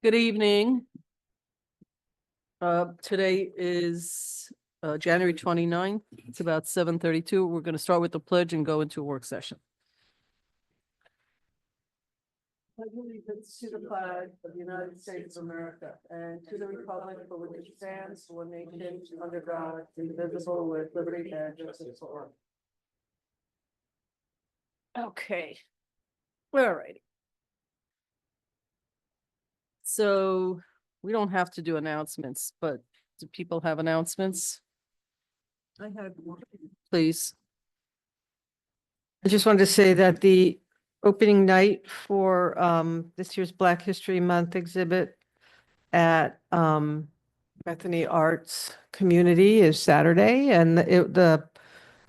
Good evening. Today is January 29th. It's about 7:32. We're going to start with the pledge and go into a work session. I believe it's to the flag of the United States of America and to the republic for which it stands, one nation, under God, indivisible, with liberty and justice for all. Okay. All righty. So we don't have to do announcements, but do people have announcements? I had one. Please. I just wanted to say that the opening night for this year's Black History Month exhibit at Bethany Arts Community is Saturday, and the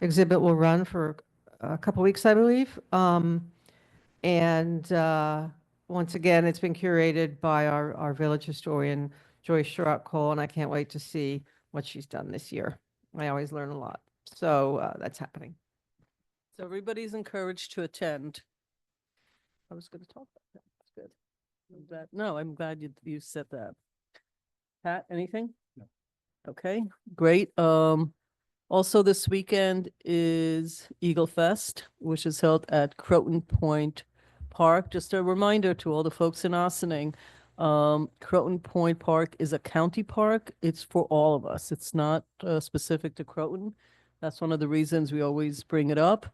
exhibit will run for a couple weeks, I believe. Once again, it's been curated by our village historian, Joyce Sherrock-Cole, and I can't wait to see what she's done this year. I always learn a lot. So that's happening. So everybody's encouraged to attend. I was going to talk about that. That's good. No, I'm glad you said that. Pat, anything? No. Okay, great. Also this weekend is Eagle Fest, which is held at Croton Point Park. Just a reminder to all the folks in Ossining, Croton Point Park is a county park. It's for all of us. It's not specific to Croton. That's one of the reasons we always bring it up.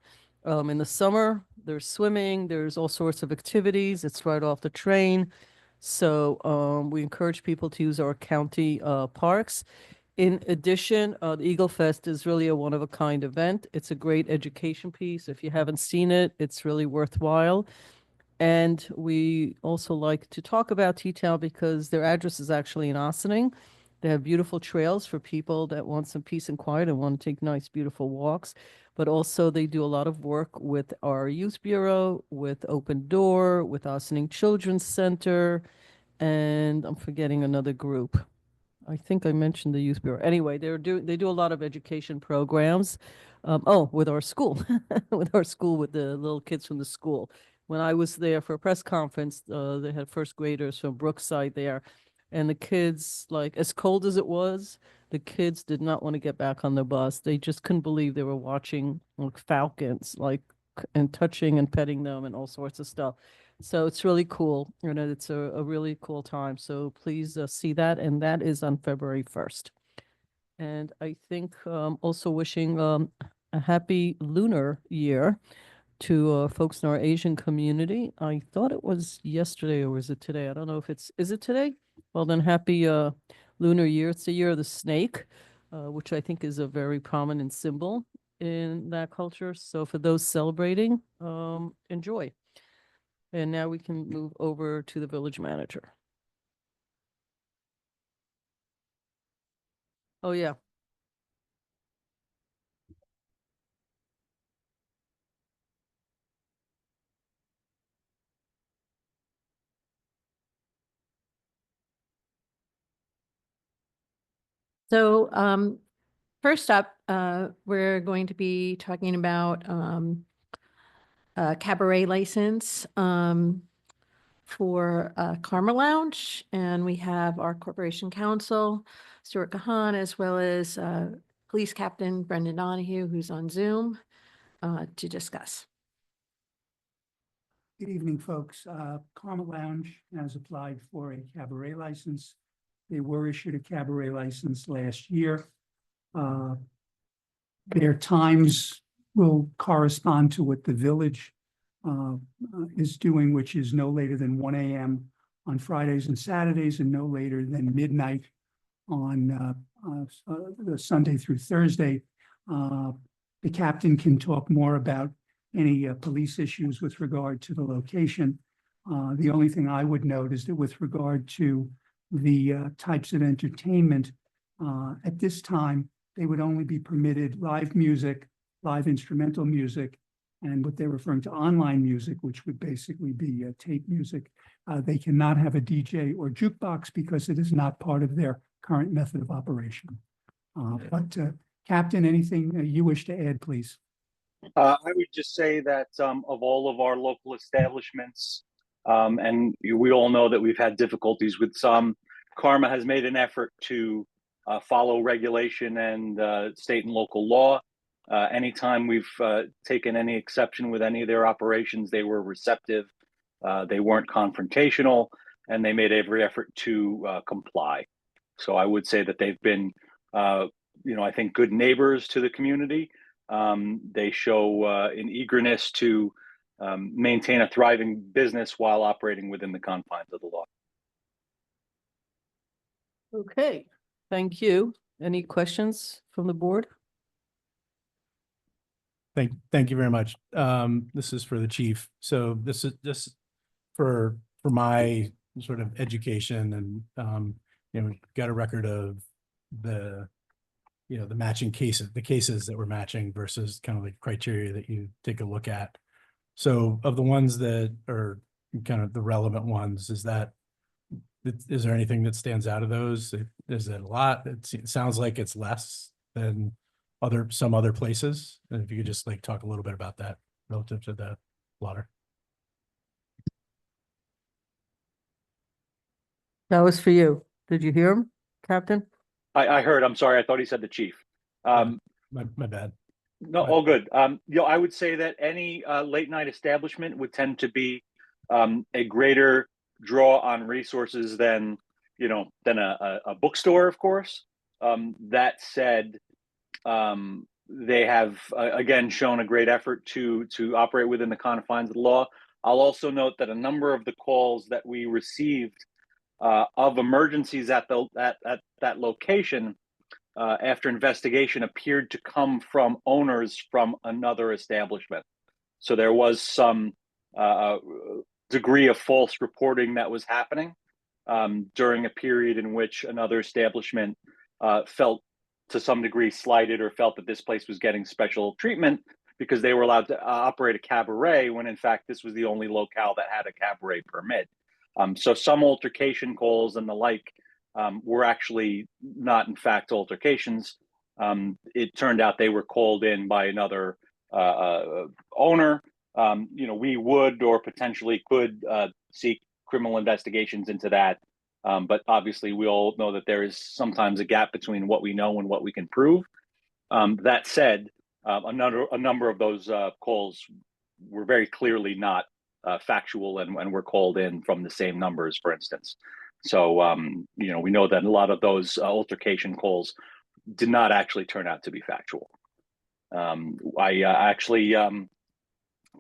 In the summer, there's swimming, there's all sorts of activities. It's right off the train. So we encourage people to use our county parks. In addition, the Eagle Fest is really a one-of-a-kind event. It's a great education piece. If you haven't seen it, it's really worthwhile. And we also like to talk about T-Town because their address is actually in Ossining. They have beautiful trails for people that want some peace and quiet and want to take nice, beautiful walks. But also they do a lot of work with our youth bureau, with Open Door, with Ossining Children's Center, and I'm forgetting another group. I think I mentioned the youth bureau. Anyway, they do a lot of education programs. With our school, with the little kids from the school. When I was there for a press conference, they had first graders from Brookside there, and the kids, like, as cold as it was, the kids did not want to get back on the bus. They just couldn't believe they were watching like falcons, like, and touching and petting them and all sorts of stuff. So it's really cool. You know, it's a really cool time. So please see that. And that is on February 1st. And I think also wishing a happy lunar year to folks in our Asian community. I thought it was yesterday, or was it today? I don't know if is it today? Well, then happy lunar year. It's the year of the snake, which I think is a very prominent symbol in that culture. So for those celebrating, enjoy. And now we can move over to the village manager. Oh, yeah. So first up, we're going to be talking about a cabaret license for Karma Lounge. And we have our corporation counsel, Stuart Kahan, as well as Police Captain Brendan Donahue, who's on Zoom to discuss. Good evening, folks. Karma Lounge has applied for a cabaret license. They were issued a cabaret license last year. Their times will correspond to what the village is doing, which is no later than 1 a.m. on Fridays and Saturdays and no later than midnight on the Sunday through Thursday. The captain can talk more about any police issues with regard to the location. The only thing I would note is that with regard to the types of entertainment, at this time, they would only be permitted live music, live instrumental music, and what they're referring to online music, which would basically be tape music. They cannot have a DJ or jukebox because it is not part of their current method of operation. But Captain, anything you wish to add, please? I would just say that of all of our local establishments, And we all know that we've had difficulties with some. Karma has made an effort to follow regulation and state and local law. Anytime we've taken any exception with any of their operations, they were receptive. They weren't confrontational, and they made every effort to comply. So I would say that they've been, I think, good neighbors to the community. They show an eagerness to maintain a thriving business while operating within the confines of the law. Okay, thank you. Any questions from the board? Thank you very much. This is for the chief. So this is just for my sort of education, and got a record of the matching cases, the cases that were matching versus kind of like criteria that you take a look at. So of the ones that are kind of the relevant ones, is there anything that stands out of those? Is it a lot? It sounds like it's less than some other places. And if you could just like talk a little bit about that relative to the blotter. That was for you. Did you hear him, Captain? I heard. I'm sorry. I thought he said the chief. My bad. No, all good. I would say that any late night establishment would tend to be a greater draw on resources than a bookstore, of course. That said, they have again shown a great effort to operate within the confines of the law. I'll also note that a number of the calls that we received of emergencies at that location after investigation appeared to come from owners from another establishment. So there was some degree of false reporting that was happening during a period in which another establishment felt to some degree slighted or felt that this place was getting special treatment because they were allowed to operate a cabaret when in fact this was the only locale that had a cabaret permit. So some altercation calls and the like were actually not in fact altercations. It turned out they were called in by another owner. We would or potentially could seek criminal investigations into that. But obviously we all know that there is sometimes a gap between what we know and what we can prove. That said, a number of those calls were very clearly not factual and were called in from the same numbers, for instance. So, we know that a lot of those altercation calls did not actually turn out to be factual. I actually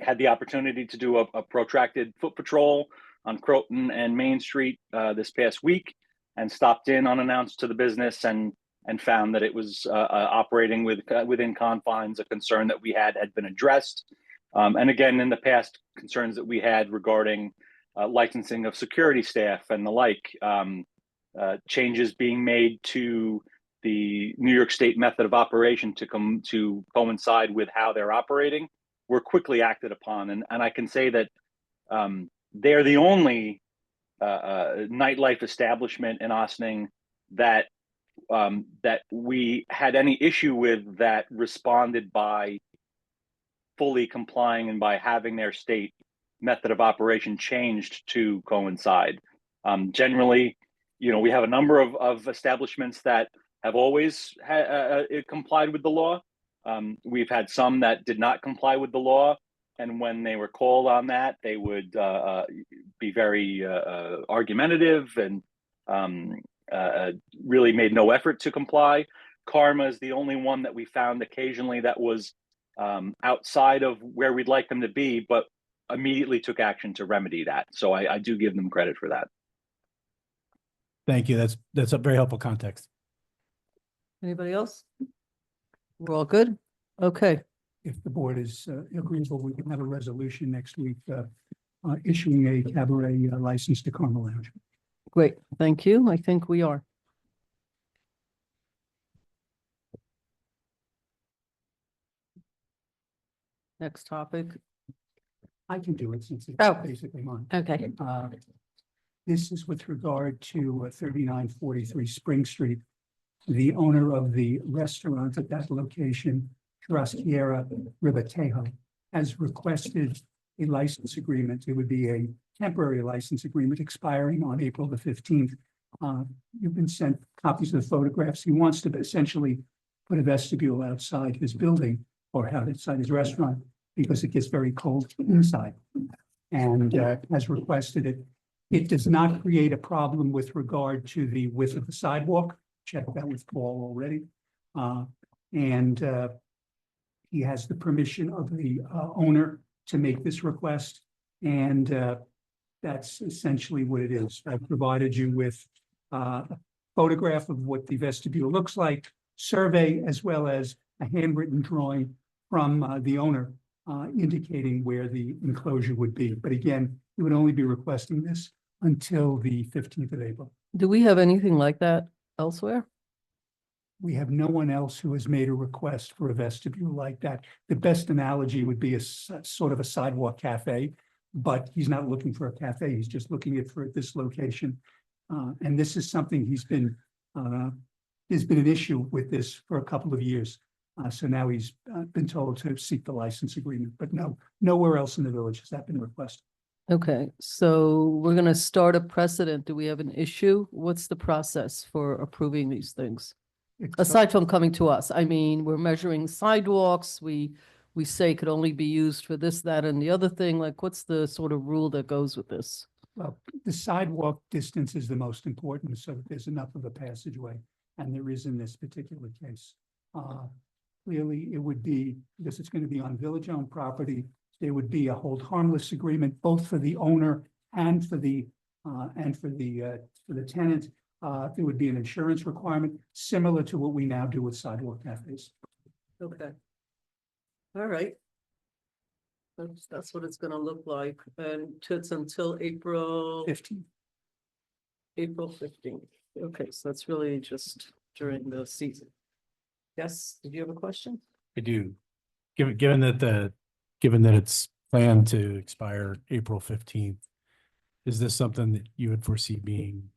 had the opportunity to do a protracted foot patrol on Croton and Main Street this past week and stopped in unannounced to the business and found that it was operating within confines. A concern that we had been addressed. And again, in the past, concerns that we had regarding licensing of security staff and the like, changes being made to the New York State method of operation to coincide with how they're operating were quickly acted upon. And I can say that they're the only nightlife establishment in Ossining that we had any issue with that responded by fully complying and by having their state method of operation changed to coincide. Generally, we have a number of establishments that have always complied with the law. We've had some that did not comply with the law, and when they were called on that, they would be very argumentative and really made no effort to comply. Karma is the only one that we found occasionally that was outside of where we'd like them to be, but immediately took action to remedy that. So I do give them credit for that. Thank you. That's a very helpful context. Anybody else? We're all good? Okay, If the board is agreeable, we can have a resolution next week issuing a cabaret license to Karma Lounge. great. Thank you. I think we are. Next topic. I can do it since it's Oh. basically mine. Okay. This is with regard to 3943 Spring Street. The owner of the restaurant at that location, Trasquiera Ribatejo, has requested a license agreement. It would be a temporary license agreement expiring on April the 15th. You've been sent copies of the photographs. He wants to essentially put a vestibule outside his building or outside his restaurant because it gets very cold inside. And has requested it. It does not create a problem with regard to the width of the sidewalk. Checked that with Paul already. And he has the permission of the owner to make this request. And that's essentially what it is. I've provided you with a photograph of what the vestibule looks like, survey, as well as a handwritten drawing from the owner indicating where the enclosure would be. But again, he would only be requesting this until the 15th of April. Do we have anything like that elsewhere? We have no one else who has made a request for a vestibule like that. The best analogy would be a sort of a sidewalk cafe, but he's not looking for a cafe. He's just looking at for this location. And this is something there's been an issue with this for a couple of years. So now he's been told to seek the license agreement, but nowhere else in the village has that been requested. Okay, so we're gonna start a precedent. Do we have an issue? What's the process for approving these things? It's- Aside from coming to us, I mean, we're measuring sidewalks, we say could only be used for this, that, and the other thing, like, what's the sort of rule that goes with this? Well, the sidewalk distance is the most important, so that there's enough of a passageway, and there is in this particular case. Clearly, it would be, because it's going to be on village-owned property, there would be a hold harmless agreement, both for the owner and for the tenant. There would be an insurance requirement, similar to what we now do with sidewalk cafes. Okay. All right. That's what it's gonna look like, and it's until April 15. 15th. Okay, so that's really just during the season. Yes, did you have a question? I do. Given that it's planned to expire April 15th, is this something that you would foresee being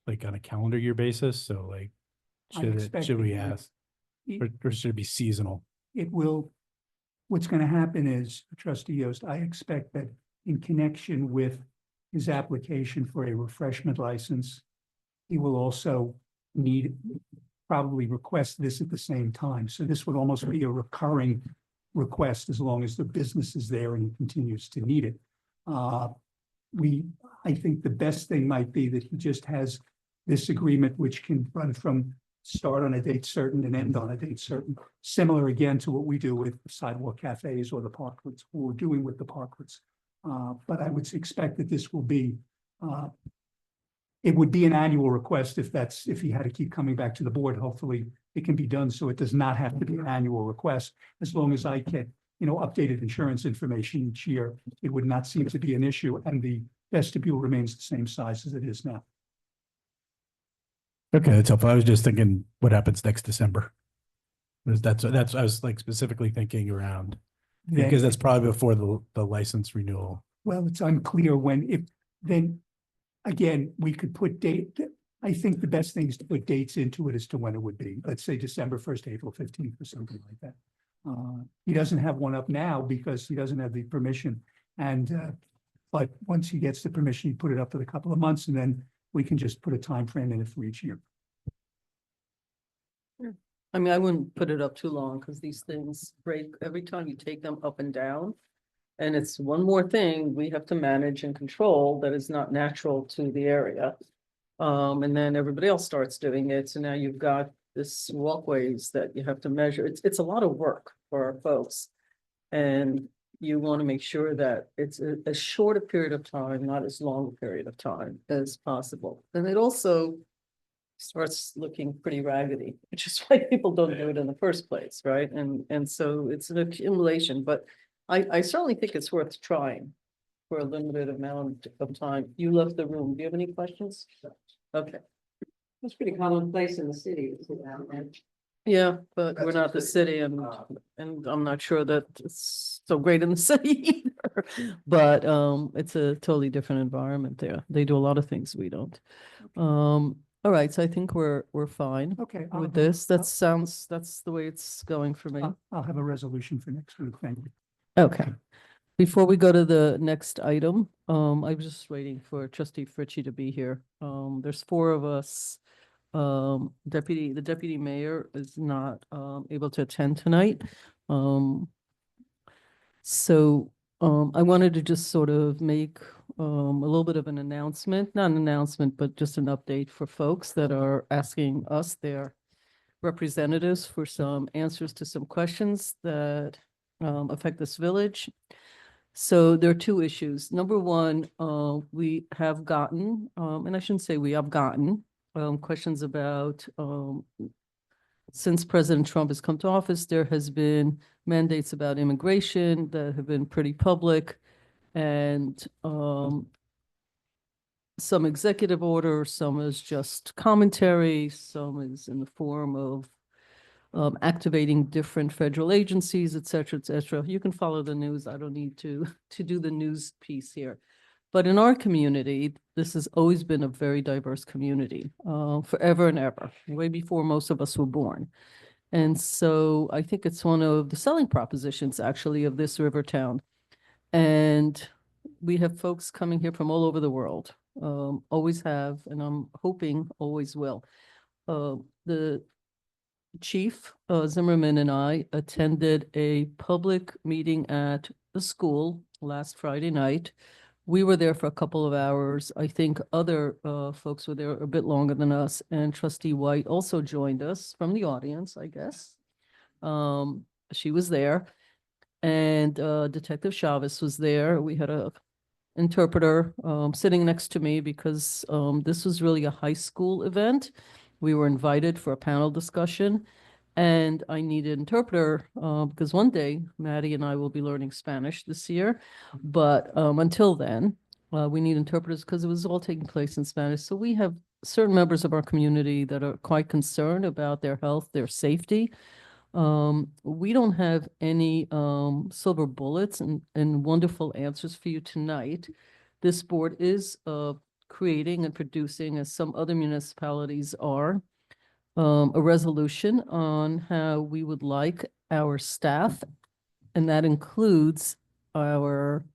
like on a calendar year basis? So like, should we ask, or should it be seasonal? It will, what's going to happen is, Trustee Yost, I expect that in connection with his application for a refreshment license, he will also probably request this at the same time. So this would almost be a recurring request as long as the business is there and he continues to need it. I think the best thing might be that he just has this agreement, which can run from start on a date certain and end on a date certain, similar again to what we do with sidewalk cafes or the parklets, what we're doing with the parklets. But I would expect that this will be, it would be an annual request if he had to keep coming back to the board. Hopefully it can be done so it does not have to be an annual request. As long as I get, updated insurance information each year, it would not seem to be an issue, and the vestibule remains the same size as it is now. Okay, that's helpful. I was just thinking what happens next December. That's I was like specifically thinking around, because that's probably before the license renewal. Well, it's unclear then again, we could put date. I think the best thing is to put dates into it as to when it would be. Let's say December 1st, April 15th or something like that. He doesn't have one up now because he doesn't have the permission. But once he gets the permission, he put it up for a couple of months, and then we can just put a time frame in it for each year. I mean, I wouldn't put it up too long because these things break every time you take them up and down. And it's one more thing we have to manage and control that is not natural to the area. And then everybody else starts doing it. So now you've got this walkways that you have to measure. It's a lot of work for our folks. And you want to make sure that it's as short a period of time, not as long a period of time as possible. And it also starts looking pretty raggedy, which is why people don't do it in the first place, right? And so it's an accumulation, but I certainly think it's worth trying for a limited amount of time. You left the room. Do you have any questions? Okay. It's pretty commonplace in the city. Yeah, but we're not the city, and I'm not sure that it's so great in the city either. But it's a totally different environment there. They do a lot of things we don't. All right, so I think we're fine Okay. with this. That's the way it's going for me. I'll have a resolution for next week. Thank you. Okay. Before we go to the next item, I was just waiting for trustee Fritchie to be here. There's four of us. The deputy mayor is not, able to attend tonight. So, I wanted to just sort of make, a little bit of an announcement, not an announcement, but just an update for folks that are asking us, their representatives, for some answers to some questions that, affect this village. So there are two issues. Number one, we have gotten, and I shouldn't say we have gotten, questions about, since President Trump has come to office, there has been mandates about immigration that have been pretty public, and, some executive order, some is just commentary, some is in the form of, activating different federal agencies, et cetera, et cetera. You can follow the news. I don't need to do the news piece here. But in our community, this has always been a very diverse community, forever and ever, way before most of us were born. And so I think it's one of the selling propositions, actually, of this river town. And we have folks coming here from all over the world, always have, and I'm hoping always will. The Chief Zimmerman and I attended a public meeting at the school last Friday night. We were there for a couple of hours. I think other folks were there a bit longer than us, and Trustee White also joined us from the audience, I guess. She was there, and Detective Chavez was there. We had a interpreter sitting next to me because this was really a high school event. We were invited for a panel discussion, and I needed an interpreter because one day Maddie and I will be learning Spanish this year. But until then, we need interpreters because it was all taking place in Spanish. So we have certain members of our community that are quite concerned about their health, their safety. We don't have any silver bullets and wonderful answers for you tonight. This board is creating and producing, as some other municipalities are, a resolution on how we would like our staff, and that includes our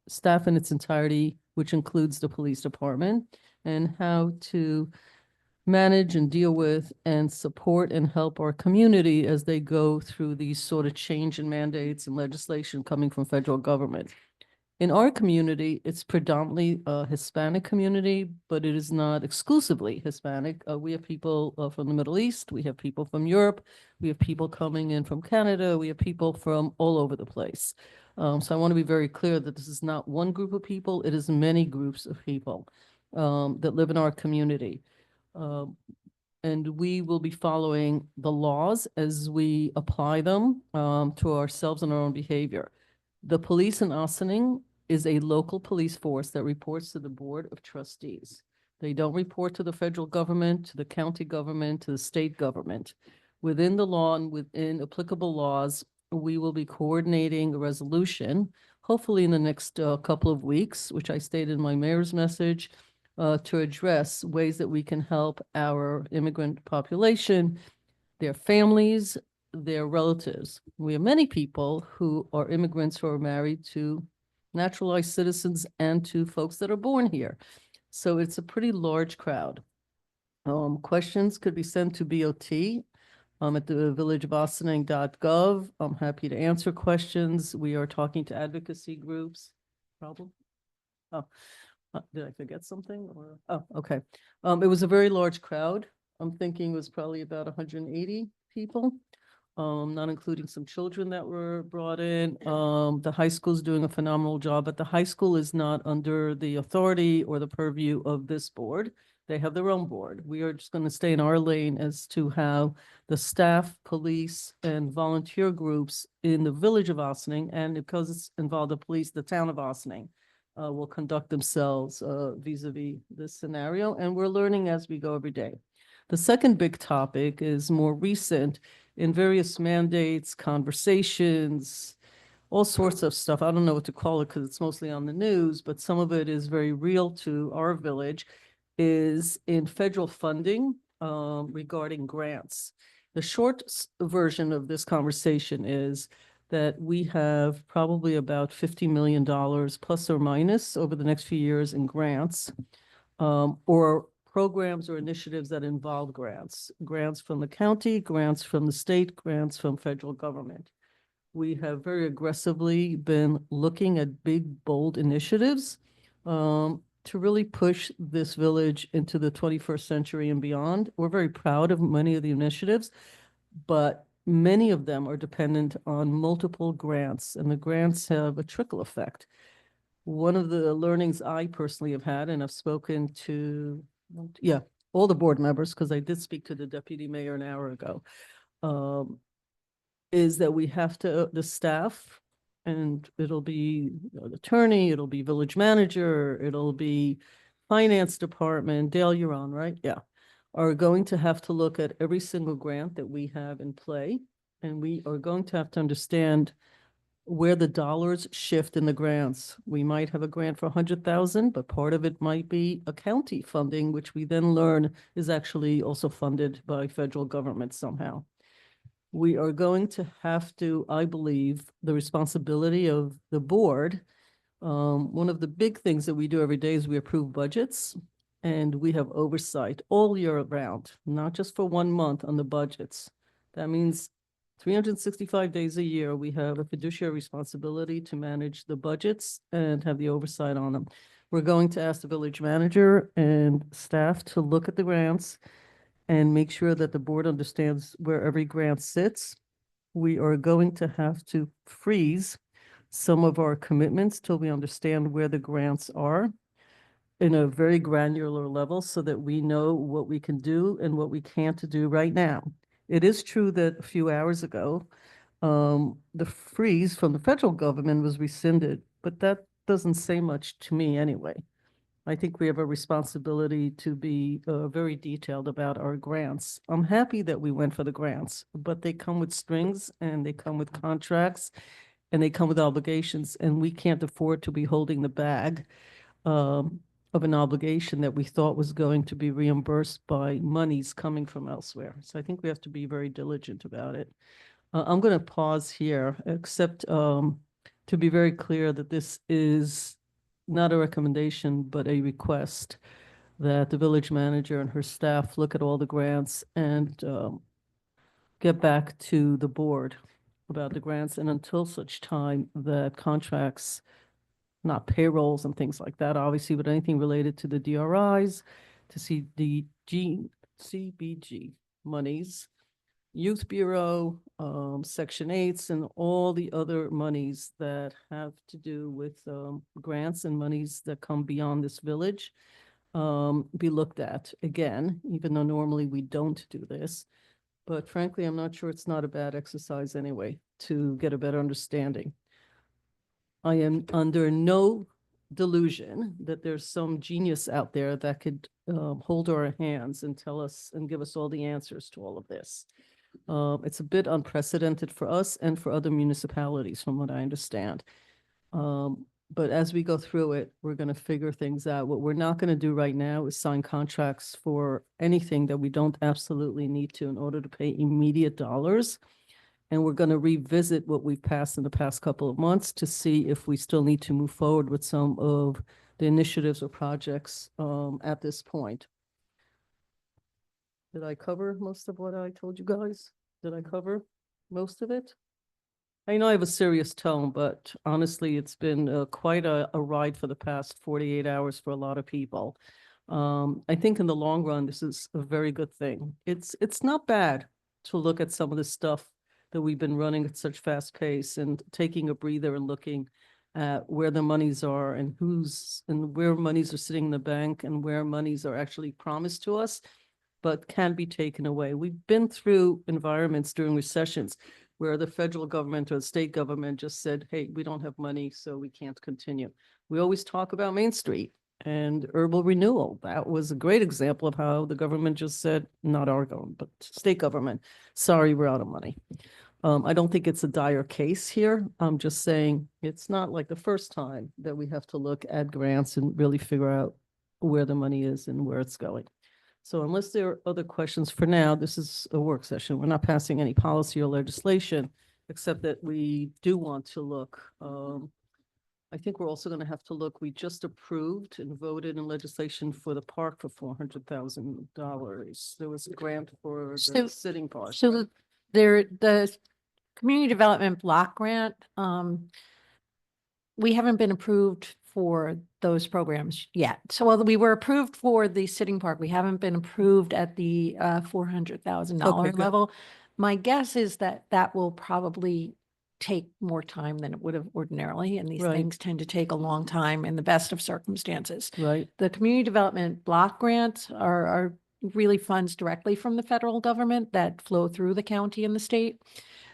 staff in its entirety, which includes the police department, and how to manage and deal with and support and help our community as they go through these sort of change in mandates and legislation coming from federal government. In our community, it's predominantly a Hispanic community, but it is not exclusively Hispanic. We have people from the Middle East, we have people from Europe, we have people coming in from Canada, we have people from all over the place. So I want to be very clear that this is not one group of people, it is many groups of people that live in our community. And we will be following the laws as we apply them to ourselves and our own behavior. The police in Ossining is a local police force that reports to the Board of Trustees. They don't report to the federal government, to the county government, to the state government. Within the law and within applicable laws, we will be coordinating a resolution, hopefully in the next couple of weeks, which I stated in my mayor's message, to address ways that we can help our immigrant population, their families, their relatives. We have many people who are immigrants who are married to naturalized citizens and to folks that are born here. So it's a pretty large crowd. Questions could be sent to BOT at the villageofossining.gov. I'm happy to answer questions. We are talking to advocacy groups. Problem? Oh, did I forget something? Or oh, okay. It was a very large crowd. I'm thinking it was probably about 180 people, not including some children that were brought in. The high school's doing a phenomenal job, but the high school is not under the authority or the purview of this board. They have their own board. We are just going to stay in our lane as to how the staff, police, and volunteer groups in the village of Ossining, and because it's involved the police, the town of Ossining, will conduct themselves vis-a-vis this scenario. And we're learning as we go every day. The second big topic is more recent in various mandates, conversations, all sorts of stuff. I don't know what to call it because it's mostly on the news, but some of it is very real to our village, is in federal funding regarding grants. The short version of this conversation is that we have probably about $50 million plus or minus over the next few years in grants, or programs or initiatives that involve grants, grants from the county, grants from the state, grants from federal government. We have very aggressively been looking at big, bold initiatives to really push this village into the 21st century and beyond. We're very proud of many of the initiatives, but many of them are dependent on multiple grants, and the grants have a trickle effect. One of the learnings I personally have had, and I've spoken to, all the board members, because I did speak to the deputy mayor an hour ago, is that we have to, the staff, and it'll be the attorney, it'll be village manager, it'll be finance department, Dale, you're on, right? Yeah. Are going to have to look at every single grant that we have in play, and we are going to have to understand where the dollars shift in the grants. We might have a grant for 100,000, but part of it might be a county funding, which we then learn is actually also funded by federal government somehow. We are going to have to, I believe, the responsibility of the board. One of the big things that we do every day is we approve budgets, and we have oversight all year round, not just for 1 month on the budgets. That means 365 days a year, we have a fiduciary responsibility to manage the budgets and have the oversight on them. We're going to ask the village manager and staff to look at the grants and make sure that the board understands where every grant sits. We are going to have to freeze some of our commitments till we understand where the grants are in a very granular level so that we know what we can do and what we can't do right now. It is true that a few hours ago, the freeze from the federal government was rescinded, but that doesn't say much to me anyway. I think we have a responsibility to be very detailed about our grants. I'm happy that we went for the grants, but they come with strings and they come with contracts and they come with obligations, and we can't afford to be holding the bag of an obligation that we thought was going to be reimbursed by monies coming from elsewhere. So I think we have to be very diligent about it. I'm going to pause here, except to be very clear that this is not a recommendation, but a request that the village manager and her staff look at all the grants and get back to the board about the grants. And until such time that contracts, not payrolls and things like that, obviously, but anything related to the DRIs, to CBG monies, Youth Bureau, Section 8s, and all the other monies that have to do with grants and monies that come beyond this village, be looked at again, even though normally we don't do this. But frankly, I'm not sure it's not a bad exercise anyway to get a better understanding. I am under no delusion that there's some genius out there that could hold our hands and tell us and give us all the answers to all of this. It's a bit unprecedented for us and for other municipalities, from what I understand. But as we go through it, we're going to figure things out. What we're not going to do right now is sign contracts for anything that we don't absolutely need to in order to pay immediate dollars. And we're going to revisit what we've passed in the past couple of months to see if we still need to move forward with some of the initiatives or projects at this point. Did I cover most of what I told you guys? Did I cover most of it? I know I have a serious tone, but honestly, it's been quite a ride for the past 48 hours for a lot of people. I think in the long run, this is a very good thing. It's not bad to look at some of the stuff that we've been running at such fast pace and taking a breather and looking at where the monies are and where monies are sitting in the bank and where monies are actually promised to us, but can be taken away. We've been through environments during recessions where the federal government or the state government just said, hey, we don't have money, so we can't continue. We always talk about Main Street and urban renewal. That was a great example of how the government just said, not our government, but state government, sorry, we're out of money. I don't think it's a dire case here. I'm just saying it's not like the first time that we have to look at grants and really figure out where the money is and where it's going. So unless there are other questions for now, this is a work session. We're not passing any policy or legislation. except that we do want to look. I think we're also gonna have to look, we just approved and voted in legislation for the park for $400,000. There was a grant for So- the sitting park. So the community development block grant, we haven't been approved for those programs yet. So while we were approved for the sitting park, we haven't been approved at the $400,000 good. level. My guess is that that will probably take more time than it would have ordinarily, and these Right. things tend to take a long time in the best of circumstances. Right, The community development block grants are really funds directly from the federal government that flow through the county and the state.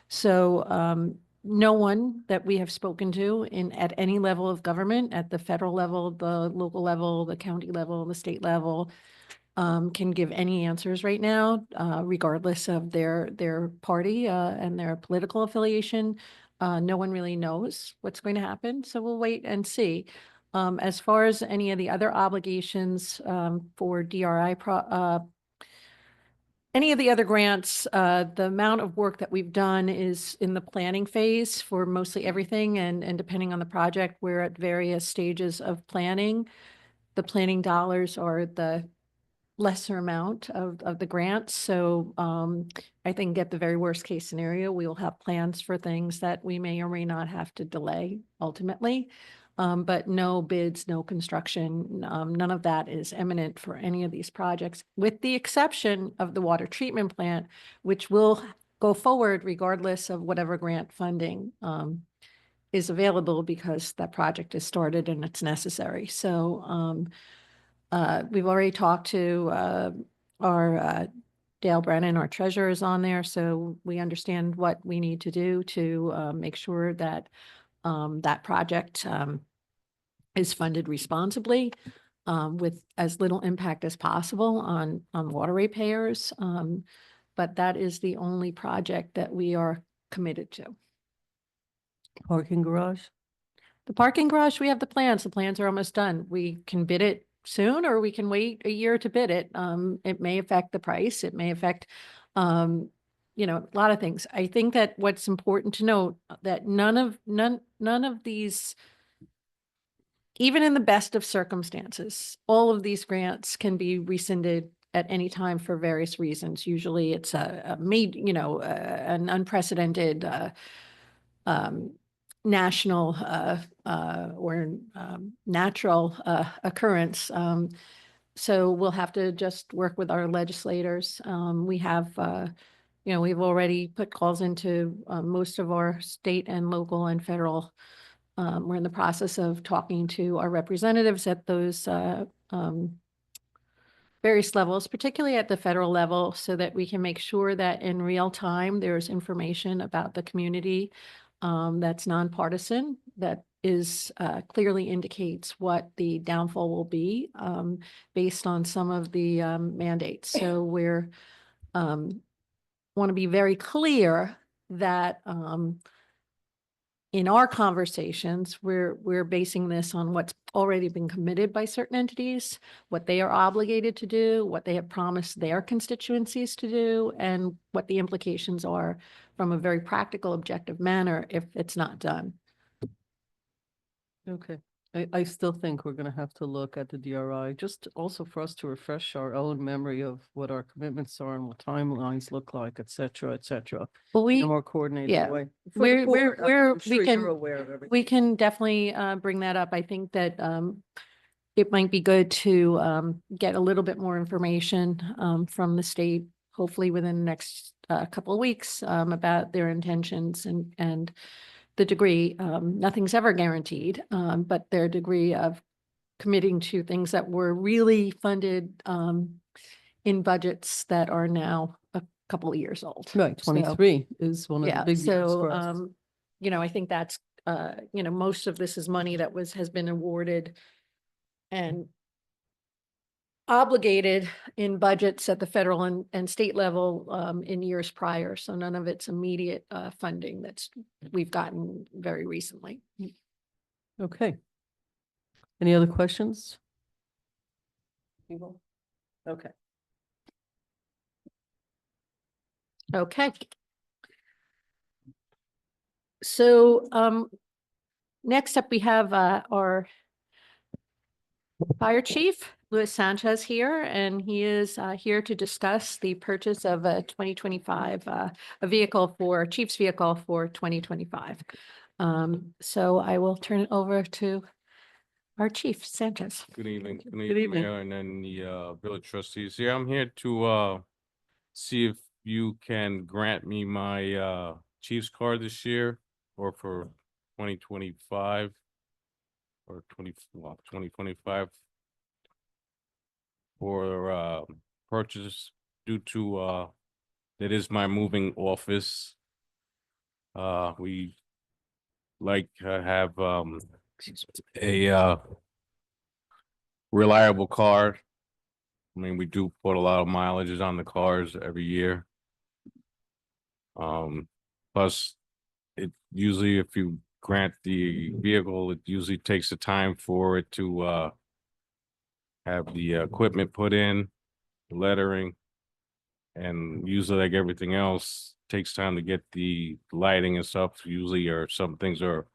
So no one that we have spoken to at any level of government, at the federal level, the local level, the county level, the state level, can give any answers right now, regardless of their party and their political affiliation. No one really knows what's going to happen, so we'll wait and see. As far as any of the other obligations for DRI any of the other grants, the amount of work that we've done is in the planning phase for mostly everything, and depending on the project, we're at various stages of planning. The planning dollars are the lesser amount of the grants. So I think at the very worst case scenario, we will have plans for things that we may or may not have to delay ultimately. But no bids, no construction, none of that is imminent for any of these projects, with the exception of the water treatment plant, which will go forward regardless of whatever grant funding is available, because that project is started and it's necessary. So we've already talked to our Dale Brennan, our treasurer, is on there, so we understand what we need to do to make sure that that project is funded responsibly with as little impact as possible on water ratepayers. But that is the only project that we are committed to. parking garage. The parking garage, we have the plans. The plans are almost done. We can bid it soon, or we can wait a year to bid it. It may affect the price. It may affect, a lot of things. I think that what's important to note that none of these, even in the best of circumstances, all of these grants can be rescinded at any time for various reasons. Usually it's an unprecedented, national or natural occurrence. So we'll have to just work with our legislators. We have, we've already put calls into most of our state and local and federal. We're in the process of talking to our representatives at those various levels, particularly at the federal level, so that we can make sure that in real time, there's information about the community that's nonpartisan, that is clearly indicates what the downfall will be based on some of the mandates. So we're want to be very clear that in our conversations, we're basing this on what's already been committed by certain entities, what they are obligated to do, what they have promised their constituencies to do, and what the implications are from a very practical, objective manner if it's not done. Okay, I still think we're gonna have to look at the DRI, just also for us to refresh our own memory of what our commitments are and what timelines look like, et cetera, Well, in a we, more coordinated yeah, way. For the board, I'm sure we you're can- aware of everything. we can definitely bring that up. I think that it might be good to get a little bit more information from the state, hopefully within the next couple of weeks, about their intentions and the degree. Nothing's ever guaranteed, but their degree of committing to things that were really funded in budgets that are now a couple of years old. Right, So- 23 is one of the Yeah, big years so, for us. I think that's, most of this is money that has been awarded and obligated in budgets at the federal and state level in years prior. So none of it's immediate funding we've gotten very recently. Okay. Any other questions? People? Okay. Okay. So, next up, we have, our Fire Chief, Luis Sanchez here, and he is, here to discuss the purchase of a 2025, a vehicle for, Chief's vehicle for 2025. So I will turn it over to our Chief Sanchez. Good evening. Good Good evening, evening. Mayor, and then the village trustees. Yeah, I'm here to see if you can grant me my Chiefs card this year or for 2025 or 2025 for purchase due to it is my moving office. We like to have a reliable car. I mean, we do put a lot of mileages on the cars every year. Plus, it usually, if you grant the vehicle, it usually takes the time for it to have the equipment put in, lettering, and usually like everything else, takes time to get the lighting and stuff. Usually, or some things are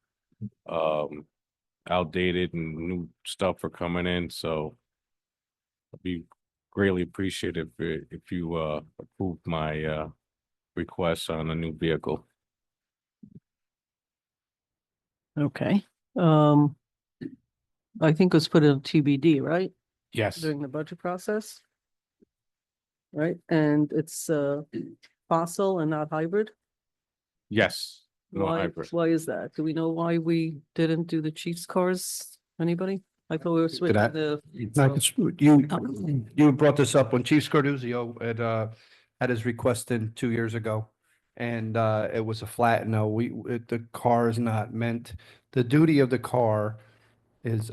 outdated and new stuff are coming in, so I'd be greatly appreciative if you approve my request on a new vehicle. Okay. I think it was put in TBD, right? Yes. During the budget process? Right, and it's fossil and not hybrid? Yes. No Why, hybrid. why is that? Do we know why we didn't do the Chiefs cars? Anybody? I thought we were switching I- the. You brought this up when Chief Scarduzio had his request in 2 years ago. And it was a flat no. The car is not meant, the duty of the car is,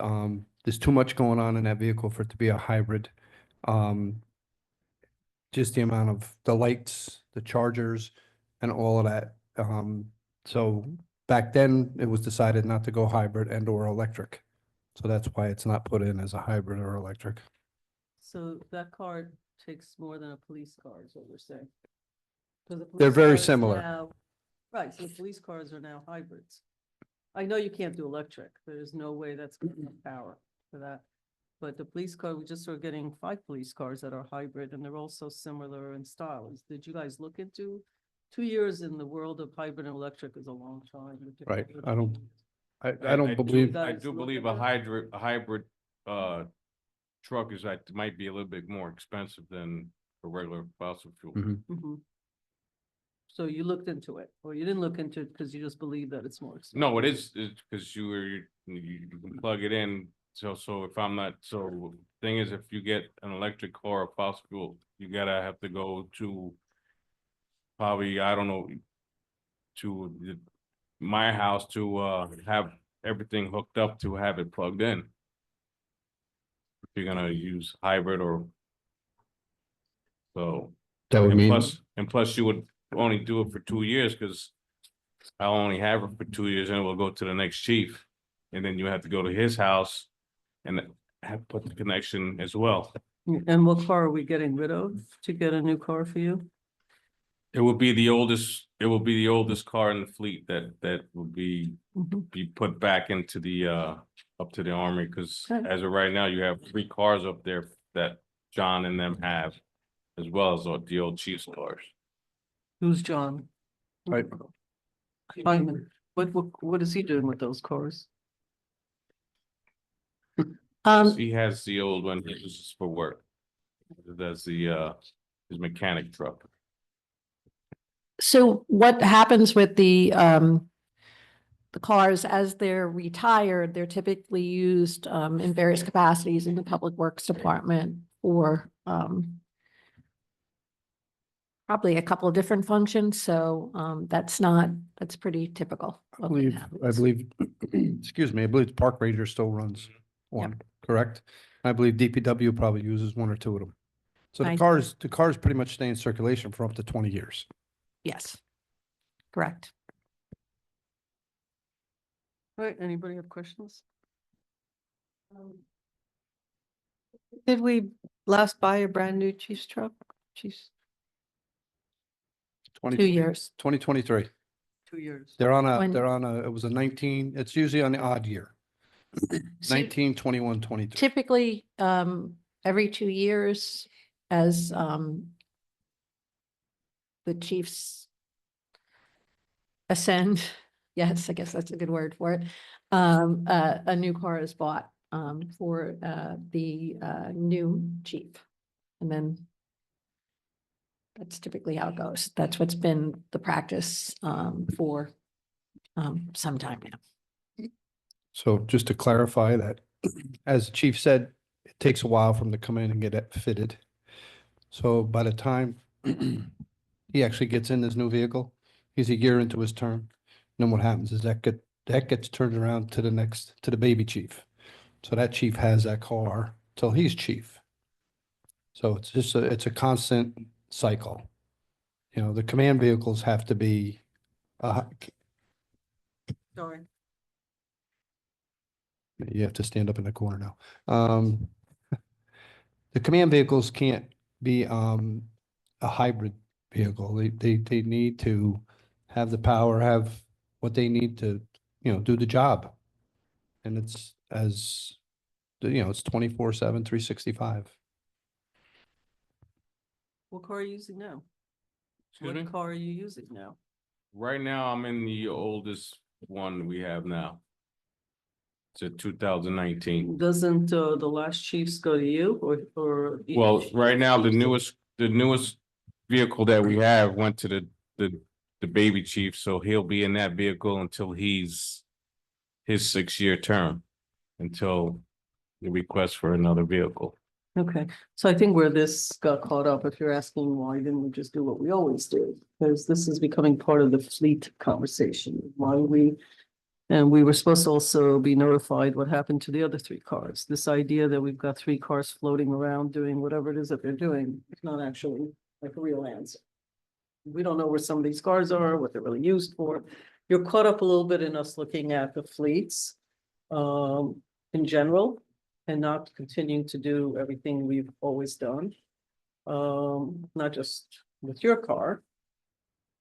there's too much going on in that vehicle for it to be a hybrid. Just the amount of the lights, the chargers and all of that. So back then it was decided not to go hybrid and or electric. So that's why it's not put in as a hybrid or electric. So that car takes more than a police car, is what we're saying. 'Cause the They're police very cars similar. now- Right, so the police cars are now hybrids. I know you can't do electric, there's no way that's gonna have power for that. But the police car, we just are getting 5 police cars that are hybrid and they're also similar in style. Did you guys look into? 2 years in the world of hybrid and electric is a long time. with Right, technology. I don't- I I don't believe, I Guys do look believe at a it? hybrid truck is like, might be a little bit more expensive than a regular fossil fuel. Mhm. Mhm. So you looked into it, or you didn't look into it because you just believe that it's more expensive? No, it's because you can plug it in. So if I'm not, so thing is, if you get an electric car or fossil fuel, you gotta have to go to probably, I don't know, to my house to have everything hooked up to have it plugged in. If you're gonna use hybrid or so. that would mean, And plus you would only do it for 2 years because I'll only have it for 2 years and it will go to the next chief. And then you have to go to his house and have put the connection as well. And what car are we getting rid of to get a new car for you? It will be the oldest car in the fleet that will be put back into the up to the army, because Okay. as of right now, you have 3 cars up there that John and them have, as well as the old chief's cars. Who's John? Right. Hyman. What is he doing with those cars? He has the old one he uses for work. That's his mechanic truck. So what happens with the cars as they're retired, they're typically used, in various capacities in the Public Works Department for, probably a couple of different functions, so, that's pretty typical. I of what believe, happens. excuse me, I believe the park ranger still runs one, correct? I believe DPW probably uses 1 or 2 of them. So I- the cars pretty much stay in circulation for up to 20 years. Yes, correct. Right, anybody have questions? Did we last buy a brand new Chief's truck? Chief's, 2 years. 2023. 2 years. They're on When- it was a 19, it's usually on the odd year. So 19, 21, 22. typically, every 2 years as, the chiefs ascend, yes, I guess that's a good word for it. A new car is bought, for, the, new chief. And then that's typically how it goes. That's what's been the practice, for, some time now. So just to clarify that, as the chief said, it takes a while for them to come in and get it fitted. So by the time he actually gets in his new vehicle, he's a year into his term. Then what happens is that gets turned around to the baby chief. So that chief has that car till he's chief. So it's just it's a constant cycle. You know, the command vehicles have to be, Sorry. you have to stand up in the corner now. The command vehicles can't be a hybrid vehicle. They need to have the power, have what they need to, do the job. And it's it's 24/7, 365. What car are you using now? Excuse me? What car are you using now? Right now, I'm in the oldest one we have now. It's a 2019. Doesn't the last chiefs go to you or? Well, each right now, the chiefs? newest vehicle that we have went to the baby chief, so he'll be in that vehicle until his 6-year term, until the request for another vehicle. Okay, so I think where this got caught up, if you're asking why didn't we just do what we always do? Because this is becoming part of the fleet conversation, and we were supposed to also be notified what happened to the other 3 cars. This idea that we've got 3 cars floating around doing whatever it is that they're doing, it's not actually like a real answer. We don't know where some of these cars are, what they're really used for. You're caught up a little bit in us looking at the fleets in general and not continuing to do everything we've always done. Not just with your car,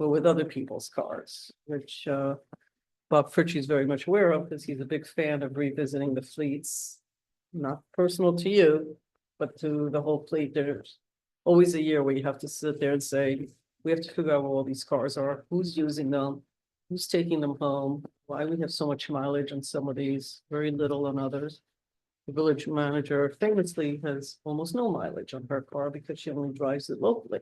but with other people's cars, which Bob Fritchie is very much aware of because he's a big fan of revisiting the fleets. Not personal to you, but to the whole fleet. There's always a year where you have to sit there and say, we have to figure out where all these cars are, who's using them, who's taking them home, why we have so much mileage on some of these, very little on others. The village manager famously has almost no mileage on her car because she only drives it locally.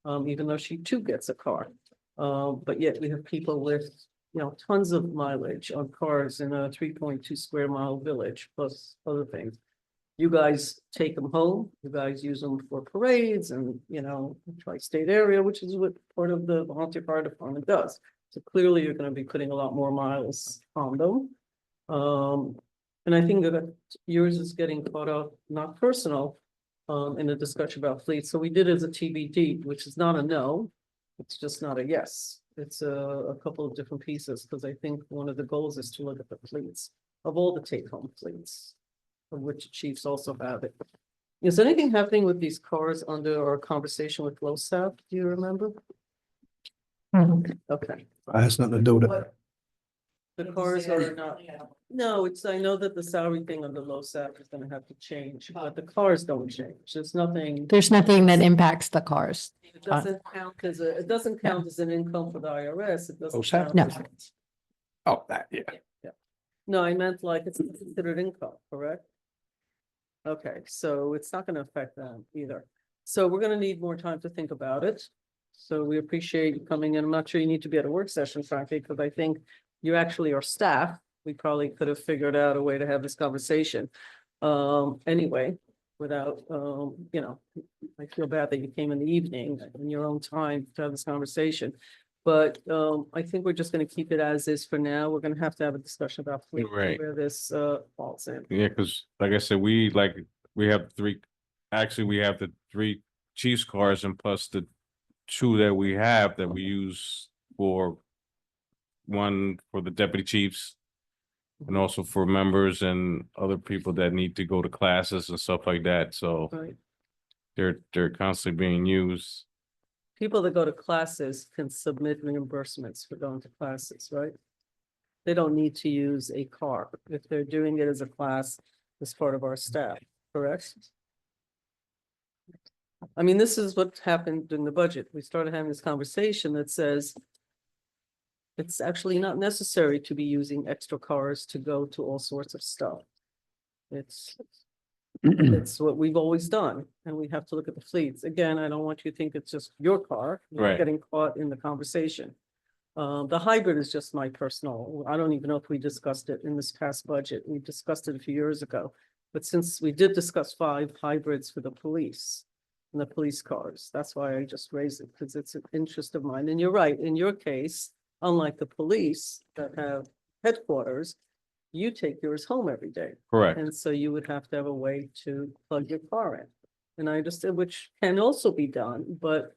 Even though she too gets a car. But yet we have people with, tons of mileage on cars in a 3.2 square mile village, plus other things. You guys take them home, you guys use them for parades and, tri-state area, which is what part of the volunteer fire department does. So clearly you're gonna be putting a lot more miles on them. And I think that yours is getting caught up, not personal, in the discussion about fleets. So we did it as a TBD, which is not a no, it's just not a yes. It's a couple of different pieces, because I think one of the goals is to look at the fleets of all the take-home fleets, of which chiefs also have it. Is anything happening with these cars under our conversation with LoSAP? Do you remember? Okay. That has nothing to do with it. The cars are not, no, I know that the salary thing on the LoSAP is gonna have to change, but the cars don't change. There's nothing. There's nothing that impacts the cars. It doesn't count as an income for the IRS. It doesn't LoSAP? count. No. as- Oh, that, yeah. No, I meant like it's considered income, correct? Okay, so it's not gonna affect them either. So we're gonna need more time to think about it. So we appreciate you coming in. I'm not sure you need to be at a work session, frankly, because I think you actually are staff. We probably could have figured out a way to have this conversation. Anyway, without, I feel bad that you came in the evening in your own time to have this conversation. But I think we're just gonna keep it as is for now. We're gonna have to have a discussion about Right. where this falls in. Yeah, because like I said, we have the 3 Chiefs cars and plus the 2 that we have that we use for one for the deputy chiefs and also for members and other people that need to go to classes and stuff like that. So Right. they're constantly being used. people that go to classes can submit reimbursements for going to classes, right? They don't need to use a car if they're doing it as a class as part of our staff, correct? I mean, this is what happened during the budget. We started having this conversation that says it's actually not necessary to be using extra cars to go to all sorts of stuff. It's what we've always done, and we have to look at the fleets. Again, I don't want you to think it's just your car. You're Right. getting caught in the conversation. The hybrid is just my personal, I don't even know if we discussed it in this past budget. We discussed it a few years ago. But since we did discuss 5 hybrids for the police and the police cars, that's why I just raised it, because it's an interest of mine. And you're right, in your case, unlike the police that have headquarters, you take yours home every day. Correct. And so you would have to have a way to plug your car in. And I understand, which can also be done, but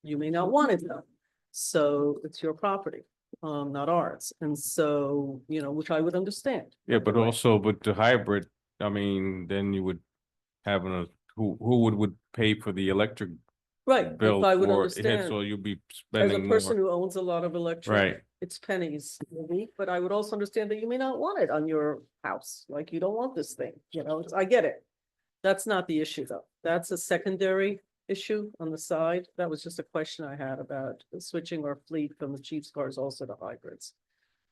you may not want it done. So it's your property, not ours. And so, you know, which I would understand. Yeah, by but the way. also with the hybrid, I mean, then you would have who would pay for the electric Right, bill if I would for it, understand, so you'll be as a spending person more. who owns a lot of electric. Right. It's pennies a week, but I would also understand that you may not want it on your house, like you don't want this thing, you know, I get it. That's not the issue though. That's a secondary issue on the side. That was just a question I had about switching our fleet from the chief's cars also to hybrids.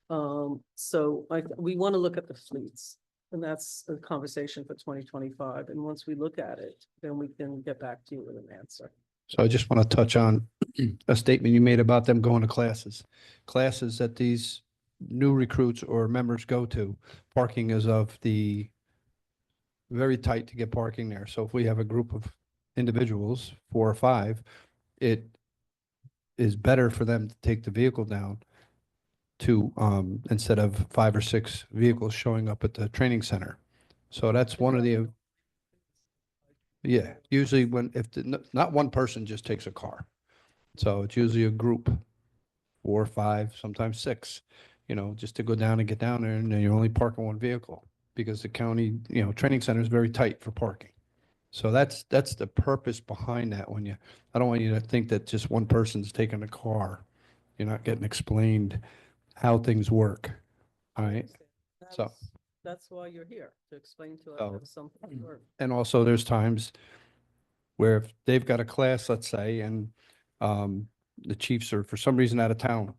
So we want to look at the fleets, and that's a conversation for 2025. And once we look at it, then we can get back to you with an answer. So I just want to touch on a statement you made about them going to classes. Classes that these new recruits or members go to, parking is of the very tight to get parking there. So if we have a group of individuals, 4 or 5, it is better for them to take the vehicle down to, instead of 5 or 6 vehicles showing up at the training center. So that's one of the, yeah, usually not one person just takes a car. So it's usually a group, 4 or 5, sometimes 6, just to go down and get down there, and then you're only parking one vehicle because the county, training center is very tight for parking. So that's the purpose behind that. I don't want you to think that just one person's taking a car. You're not getting explained how things work. All right. So- That's why you're here, to explain to us So- how something works. And also there's times where if they've got a class, let's say, and the chiefs are for some reason out of town,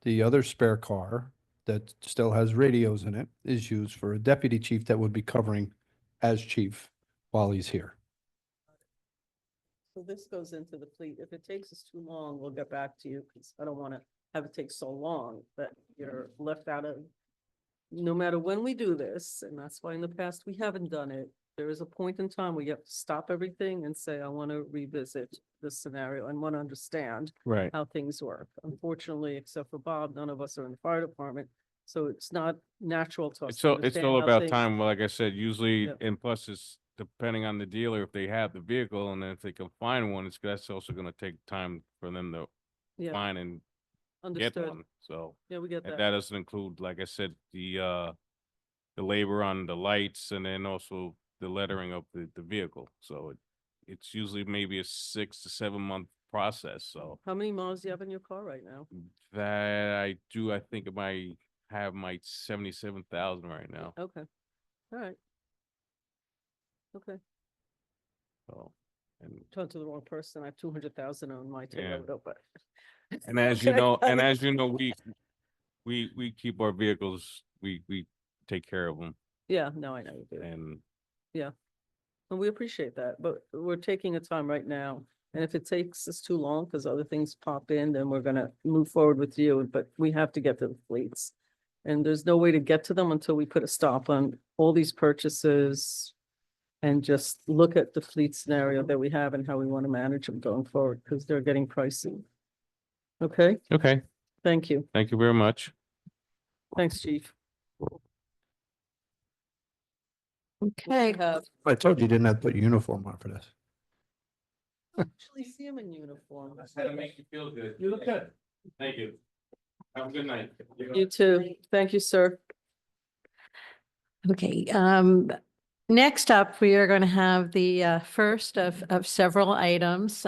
the other spare car that still has radios in it is used for a deputy chief that would be covering as chief while he's here. So this goes into the fleet. If it takes us too long, we'll get back to you, because I don't want to have it take so long that you're left out of. No matter when we do this, and that's why in the past we haven't done it, there is a point in time where you have to stop everything and say, I want to revisit this scenario and want to understand Right. how things work. Unfortunately, except for Bob, none of us are in the fire department, so it's not natural to us. It's to all understand how about things- time. Like I said, usually, Yep. and plus it's depending on the dealer, if they have the vehicle, and then if they can find one, that's also gonna take time for them to Yeah, find and get understood. one. So, Yeah, we get and that. that doesn't include, like I said, the labor on the lights, and then also the lettering of the vehicle. So it's usually maybe a 6 to 7 month process. So How many miles do you have in your car right now? that I do, I think it might have my 77,000 right now. Okay, all right. Okay, So, and talked to the wrong person. I have 200,000 on my Yeah. Toyota, but. And as Can you I know, tell and you? as you know, we keep our vehicles, we take care of them, Yeah, no, I know you do. and And we appreciate that, but we're taking a time right now. And if it takes us too long, because other things pop in, then we're gonna move forward with you, but we have to get to the fleets. And there's no way to get to them until we put a stop on all these purchases. And just look at the fleet scenario that we have and how we want to manage them going forward, because they're getting pricey. Okay, okay, thank you. thank you very much. Thanks, chief. Okay. I told you didn't have to put your uniform on for this. Actually see him in uniform. make you feel good. You look good. Thank you. Have a good night. You too. Thank you, sir. Okay, next up, we are going to have the first of several items.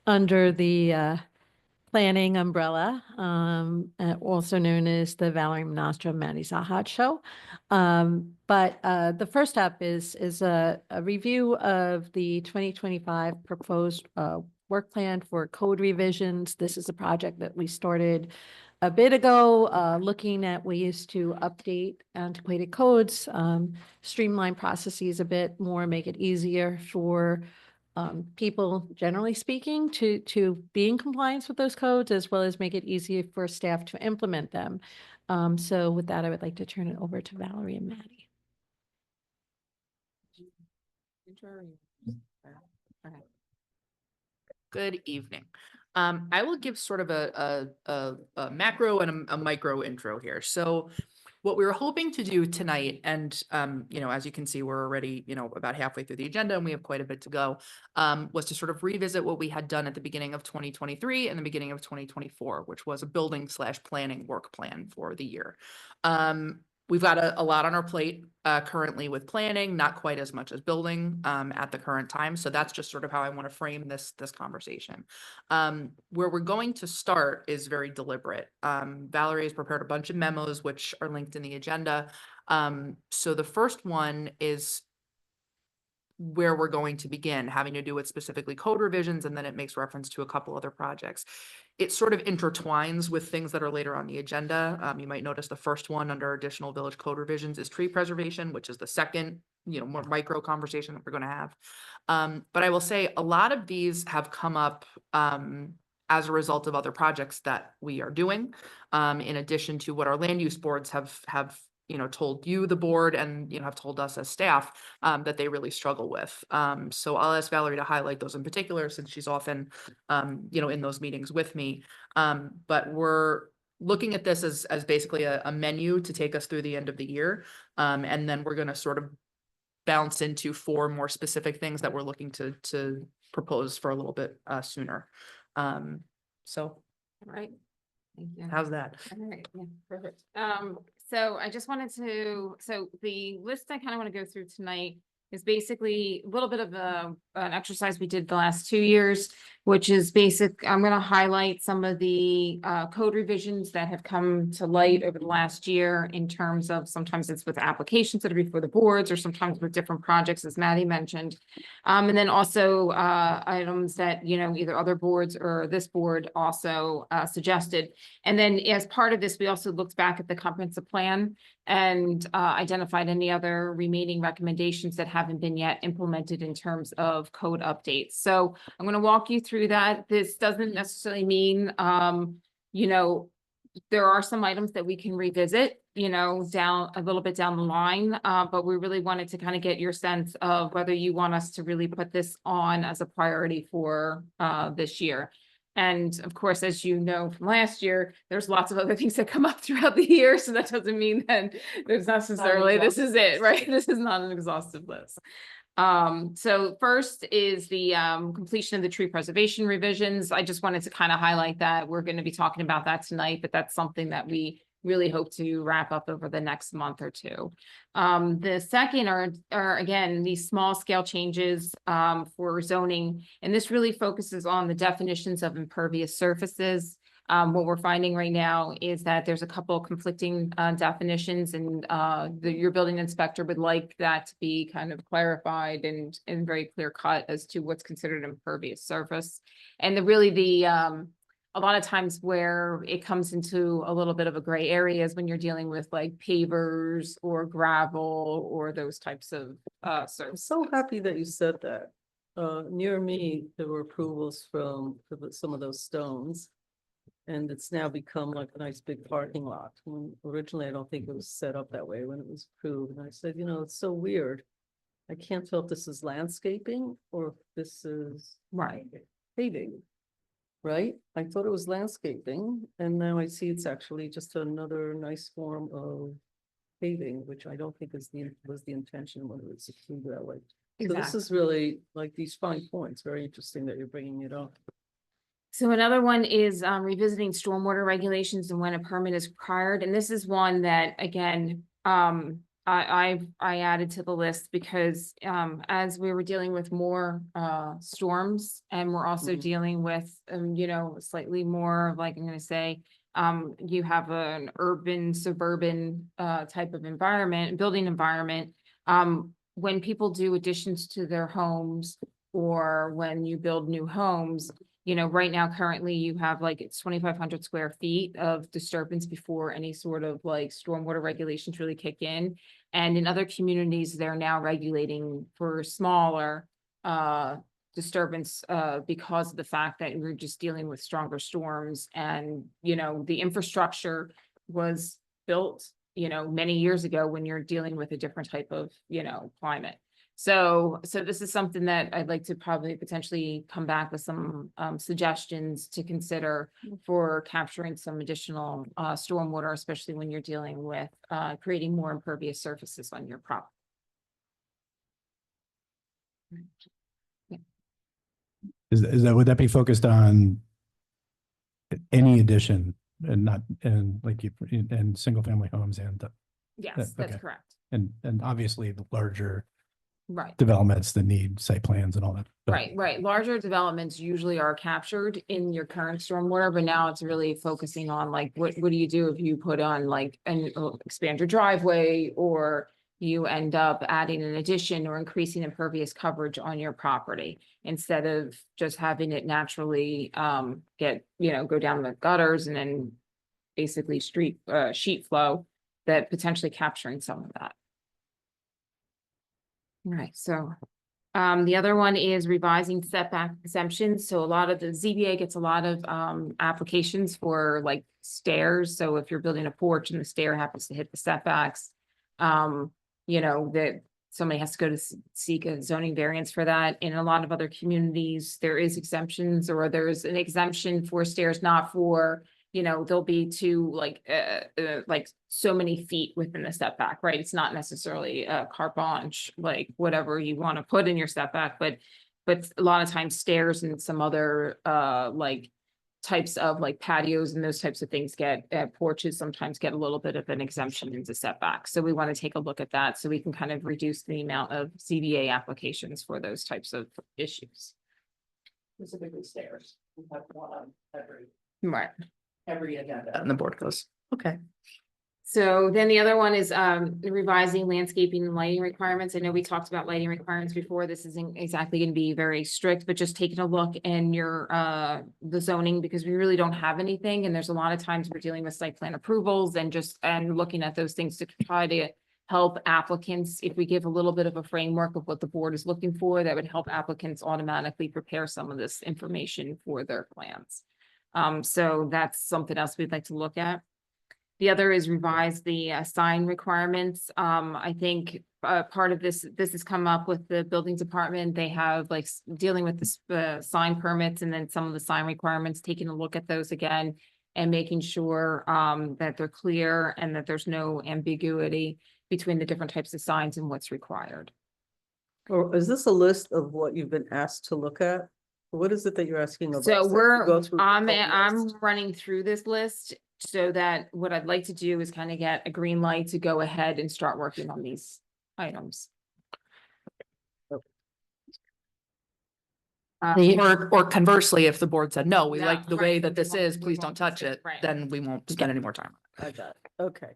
under the planning umbrella, also known as the Valerie Menastra Maddie Zahat Show. But the first step is a review of the 2025 proposed work plan for code revisions. This is a project that we started a bit ago, looking at ways to update antiquated codes, streamline processes a bit more, make it easier for people, generally speaking, to be in compliance with those codes, as well as make it easier for staff to implement them. So with that, I would like to turn it over to Valerie and Maddie. Good evening. I will give sort of a macro and a micro intro here. So what we were hoping to do tonight, and you know, as you can see, we're already, you know, about halfway through the agenda and we have quite a bit to go, was to sort of revisit what we had done at the beginning of 2023 and the beginning of 2024, which was a building/planning work plan for the year. We've got a lot on our plate currently with planning, not quite as much as building at the current time. So that's just sort of how I want to frame this conversation. Where we're going to start is very deliberate. Valerie has prepared a bunch of memos which are linked in the agenda. So the first one is where we're going to begin, having to do with specifically code revisions, and then it makes reference to a couple other projects. It sort of intertwines with things that are later on the agenda. You might notice the first one under additional village code revisions is tree preservation, which is the second, you know, more micro conversation that we're going to have. But I will say a lot of these have come up as a result of other projects that we are doing, in addition to what our land use boards have you know, told you, the board, and, you know, have told us as staff that they really struggle with. So I'll ask Valerie to highlight those in particular, since she's often, you know, in those meetings with me. But we're looking at this as basically a menu to take us through the end of the year. And then we're going to sort of bounce into 4 more specific things that we're looking to propose for a little bit sooner. So All right. Thank you. how's that? All right, yeah, perfect. So I just wanted to, so the list I kind of want to go through tonight is basically a little bit of an exercise we did the last 2 years, which is basic. I'm going to highlight some of the code revisions that have come to light over the last year, in terms of sometimes it's with applications that are before the boards, or sometimes with different projects, as Maddie mentioned. And then also items that, you know, either other boards or this board also suggested. And then as part of this, we also looked back at the comprehensive plan and identified any other remaining recommendations that haven't been yet implemented in terms of code updates. So I'm going to walk you through that. This doesn't necessarily mean, you know, there are some items that we can revisit, you know, down a little bit down the line, but we really wanted to kind of get your sense of whether you want us to really put this on as a priority for this year. And of course, as you know from last year, there's lots of other things that come up throughout the year. So that doesn't mean that there's necessarily, this is it, right? This is not an exhaustive list. So first is the completion of the tree preservation revisions. I just wanted to kind of highlight that we're going to be talking about that tonight, but that's something that we really hope to wrap up over the next month or two. The second are again, these small scale changes for zoning, and this really focuses on the definitions of impervious surfaces. What we're finding right now is that there's a couple of conflicting definitions, and your building inspector would like that to be kind of clarified and very clear cut as to what's considered impervious surface. And a lot of times where it comes into a little bit of a gray area is when you're dealing with like pavers or gravel or those types of I'm surfaces. so happy that you said that. Near me, there were approvals for some of those stones. And it's now become like a nice big parking lot. When originally, I don't think it was set up that way when it was approved. And I said, you know, it's so weird. I can't tell if this is landscaping or if this is Right. paving. Right? I thought it was landscaping, and now I see it's actually just another nice form of paving, which I don't think was the intention when it was approved that way. So this is really like these fine points. Very interesting that you're bringing it up. So another one is revisiting stormwater regulations and when a permit is required. And this is one that, again, I added to the list because, as we were dealing with more, storms and we're also Mhm. dealing with, you know, slightly more of, like, I'm gonna say, you have an urban suburban, type of environment, building environment. When people do additions to their homes or when you build new homes, you know, right now, currently you have like it's 2,500 square feet of disturbance before any sort of like stormwater regulations really kick in. And in other communities, they're now regulating for smaller disturbance because of the fact that we're just dealing with stronger storms and, you know, the infrastructure was built, you know, many years ago when you're dealing with a different type of, you know, climate. So this is something that I'd like to probably potentially come back with some suggestions to consider for capturing some additional stormwater, especially when you're dealing with creating more impervious surfaces on your property. Is that, would that be focused on any addition and not, and like you, and single family homes Yes, that's okay. correct. And obviously the larger Right. developments that need site plans and all that. But- Right. Larger developments usually are captured in your current stormwater, but now it's really focusing on like, what do you do if you put on like an expand your driveway or you end up adding an addition or increasing impervious coverage on your property instead of just having it naturally get, you know, go down the gutters and then basically sheet flow that potentially capturing some of that. Right, so the other one is revising setback exemptions. So a lot of the ZBA gets a lot of applications for like stairs. So if you're building a porch and the stair happens to hit the setbacks, you know, that somebody has to go to seek a zoning variance for that. In a lot of other communities, there is exemptions or there's an exemption for stairs, not for, you know, there'll be like so many feet within the setback, right? It's not necessarily a carte blanche, like whatever you want to put in your setback, but a lot of times stairs and some other like types of like patios and those types of things porches sometimes get a little bit of an exemption into setback. So we want to take a look at that so we can kind of reduce the amount of ZBA applications for those types of issues. Specifically stairs. We have one on Right. every agenda. And the board goes, okay. So then the other one is revising landscaping and lighting requirements. I know we talked about lighting requirements before. This isn't exactly going to be very strict, but just taking a look in your the zoning because we really don't have anything. And there's a lot of times we're dealing with site plan approvals and looking at those things to try to help applicants. If we give a little bit of a framework of what the board is looking for, that would help applicants automatically prepare some of this information for their plans. So that's something else we'd like to look at. The other is revise the sign requirements. I think part of this has come up with the building department. They have like dealing with the sign permits and then some of the sign requirements, taking a look at those again and making sure that they're clear and that there's no ambiguity between the different types of signs and what's required. Or is this a list of what you've been asked to look at? What is it that you're asking of us? So I'm I'm running through this list so that what I'd like to do is kind of get a green light to go ahead and start working on these items. Or conversely, if the board said, no, we No, like the right, way then that we this won't- is, we please don't won't touch touch it, it, right. then we won't spend any more time. I got it. Okay.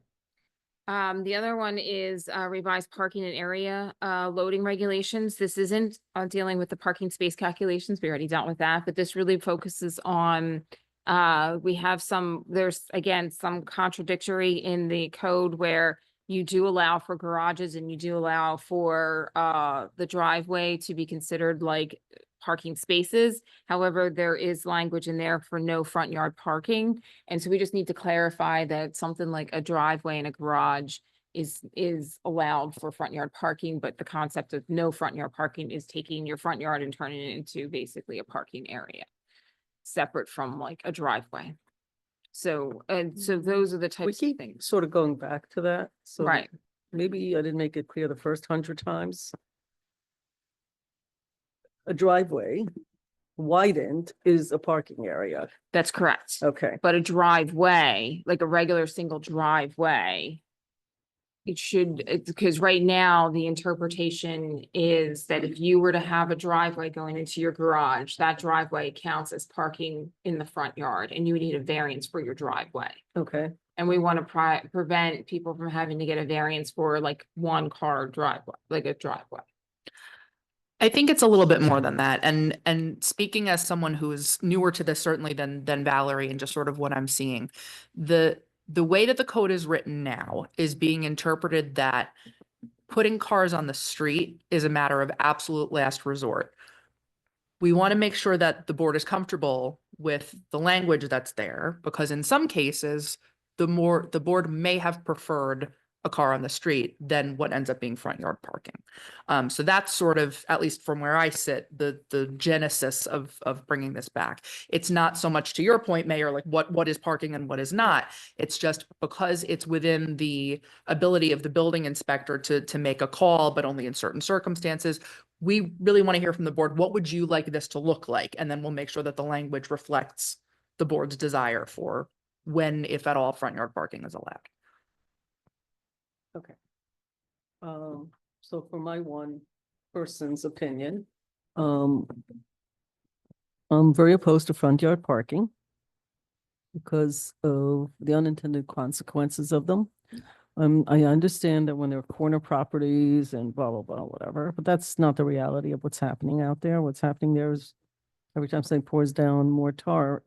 The other one is revised parking and area loading regulations. This isn't dealing with the parking space calculations. We already dealt with that, but this really focuses on we have there's again some contradictory in the code where you do allow for garages and you do allow for the driveway to be considered like parking spaces. However, there is language in there for no front yard parking. And so we just need to clarify that something like a driveway and a garage is allowed for front yard parking, but the concept of no front yard parking is taking your front yard and turning it into basically a parking area separate from like a driveway. So, so those are the We types of keep things. sort of going back to that. So Right. maybe I didn't make it clear the first 100 times. A driveway widened is a parking area. That's correct. Okay. But a driveway, like a regular single driveway, it should, because right now the interpretation is that if you were to have a driveway going into your garage, that driveway counts as parking in the front yard and you would need a variance for your driveway. Okay, And we want to prevent people from having to get a variance for like one car driveway, like a driveway. I think it's a little bit more than that. And speaking as someone who is newer to this certainly than Valerie and just sort of what I'm seeing, the way that the code is written now is being interpreted that putting cars on the street is a matter of absolute last resort. We want to make sure that the board is comfortable with the language that's there, because in some cases, the board may have preferred a car on the street than what ends up being front yard parking. So that's sort of, at least from where I sit, the genesis of bringing this back. It's not so much to your point, Mayor, like what is parking and what is not. It's just because it's within the ability of the building inspector to make a call, but only in certain circumstances. We really want to hear from the board. What would you like this to look like? And then we'll make sure that the language reflects the board's desire for when, if at all, front yard parking is allowed. okay. So for my one person's opinion, I'm very opposed to front yard parking because of the unintended consequences of them. I understand that when there are corner properties and blah, blah, blah, whatever, but that's not the reality of what's happening out there. What's happening there is every time somebody pours down more tar,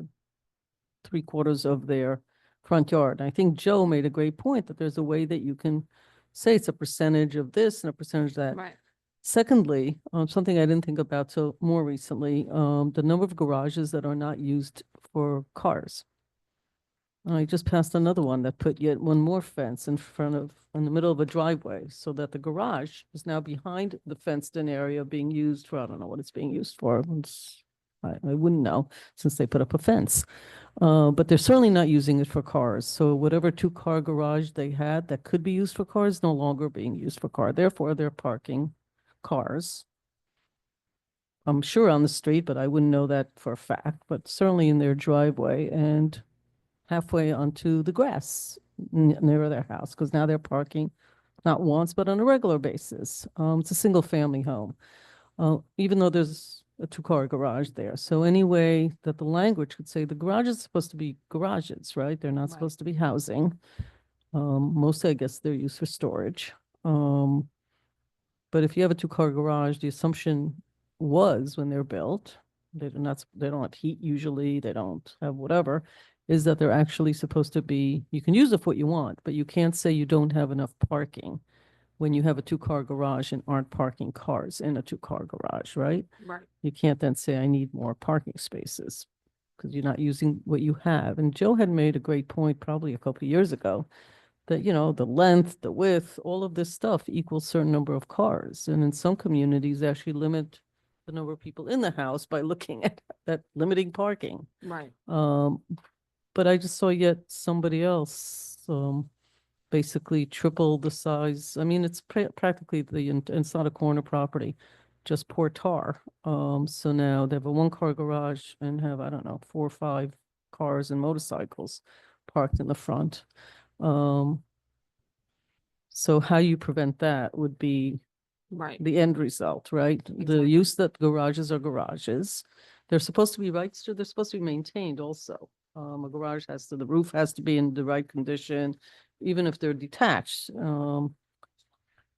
3/4 of their front yard. And I think Joe made a great point that there's a way that you can say it's a percentage of this and a percentage of that. Right. Secondly, something I didn't think about till more recently, the number of garages that are not used for cars. I just passed another one that put yet one more fence in the middle of a driveway, so that the garage is now behind the fenced-in area being used for, I don't know what it's being used for. I wouldn't know since they put up a fence. But they're certainly not using it for cars. So whatever 2-car garage they had that could be used for cars, no longer being used for car. Therefore, they're parking cars. I'm sure on the street, but I wouldn't know that for a fact, but certainly in their driveway and halfway onto the grass near their house, because now they're parking not once, but on a regular basis. It's a single family home, even though there's a 2-car garage there. So anyway, that the language could say the garage is supposed to be garages, right? They're not Right. supposed to be housing. Mostly, I guess they're used for storage. But if you have a 2-car garage, the assumption was when they're built, they don't have heat usually, they don't have whatever, is that they're actually supposed to be, you can use it for what you want, but you can't say you don't have enough parking when you have a 2-car garage and aren't parking cars in a 2-car garage, right? Right. You can't then say, I need more parking spaces because you're not using what you have. And Joe had made a great point probably a couple of years ago that, the length, the width, all of this stuff equals certain number of cars. And in some communities, they actually limit the number of people in the house by looking at limiting parking. Right. But I just saw yet somebody else, basically triple the size. I mean, it's practically it's not a corner property, just pour tar. So now they have a 1-car garage and have, I don't know, 4 or 5 cars and motorcycles parked in the front. So how you prevent that would be Right. the end result, right? The Exactly. use that garages are garages. They're supposed to be they're supposed to be maintained also. A garage the roof has to be in the right condition, even if they're detached.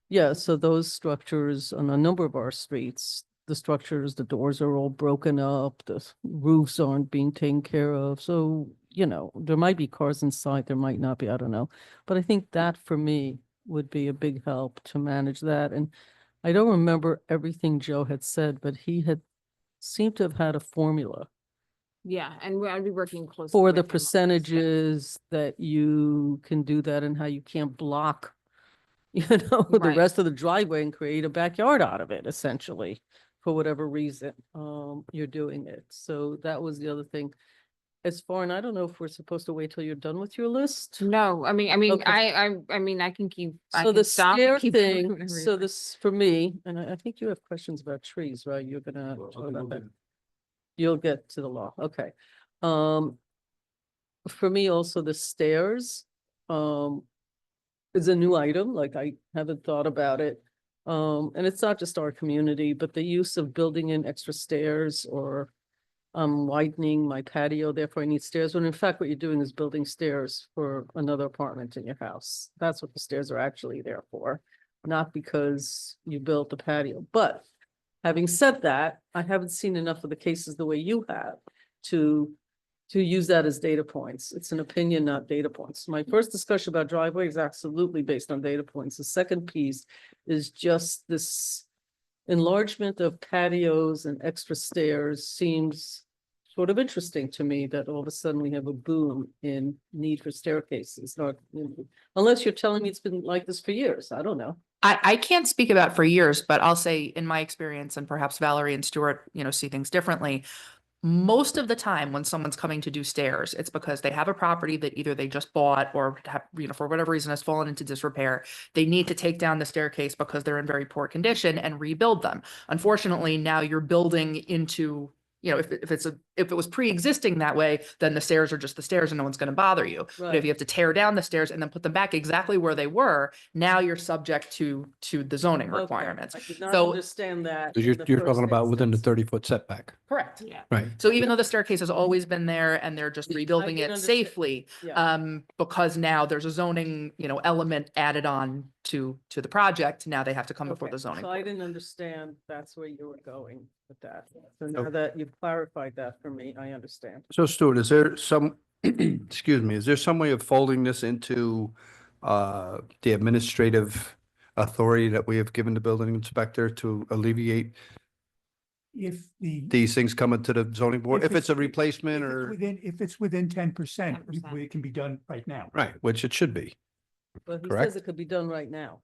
Yeah, so those structures on a number of our streets, the doors are all broken up, the roofs aren't being taken care of. So, there might be cars inside, there might not be, I don't know. But I think that for me would be a big help to manage that. And I don't remember everything Joe had said, but he had seemed to have had a formula Yeah, and I'll be working closely for with the him on this. percentages that you can do that and how you can't block, the Right. rest of the driveway and create a backyard out of it, essentially, for whatever reason, you're doing it. So that was the other thing. And I don't know if we're supposed to wait till you're done with your list. No, I mean, Okay. I mean, I can keep, I So can the stop. stair keep going thing, whenever so you're ready. this, for me, and I think you have questions about trees, right? You're gonna talk about that. You'll get to the law, okay. For me also, the stairs, is a new item, like I haven't thought about it. And it's not just our community, but the use of building in extra stairs or widening my patio, therefore I need stairs, when in fact what you're doing is building stairs for another apartment in your house. That's what the stairs are actually there for, not because you built the patio. But having said that, I haven't seen enough of the cases the way you have to use that as data points. It's an opinion, not data points. My first discussion about driveway is absolutely based on data points. The second piece is just this enlargement of patios and extra stairs seems sort of interesting to me, that all of a sudden we have a boom in need for staircases, not, unless you're telling me it's been like this for years. I don't know. I can't speak about for years, but I'll say in my experience, and perhaps Valerie and Stuart, see things differently. Most of the time when someone's coming to do stairs, it's because they have a property that either they just bought or have, for whatever reason has fallen into disrepair. They need to take down the staircase because they're in very poor condition and rebuild them. Unfortunately, now you're building into, if it was pre-existing that way, then the stairs are just the stairs and no one's going to bother you. But if Right. you have to tear down the stairs and then put them back exactly where they were, now you're subject to the zoning Okay, requirements. I did not So- understand that. Because in you're the talking first about within the instance. 30-foot setback. Correct. Yeah. Right. So even though the staircase has always been there and they're just rebuilding did it understand. safely, Yeah. because now there's a zoning, element added on to the project, now they have to come before Okay, the zoning so I board. didn't understand that's where you were going with that. So now that you've clarified that for me, I understand. So Stuart, is there some, excuse me, is there some way of folding this into the administrative authority that we have given the building inspector to alleviate If the. these things coming to the zoning board? If it's a replacement or, If it's within 10%, 10%. it can be done right now. right, which it should be. But he Correct. says it could be done right now,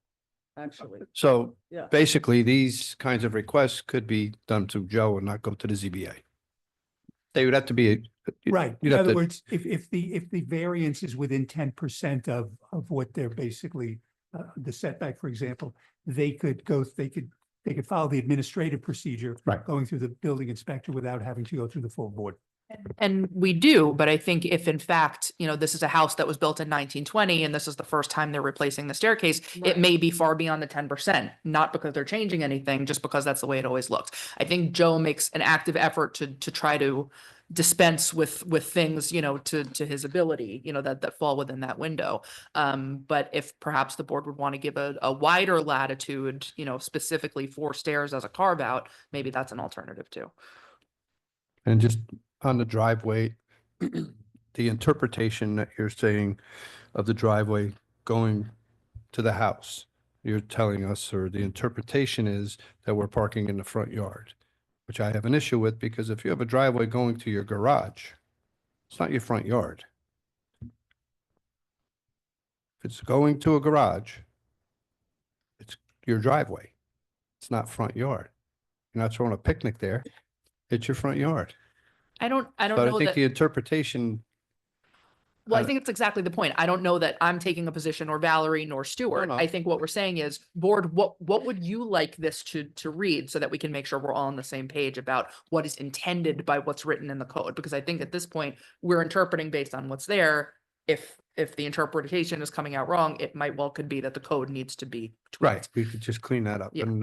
actually. So Yeah. basically, these kinds of requests could be done to Joe and not go to the ZBA. They would have to be. Right. you'd In have other to- words, if the variance is within 10% of what they're basically, the setback, for example, they could follow the administrative procedure. Right. Going through the building inspector without having to go through the full board. And we do, but I think if in fact, this is a house that was built in 1920 and this is the first time they're replacing the staircase, it Right. may be far beyond the 10%, not because they're changing anything, just because that's the way it always looked. I think Joe makes an active effort to try to dispense with things, to his ability, that fall within that window. But if perhaps the board would want to give a wider latitude, specifically for stairs as a carve out, maybe that's an alternative too. And just on the driveway, the interpretation that you're saying of the driveway going to the house, you're telling us, or the interpretation is that we're parking in the front yard, which I have an issue with, because if you have a driveway going to your garage, it's not your front yard. If it's going to a garage, it's your driveway. It's not front yard. You're not throwing a picnic there. It's your front yard. I don't But know I think that. the interpretation, Well, I think it's exactly the point. I don't know that I'm taking a position, or Valerie nor Stuart. no. I think what we're saying is, board, what would you like this to read, so that we can make sure we're all on the same page about what is intended by what's written in the code? Because I think at this point, we're interpreting based on what's there. If the interpretation is coming out wrong, it might well could be that the code needs to be right, tweaked. we could just clean that up. Yeah. And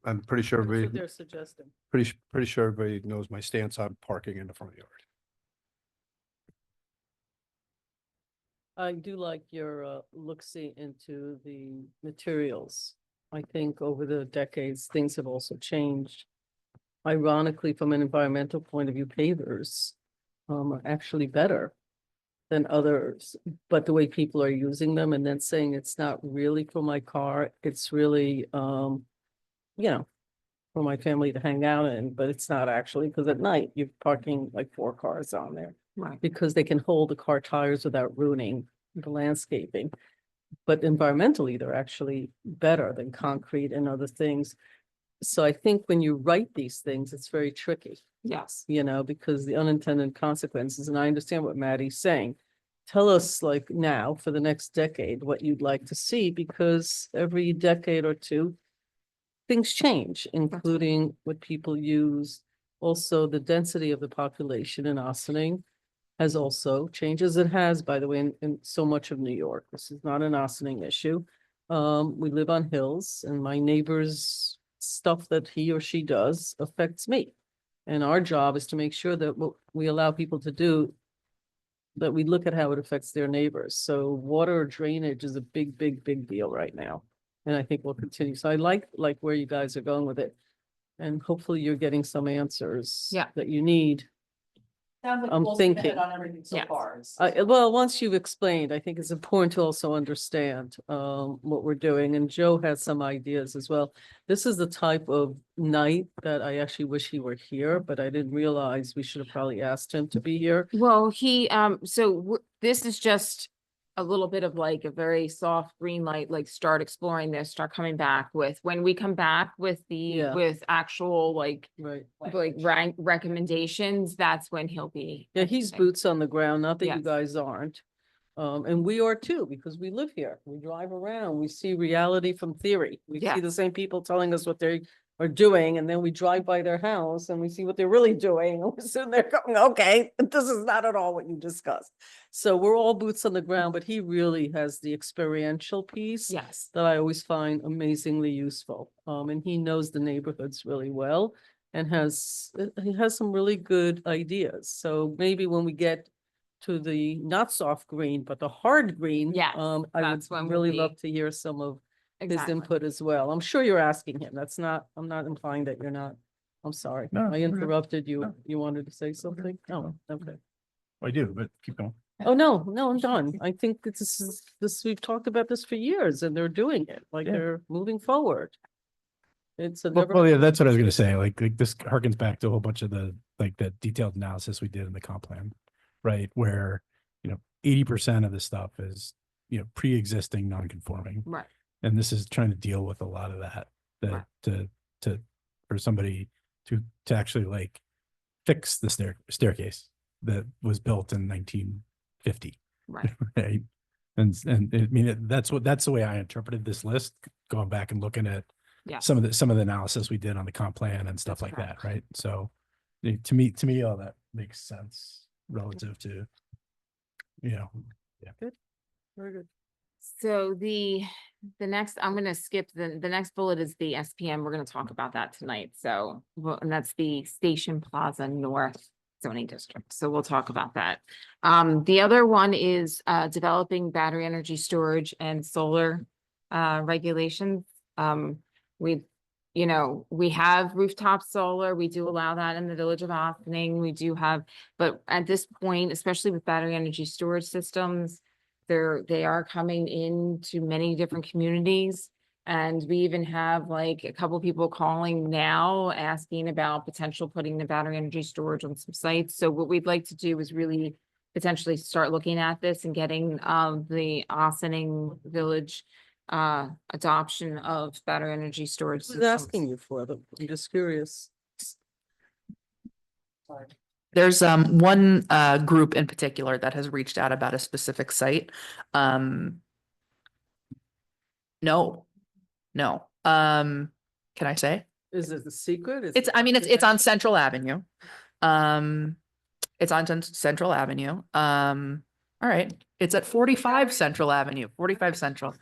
I'm pretty sure, That's what everybody- they're suggesting. pretty sure everybody knows my stance on parking in the front yard. I do like your look-see into the materials. I think over the decades, things have also changed. Ironically, from an environmental point of view, pavers are actually better than others, but the way people are using them and then saying it's not really for my car, it's really for my family to hang out in, but it's not actually, because at night you're parking like 4 cars on there. Right. Because they can hold the car tires without ruining the landscaping. But environmentally, they're actually better than concrete and other things. So I think when you write these things, it's very tricky, Yes. because the unintended consequences, and I understand what Maddie's saying. Tell us like now for the next decade, what you'd like to see, because every decade or two, things change, including what people use, also the density of the population in Austining. has also changed, as it has, by the way, in so much of New York. This is not an Ossining issue. We live on hills and my neighbor's stuff that he or she does affects me. And our job is to make sure that what we allow people to do, that we look at how it affects their neighbors. So water drainage is a big, big, big deal right now. And I think we'll continue. So I like where you guys are going with it. And hopefully you're getting some answers Yeah. that you need. I'm thinking. Yes. Well, once you've explained, I think it's important to also understand what we're doing, and Joe has some ideas as well. This is the type of night that I actually wish he were here, but I didn't realize we should have probably asked him to be here. Well, this is just a little bit of like a very soft green light, like start exploring this, start coming back with, when we come back with Yeah. with actual like Right. rank recommendations, that's when he'll be. Yeah, he's interesting. boots on the ground, not that you Yes. guys aren't. And we are too, because we live here. We drive around, we see reality from theory. We see the Yes. same people telling us what they are doing, and then we drive by their house and we see what they're really doing. And we're sitting there going, okay, this is not at all what you discussed. So we're all boots on the ground, but he really has the experiential piece Yes. that I always find amazingly useful. And he knows the neighborhoods really well and he has some really good ideas. So maybe when we get to the not soft green, but the hard green. Yes, I would that's when we'll really be- love to hear some of his Exactly. input as well. I'm sure you're asking him. I'm not implying that you're not. I'm sorry. No, I we're good. interrupted you. No. You wanted to say something? Oh, okay. I do, but keep going. Oh, no, I'm done. I think we've talked about this for years and they're doing it, like Yeah. they're moving forward. It's a Well, never. yeah, that's what I was gonna say. Like this harkens back to a whole bunch of the detailed analysis we did in the comp plan, right? Where, 80% of the stuff is, pre-existing non-conforming. Right. And this is trying to deal with a lot of that, Right. for somebody to actually like fix the staircase that was built in 1950. Right. Right. And I mean, that's the way I interpreted this list, going back and looking at Yeah. some of the analysis we did on the comp plan and stuff That's like that, right? So to me, all that makes sense relative to, Very good. So the next, I'm gonna skip the next bullet is the SPM. We're gonna talk about that tonight. So, and that's the Station Plaza North zoning district. So we'll talk about that. The other one is developing battery energy storage and solar regulations. We have rooftop solar. We do allow that in the village of Ossining. We do have, but at this point, especially with battery energy storage systems, they are coming into many different communities. And we even have like a couple people calling now asking about potential putting the battery energy storage on some sites. So what we'd like to do is really potentially start looking at this and getting the Ossining Village adoption of battery energy storage Who's systems. asking you for them? I'm just curious. There's one group in particular that has reached out about a specific site. No. Can I say? Is it the secret? Is It's, it I mean, it's on confidential? Central Avenue. It's on Central Avenue. All right, it's at 45 Central Avenue, 45 Central.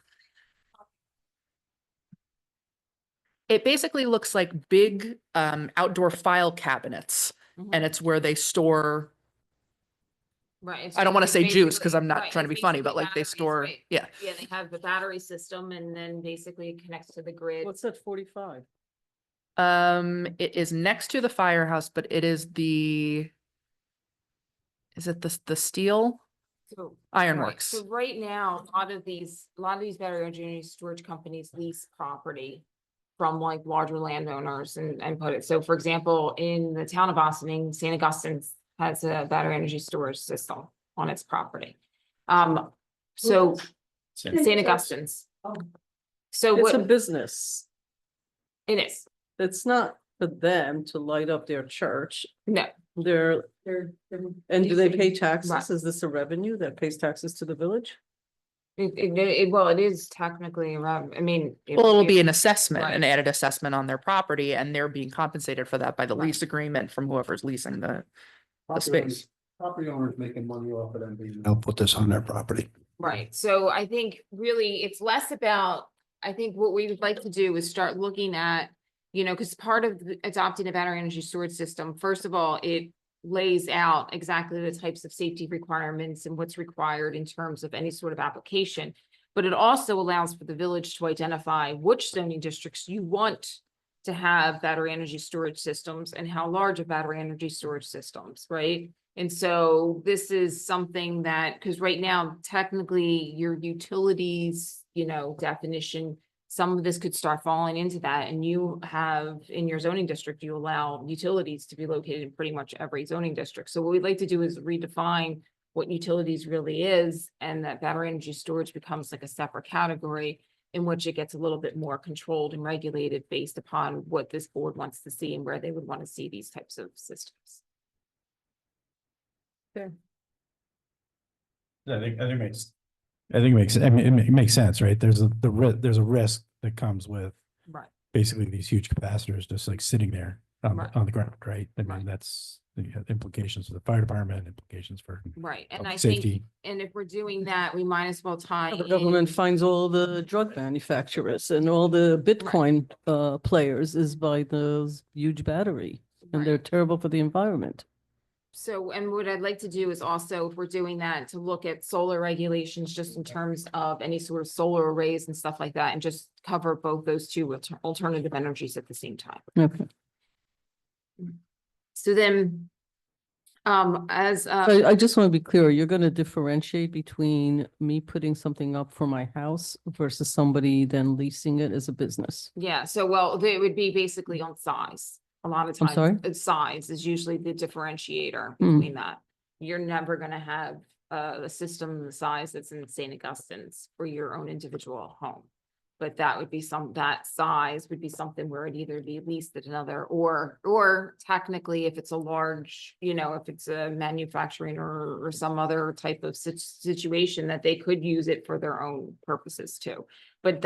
It basically looks like big outdoor file cabinets, and it's where they store, Right. I don't want to it's say juice because basically- I'm not right, trying to it's be funny, but basically like they batteries, store, right. yeah. Yeah, they have the battery system and then basically it connects to the grid. What's that 45? It is next to the firehouse, but it is is it the steel? So- Ironworks. So right now, a lot of these battery energy storage companies lease property from like larger landowners and put it. So for example, in the town of Ossining, St. Augustine's has a battery energy storage system on its property. So St. Augustine's. So It's a what business. it is, It's not for them to light up their church. no, They're, and do they pay taxes? Right. Is this a revenue that pays taxes to the village? well, it is technically, I mean. Well, it'll be an assessment, an Right. added assessment on their property, and they're being compensated for that by the Right. lease agreement from whoever's leasing the space. Property owners making money off of them being. They'll put this on their property. Right, so I think really it's less about, I think what we would like to do is start looking at, because part of adopting a battery energy storage system, first of all, it lays out exactly the types of safety requirements and what's required in terms of any sort of application. But it also allows for the village to identify which zoning districts you want to have battery energy storage systems and how large of battery energy storage systems, right? And so this is something that, because right now, technically, your utilities, definition, some of this could start falling into that. And you have, in your zoning district, you allow utilities to be located in pretty much every zoning district. So what we'd like to do is redefine what utilities really is, and that battery energy storage becomes like a separate category in which it gets a little bit more controlled and regulated based upon what this board wants to see and where they would want to see these types of systems. I think it makes, I mean, it makes sense, right? There's a risk that comes with Right. basically these huge capacitors just like sitting there Right. on the ground, right? I mean, Right. that's the implications for the fire department, implications for Right, and public I think, safety. and if we're doing that, we might as well tie. The government in- finds all the drug manufacturers and all the Bitcoin players is by those huge battery, and they're Right. terrible for the environment. So, and what I'd like to do is also, if we're doing that, to look at solar regulations, just in terms of any sort of solar arrays and stuff like that, and just cover both those two alternative energies at the same time. Okay. So then, as, I just want to be clear, you're going to differentiate between me putting something up for my house versus somebody then leasing it as a business. yeah, so well, they would be basically on size. A lot of I'm times, sorry? size is usually the differentiator Hmm. between that. You're never gonna have a system the size that's in St. Augustine's for your own individual home. But that would be that size would be something where it'd either be leased at another, or technically, if it's a large, if it's a manufacturing or some other type of situation, that they could use it for their own purposes too. But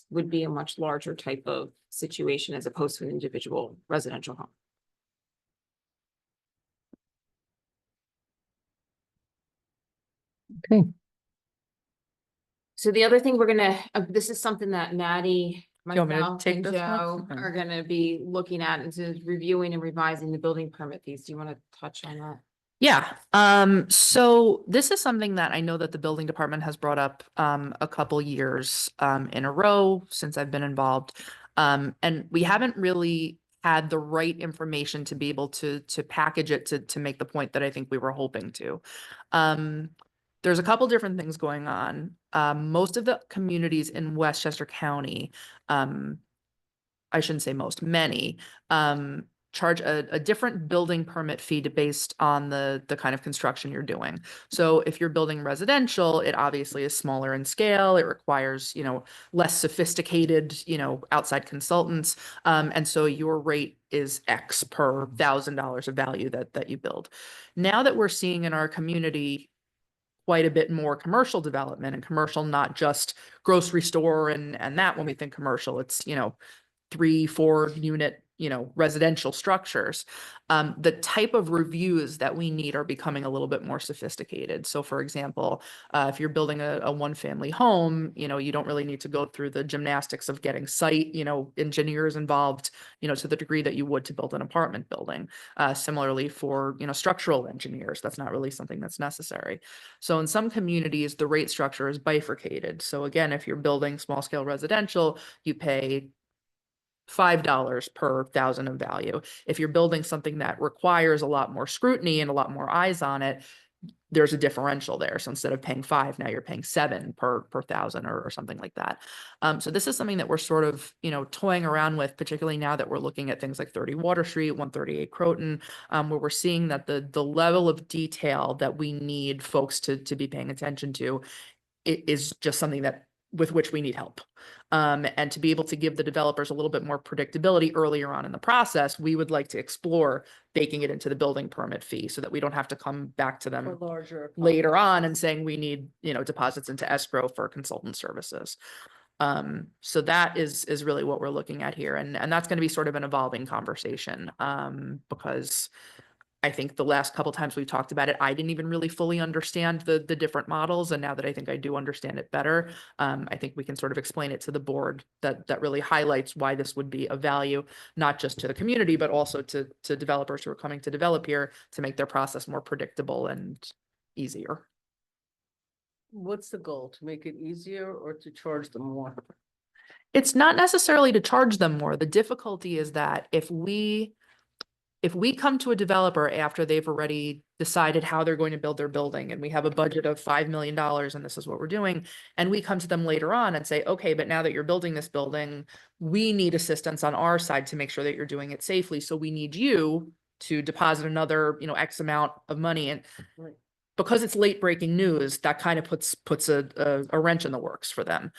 would be a much larger type of situation as opposed to an individual residential home. Okay. So the other thing we're gonna, this is something that Maddie, you want me to myself take and this one? Joe Okay. are gonna be looking at, is reviewing and revising the building permit fees. Do you want to touch on that? Yeah, so this is something that I know that the building department has brought up a couple years in a row since I've been involved. And we haven't really had the right information to be able to package it to make the point that I think we were hoping to. There's a couple different things going on. Most of the communities in Westchester County, I shouldn't say most, many, charge a different building permit fee based on the kind of construction you're doing. So if you're building residential, it obviously is smaller in scale. It requires, less sophisticated, outside consultants. And so your rate is X per $1,000 of value that you build. Now that we're seeing in our community quite a bit more commercial development, and commercial, not just grocery store and that, when we think commercial, it's, 3-4 unit, residential structures. The type of reviews that we need are becoming a little bit more sophisticated. So for example, if you're building a one-family home, you don't really need to go through the gymnastics of getting site, engineers involved, to the degree that you would to build an apartment building. Similarly for, structural engineers, that's not really something that's necessary. So in some communities, the rate structure is bifurcated. So again, if you're building small scale residential, you pay $5 per thousand of value. If you're building something that requires a lot more scrutiny and a lot more eyes on it, there's a differential there. So instead of paying 5, now you're paying 7 per thousand or something like that. So this is something that we're sort of, toying around with, particularly now that we're looking at things like 30 Water Street, 138 Croton, where we're seeing that the level of detail that we need folks to be paying attention to is just something that with which we need help. And to be able to give the developers a little bit more predictability earlier on in the process, we would like to explore baking it into the building permit fee so that we don't have to come back to For them larger. later on and saying we need, deposits into escrow for consultant services. So that is really what we're looking at here. And that's going to be sort of an evolving conversation, because I think the last couple times we talked about it, I didn't even really fully understand the different models. And now that I think I do understand it better, I think we can sort of explain it to the board that really highlights why this would be of value, not just to the community, but also to developers who are coming to develop here to make their process more predictable and easier. What's the goal? To make it easier or to charge them more? It's not necessarily to charge them more. The difficulty is that if we come to a developer after they've already decided how they're going to build their building and we have a budget of $5 million and this is what we're doing, and we come to them later on and say, okay, but now that you're building this building, we need assistance on our side to make sure that you're doing it safely. So we need you to deposit another, X amount of money. And Right. because it's late breaking news, that kind of puts a wrench in the works for them.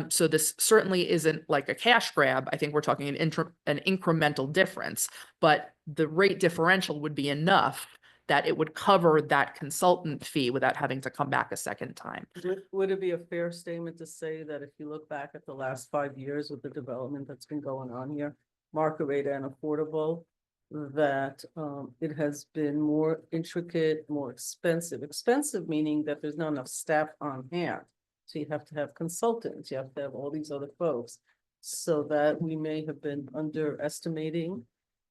So this certainly isn't like a cash grab. I think we're talking an incremental difference, but the rate differential would be enough that it would cover that consultant fee without having to come back a second time. Would it be a fair statement to say that if you look back at the last 5 years with the development that's been going on here, market rate and affordable, that it has been more intricate, more expensive. Expensive meaning that there's not enough staff on hand. So you have to have consultants, you have to have all these other folks. So that we may have been underestimating,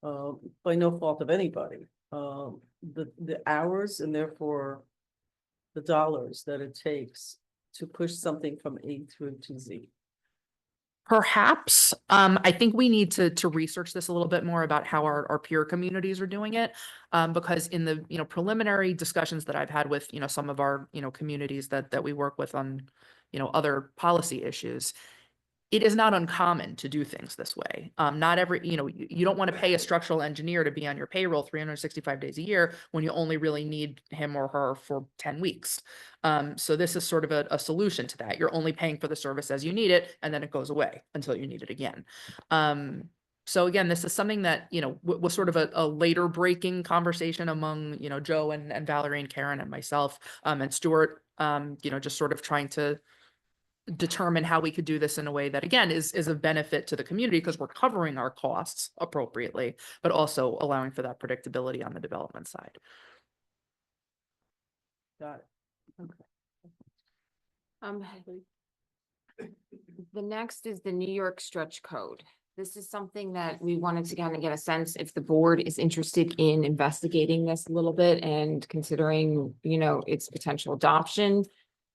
by no fault of anybody, the hours and therefore the dollars that it takes to push something from A through to Z. Perhaps. I think we need to research this a little bit more about how our peer communities are doing it. Because in the, preliminary discussions that I've had with, some of our, communities that we work with on, other policy issues, it is not uncommon to do things this way. Not every, you don't want to pay a structural engineer to be on your payroll 365 days a year when you only really need him or her for 10 weeks. So this is sort of a solution to that. You're only paying for the service as you need it, and then it goes away until you need it again. So again, this is something that, was sort of a later breaking conversation among, Joe and Valerie and Karen and myself, and Stuart, just sort of trying to determine how we could do this in a way that, again, is a benefit to the community because we're covering our costs appropriately, but also allowing for that predictability on the development side. Got it. The next is the New York stretch code. This is something that we wanted to kind of get a sense if the board is interested in investigating this a little bit and considering, its potential adoption.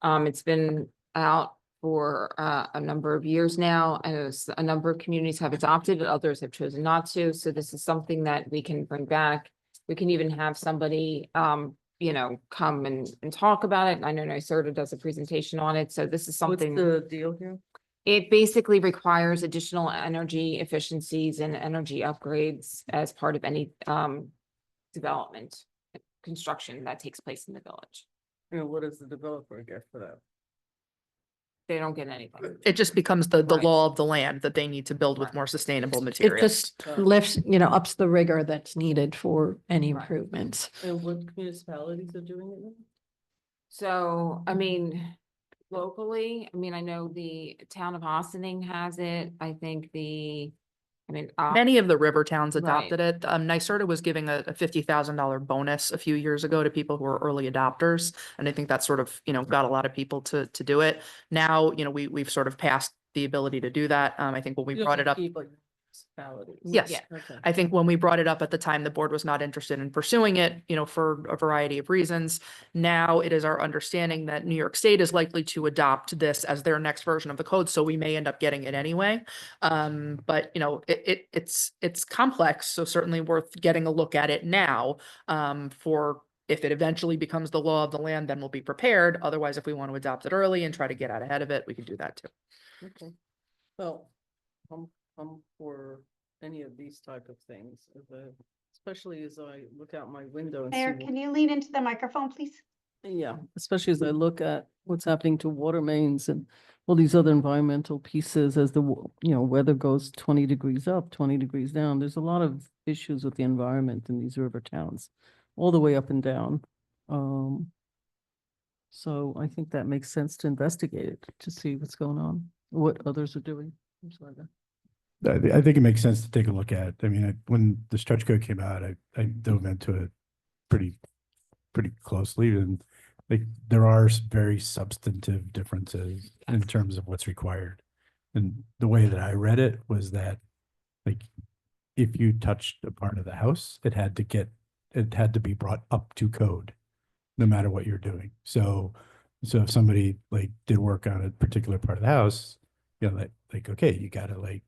It's been out for a number of years now, and a number of communities have adopted it, others have chosen not to. So this is something that we can bring back. We can even have somebody, come and talk about it. I know NYSERDA does a presentation on it. So this is something. What's the deal here? It basically requires additional energy efficiencies and energy upgrades as part of any development, construction that takes place in the village. What does the developer get for that? They don't get anything. It just becomes the Right. law of the land that they need to build with Right. more sustainable It materials. just lifts, ups the rigor that's needed for any Right. improvements. And what municipalities are doing it now? So, locally, I know the town of Austining has it. I think Many of the river towns Right. adopted it. NYSERDA was giving a $50,000 bonus a few years ago to people who were early adopters. And I think that sort of, got a lot of people to do it. Now, we've sort of passed the ability to do that. I think when we You brought have it to up. keep, like, municipalities. Yes. Yeah. Okay. I think when we brought it up at the time, the board was not interested in pursuing it, for a variety of reasons. Now it is our understanding that New York State is likely to adopt this as their next version of the code, so we may end up getting it anyway. But it's complex, so certainly worth getting a look at it now, for if it eventually becomes the law of the land, then we'll be prepared. Otherwise, if we want to adopt it early and try to get out ahead of it, we can do that too. Okay. Well, I'm for any of these type of things, especially as I look out my window and see. Mayor, can you lean into the microphone, please? Yeah, especially as I look at what's happening to water mains and all these other environmental pieces as the, weather goes 20 degrees up, 20 degrees down. There's a lot of issues with the environment in these river towns, all the way up and down. So I think that makes sense to investigate it, to see what's going on, what others are doing. I'm sorry. I think it makes sense to take a look at. I mean, when the stretch code came out, I dove into it pretty closely, and like there are very substantive differences in terms of what's required. And the way that I read it was that, like, if you touched a part of the house, it had to be brought up to code, no matter what you're doing. So if somebody like did work on a particular part of the house, you know, like, okay, you gotta like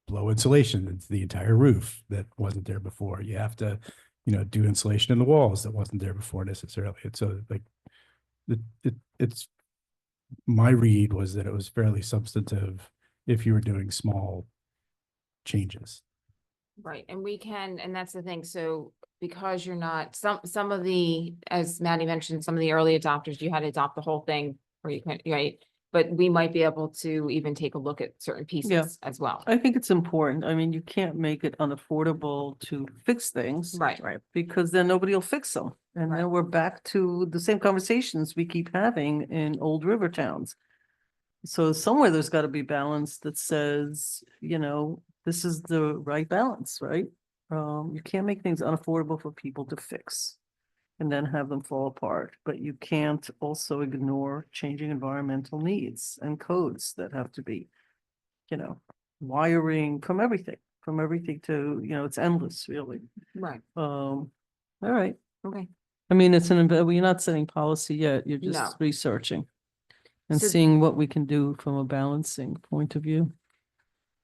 blow insulation into the entire roof that wasn't there before. You have to, you know, do insulation in the walls that wasn't there before necessarily. And so like, it's, my read was that it was fairly substantive if you were doing small changes. Right, and we can, and that's the thing, so because you're not, some of the, as Maddie mentioned, some of the early adopters, you had to adopt the whole thing, or you can, right? But we might be able to even take a look at certain pieces as well. I think it's important. I mean, you can't make it unaffordable to fix things. Right. Right. Because then nobody will fix them. And Right. then we're back to the same conversations we keep having in old river towns. So somewhere there's got to be balance that says, you know, this is the right balance, right? You can't make things unaffordable for people to fix and then have them fall apart, but you can't also ignore changing environmental needs and codes that have to be, you know, wiring from everything to, you know, it's endless, really. Right, All right. okay. I mean, well, you're not setting policy yet. You're No. just researching and So- seeing what we can do from a balancing point of view.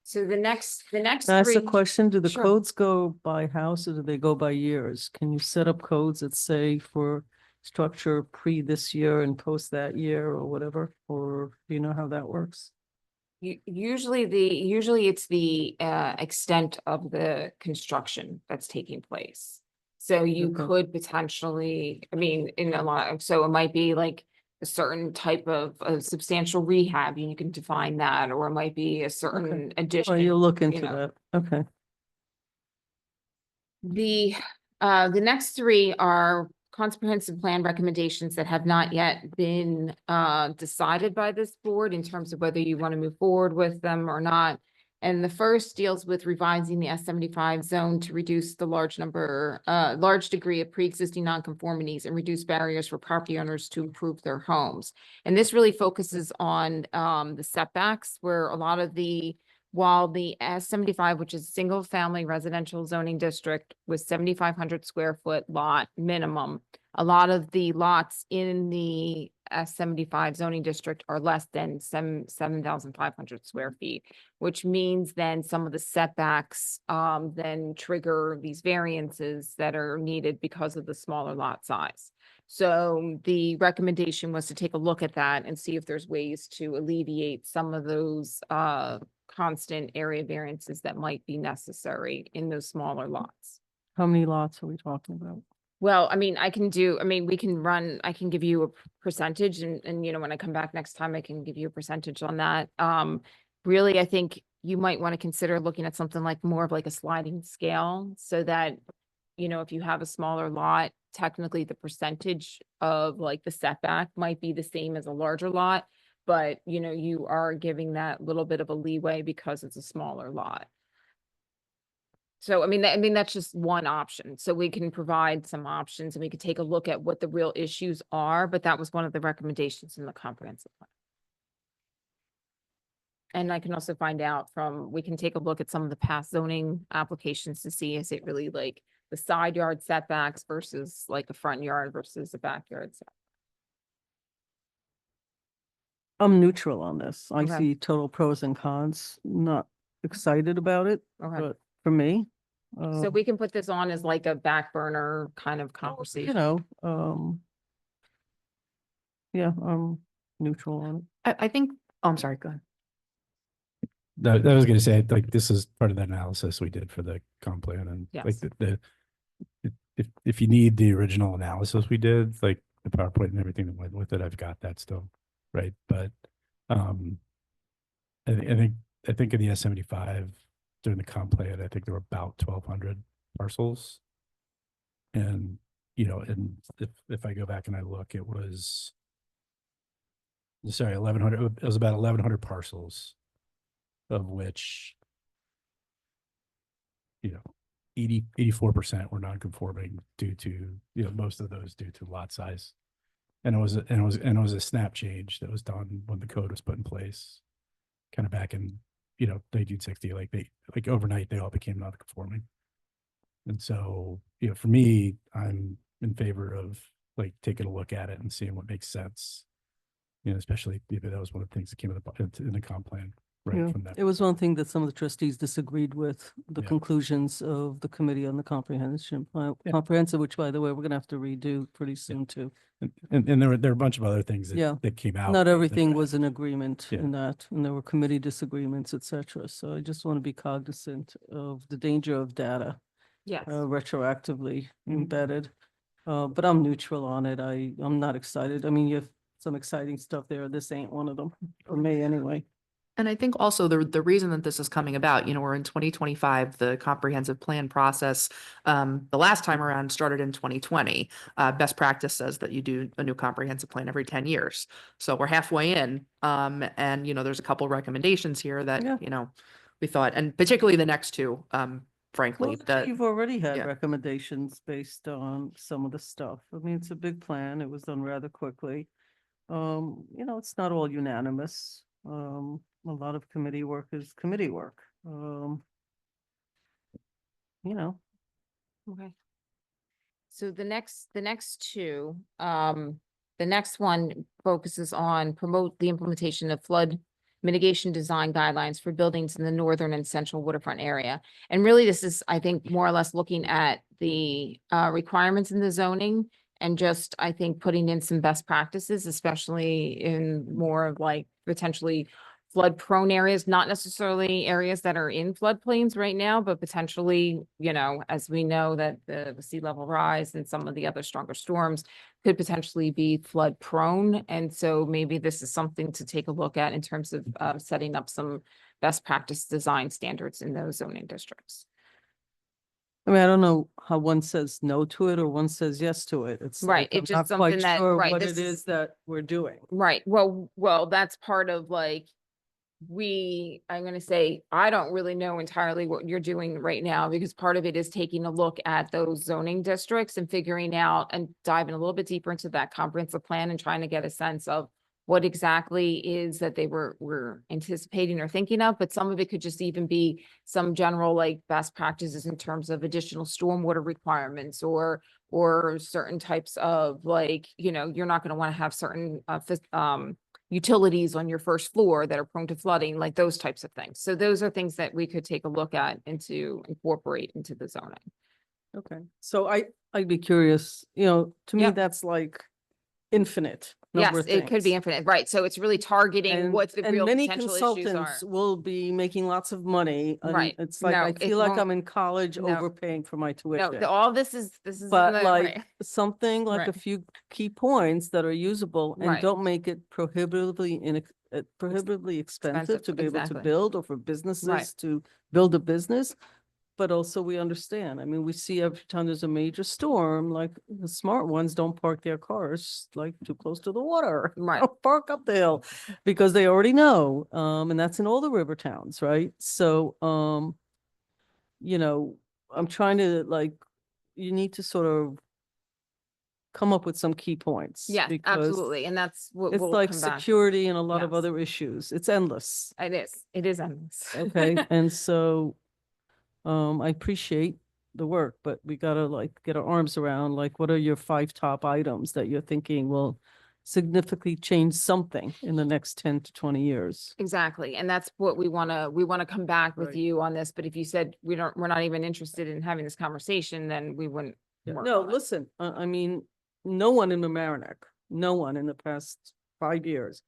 So the next Can I ask a three, question? Do the Sure. codes go by house or do they go by years? Can you set up codes that say for structure pre this year and post that year or whatever? Or do you know how that works? usually it's the extent of the construction that's taking place. So you Okay. could potentially, I mean, in a lot, so it might be like a certain type of substantial rehab, and you can define that, or it might be a certain Or addition. you'll look you into know. that. Okay. The next three are comprehensive plan recommendations that have not yet been decided by this board in terms of whether you want to move forward with them or not. And the first deals with revising the S75 zone to reduce the large degree of pre-existing nonconformities and reduce barriers for property owners to improve their homes. And this really focuses on the setbacks, where a lot of while the S75, which is single family residential zoning district with 7,500 square foot lot minimum, a lot of the lots in the S75 zoning district are less than 7,500 square feet, which means then some of the setbacks then trigger these variances that are needed because of the smaller lot size. So the recommendation was to take a look at that and see if there's ways to alleviate some of those constant area variances that might be necessary in those smaller lots. How many lots are we talking about? Well, I mean, I can give you a percentage and, you know, when I come back next time, I can give you a percentage on that. Really, I think you might want to consider looking at something like more of like a sliding scale so that, you know, if you have a smaller lot, technically the percentage of like the setback might be the same as a larger lot. But, you know, you are giving that little bit of a leeway because it's a smaller lot. So, I mean, that's just one option. So we can provide some options and we could take a look at what the real issues are, but that was one of the recommendations in the comprehensive plan. And I can also find out we can take a look at some of the past zoning applications to see, is it really like the side yard setbacks versus like a front yard versus a backyard setback. I'm neutral on this. I Okay. see total pros and cons, not excited about it, Okay. but for me. So we can put this on as like a back burner kind of conversation. You know, yeah, I'm neutral on it. I think, oh, I'm sorry, go ahead. I was gonna say, like, this is part of the analysis we did for the comp plan, and like Yes. if you need the original analysis we did, like the PowerPoint and everything that went with it, I've got that still, right? But I think in the S75 during the comp plan, I think there were about 1,200 parcels. And, you know, and if I go back and I look, it was, sorry, 1,100, it was about 1,100 parcels, of which, you know, 84% were non-conforming due to, you know, most of those due to lot size. And it was a snap change that was done when the code was put in place, kind of back in, you know, 1960, like overnight, they all became non-conforming. And so, you know, for me, I'm in favor of like taking a look at it and seeing what makes sense. You know, especially if that was one of the things that came in the comp plan, right, Yeah, from that. it was one thing that some of the trustees disagreed with, the Yeah. conclusions of the committee on the comprehension plan, Yeah. comprehensive, which by the way, we're gonna have to redo pretty soon too. And there were a bunch of other things Yeah. that came out. Not of the everything was draft. in agreement Yeah. in that, and there were committee disagreements, et cetera. So I just want to be cognizant of the danger of data Yes. retroactively Mm-hmm. embedded. But I'm neutral on it. I'm not excited. I mean, you have some exciting stuff there. This ain't one of them, for me anyway. And I think also the reason that this is coming about, you know, we're in 2025, the comprehensive plan process, the last time around started in 2020. Best practice says that you do a new comprehensive plan every 10 years. So we're halfway in. And, you know, there's a couple recommendations here Yeah. that, you know, we thought, and particularly the next two, frankly, Well, that, you've already had yeah. recommendations based on some of the stuff. I mean, it's a big plan. It was done rather quickly. You know, it's not all unanimous. A lot of committee work is committee work. You know, Okay. So the next two, the next one focuses on promote the implementation of flood mitigation design guidelines for buildings in the northern and central waterfront area. And really, this is, I think, more or less looking at the requirements in the zoning and just, I think, putting in some best practices, especially in more of like potentially flood prone areas, not necessarily areas that are in floodplains right now, but potentially, you know, as we know that the sea level rise and some of the other stronger storms could potentially be flood prone. And so maybe this is something to take a look at in terms of setting up some best practice design standards in those zoning districts. I mean, I don't know how one says no to it or one says yes to it. It's Right, like, it's I'm just not quite something that- sure right, what this it is- is that we're doing. Right. Well, that's part of like, I'm gonna say, I don't really know entirely what you're doing right now because part of it is taking a look at those zoning districts and figuring out and diving a little bit deeper into that comprehensive plan and trying to get a sense of what exactly is that they were anticipating or thinking of, but some of it could just even be some general like best practices in terms of additional stormwater requirements or certain types of like, you know, you're not gonna want to have certain utilities on your first floor that are prone to flooding, like those types of things. So those are things that we could take a look at and to incorporate into the zoning. Okay, so I'd be curious, you know, to me, Yep. that's like infinite number Yes, of it could be things. infinite, right? So it's really targeting And, what the and real many potential issues are. consultants will be making lots of money. And Right. it's like, No, I it feel like won't- I'm in college no. overpaying for my No, tuition. all this is But the- like right. something like a Right. few key points that are usable and Right. don't make it prohibitively expensive to be able to exactly. build or for businesses to build a business. But also we understand, I mean, we see every time there's a major storm, like the smart ones don't park their cars like too close to the water. Right. Don't park up the hill because they already know. And that's in all the river towns, right? So, you know, I'm trying to like, you need to sort of come up with some key points. Yes, because absolutely. And that's what it's we'll like come back. security and a lot of Yes. other issues. It's endless. It is endless. Okay, and so I appreciate the work, but we gotta like get our arms around, like, what are your 5 top items that you're thinking will significantly change something in the next 10 to 20 years? Exactly. And that's what we want to come back with Right. you on this. But if you said we're not even interested in having this conversation, then we wouldn't. work No, on it. listen, I mean, no one in Mamaroneck, no one in the past 5 years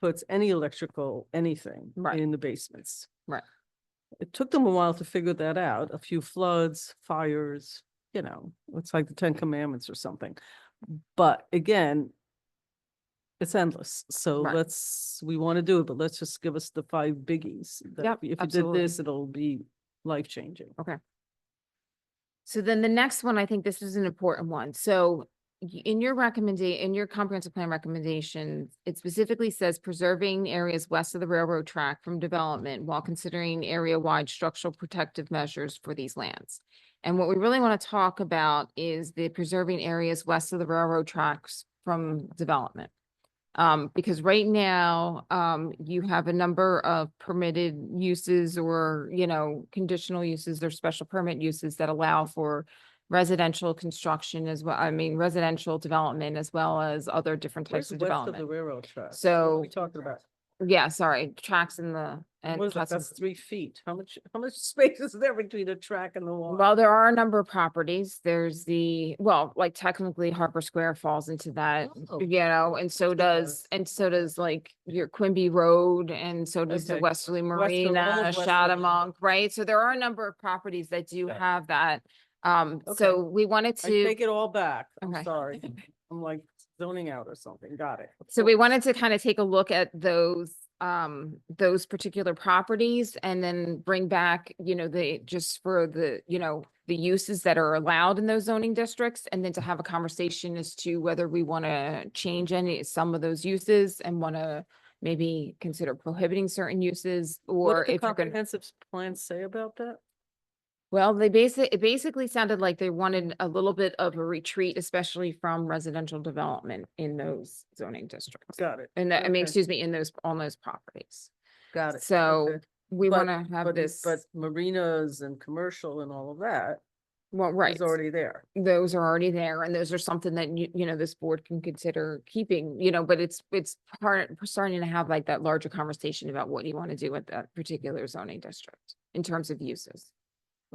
puts any electrical anything Right. in the basements. Right. It took them a while to figure that out, a few floods, fires, you know, it's like the 10 Commandments or something. But again, it's endless. So Right. we want to do it, but let's just give us the 5 biggies. that Yep, If you did absolutely. this, it'll be life-changing. So then the next one, I think this is an important one. So in your in your comprehensive plan recommendation, it specifically says preserving areas west of the railroad track from development while considering area-wide structural protective measures for these lands. And what we really want to talk about is the preserving areas west of the railroad tracks from development. Because right now, you have a number of permitted uses or, conditional uses or special permit uses that allow for residential construction as well. I mean, residential development as well as other different Where's types of west of the development. railroad track? What are So, we talking about? yeah, sorry, tracks in the, and What is that? tracks in- That's 3 feet. How much space is there between the track and the wall? well, there are a number of properties. There's like technically Harper Square falls into that, Oh. and so does like your Quimby Road and so does the Okay. Westerly Westerly, Marina, almost Westerly. Shadowmonk, right? So there are a number of properties that do Yeah. have that. Okay. So we wanted I to, take it all back. I'm Okay. sorry. I'm like zoning out or something. Got it. so we wanted to kind of take a look at those particular properties and then bring back, just for the uses that are allowed in those zoning districts, and then to have a conversation as to whether we want to change some of those uses and want to maybe consider prohibiting certain uses, What or did the if you're going to. comprehensive plan say about that? Well, it basically sounded like they wanted a little bit of a retreat, especially from residential development in those zoning districts. Got it. And I mean, Okay. excuse me, on those properties. Got it. So Okay. we But- want to have But this, but marinas and commercial and all of that well, right. is already there. Those are already there, and those are something that this board can consider keeping, but it's starting to have like that larger conversation about what you want to do with that particular zoning district in terms of uses.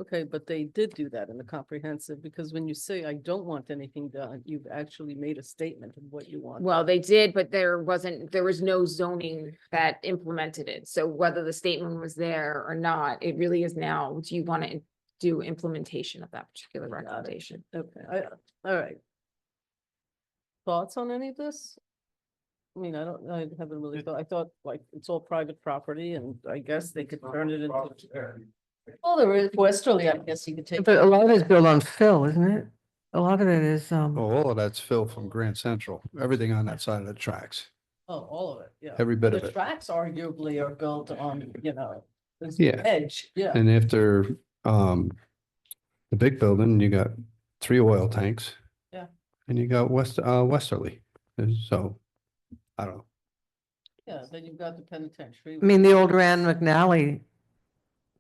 Okay, but they did do that in the comprehensive, because when you say, I don't want anything done, you've actually made a statement of what you want. Well, they did, but there was no zoning that implemented it. So whether the statement was there or not, it really is now, do you want to do implementation of that particular Got it. recommendation? Okay, all right. Thoughts on any of this? I mean, I haven't really thought, I thought like it's all private property and I guess they could turn it into. Oh, there is Westerly, I guess you could take. But a lot of it is built on fill, isn't it? A lot of it is, Oh, all of that's Phil from Grand Central, everything on that side of the tracks, Oh, all of it, yeah. every bit of The it. tracks arguably are built on, this Yeah. edge, yeah. And after, the big building, you got 3 oil tanks. Yeah. And you got Westerly, and so, I don't know. Yeah, then you've got the penitentiary. I mean, the old Rand McNally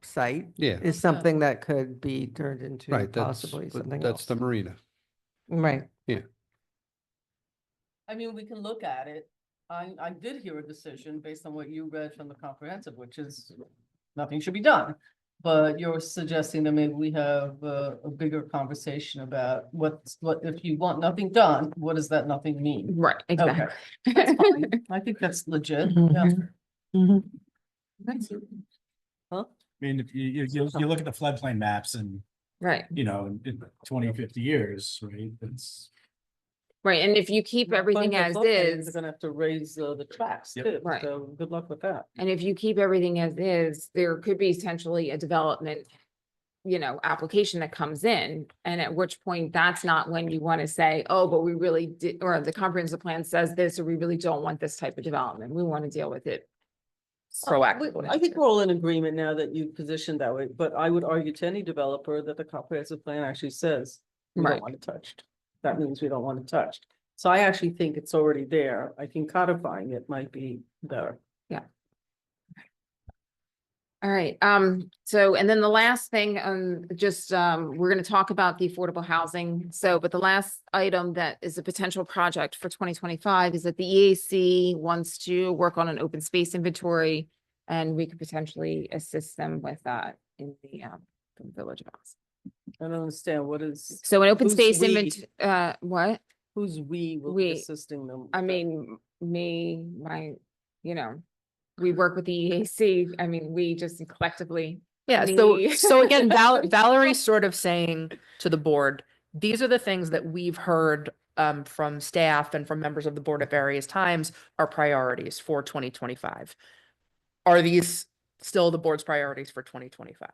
site Yeah, is something that could be turned into right, that's, possibly but something that's else. the marina. Right. I mean, we can look at it. I did hear a decision based on what you read from the comprehensive, which is nothing should be done. But you're suggesting that maybe we have a bigger conversation about what if you want nothing done, what does that nothing mean? Right, exactly. That's fine. I think that's legit, yeah. Mhm. Huh? I mean, if you look at the floodplain maps and, Right, in 20, 50 years, right? It's, right. And if you keep everything But the as floodplains is. are gonna have to raise the tracks Yep. too, Right. so good luck with that. And if you keep everything as is, there could be essentially a development, application that comes in. And at which point, that's not when you want to say, oh, but we really did, or the comprehensive plan says this, or we really don't want this type of development. We want to deal with it proactively. I think we're all in agreement now that you positioned that way, but I would argue to any developer that the comprehensive plan actually says we Right. don't want it touched. That means we don't want it touched. So I actually think it's already there. I think codifying it might be better. All right, so, and then the last thing, we're gonna talk about the affordable housing. So, but the last item that is a potential project for 2025 is that the EAC wants to work on an open space inventory. And we could potentially assist them with that in the Village of Oz. I don't understand what is, So an open Who's space we? what? who's we will We- be assisting them. I with that? mean, we work with the EAC. I mean, we just collectively. Yeah, Me. so again, Valerie's sort of saying to the board, these are the things that we've heard from staff and from members of the board at various times are priorities for 2025. Are these still the board's priorities for 2025?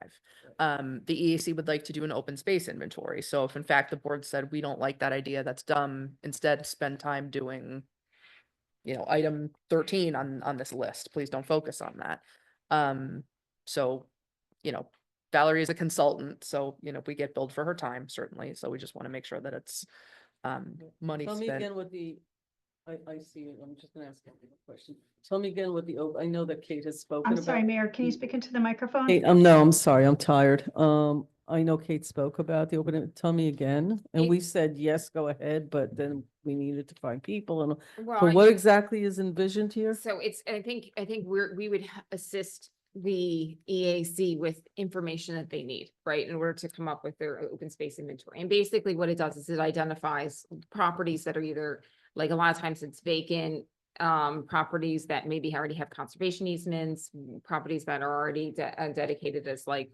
The EAC would like to do an open space inventory. So if in fact the board said, we don't like that idea, that's dumb, instead spend time doing item 13 on this list. Please don't focus on that. So, Valerie is a consultant, so, we get billed for her time, certainly, so we just want to make sure that it's money Tell me spent. again what the, I see, it. I'm just gonna ask you a question. Tell me again what the, I know that Kate has spoken I'm about. sorry, Mayor, can you the- speak into the microphone? Kate, no, I'm sorry, I'm tired. I know Kate spoke about the open, tell me again, and we said, yes, go ahead, but then we needed to find people and, so what exactly is envisioned here? So it's, I think we would assist the EAC with information that they need, right, in order to come up with their open space inventory. And basically what it does is it identifies properties that are either, like a lot of times it's vacant, properties that maybe already have conservation easements, properties that are already dedicated as like,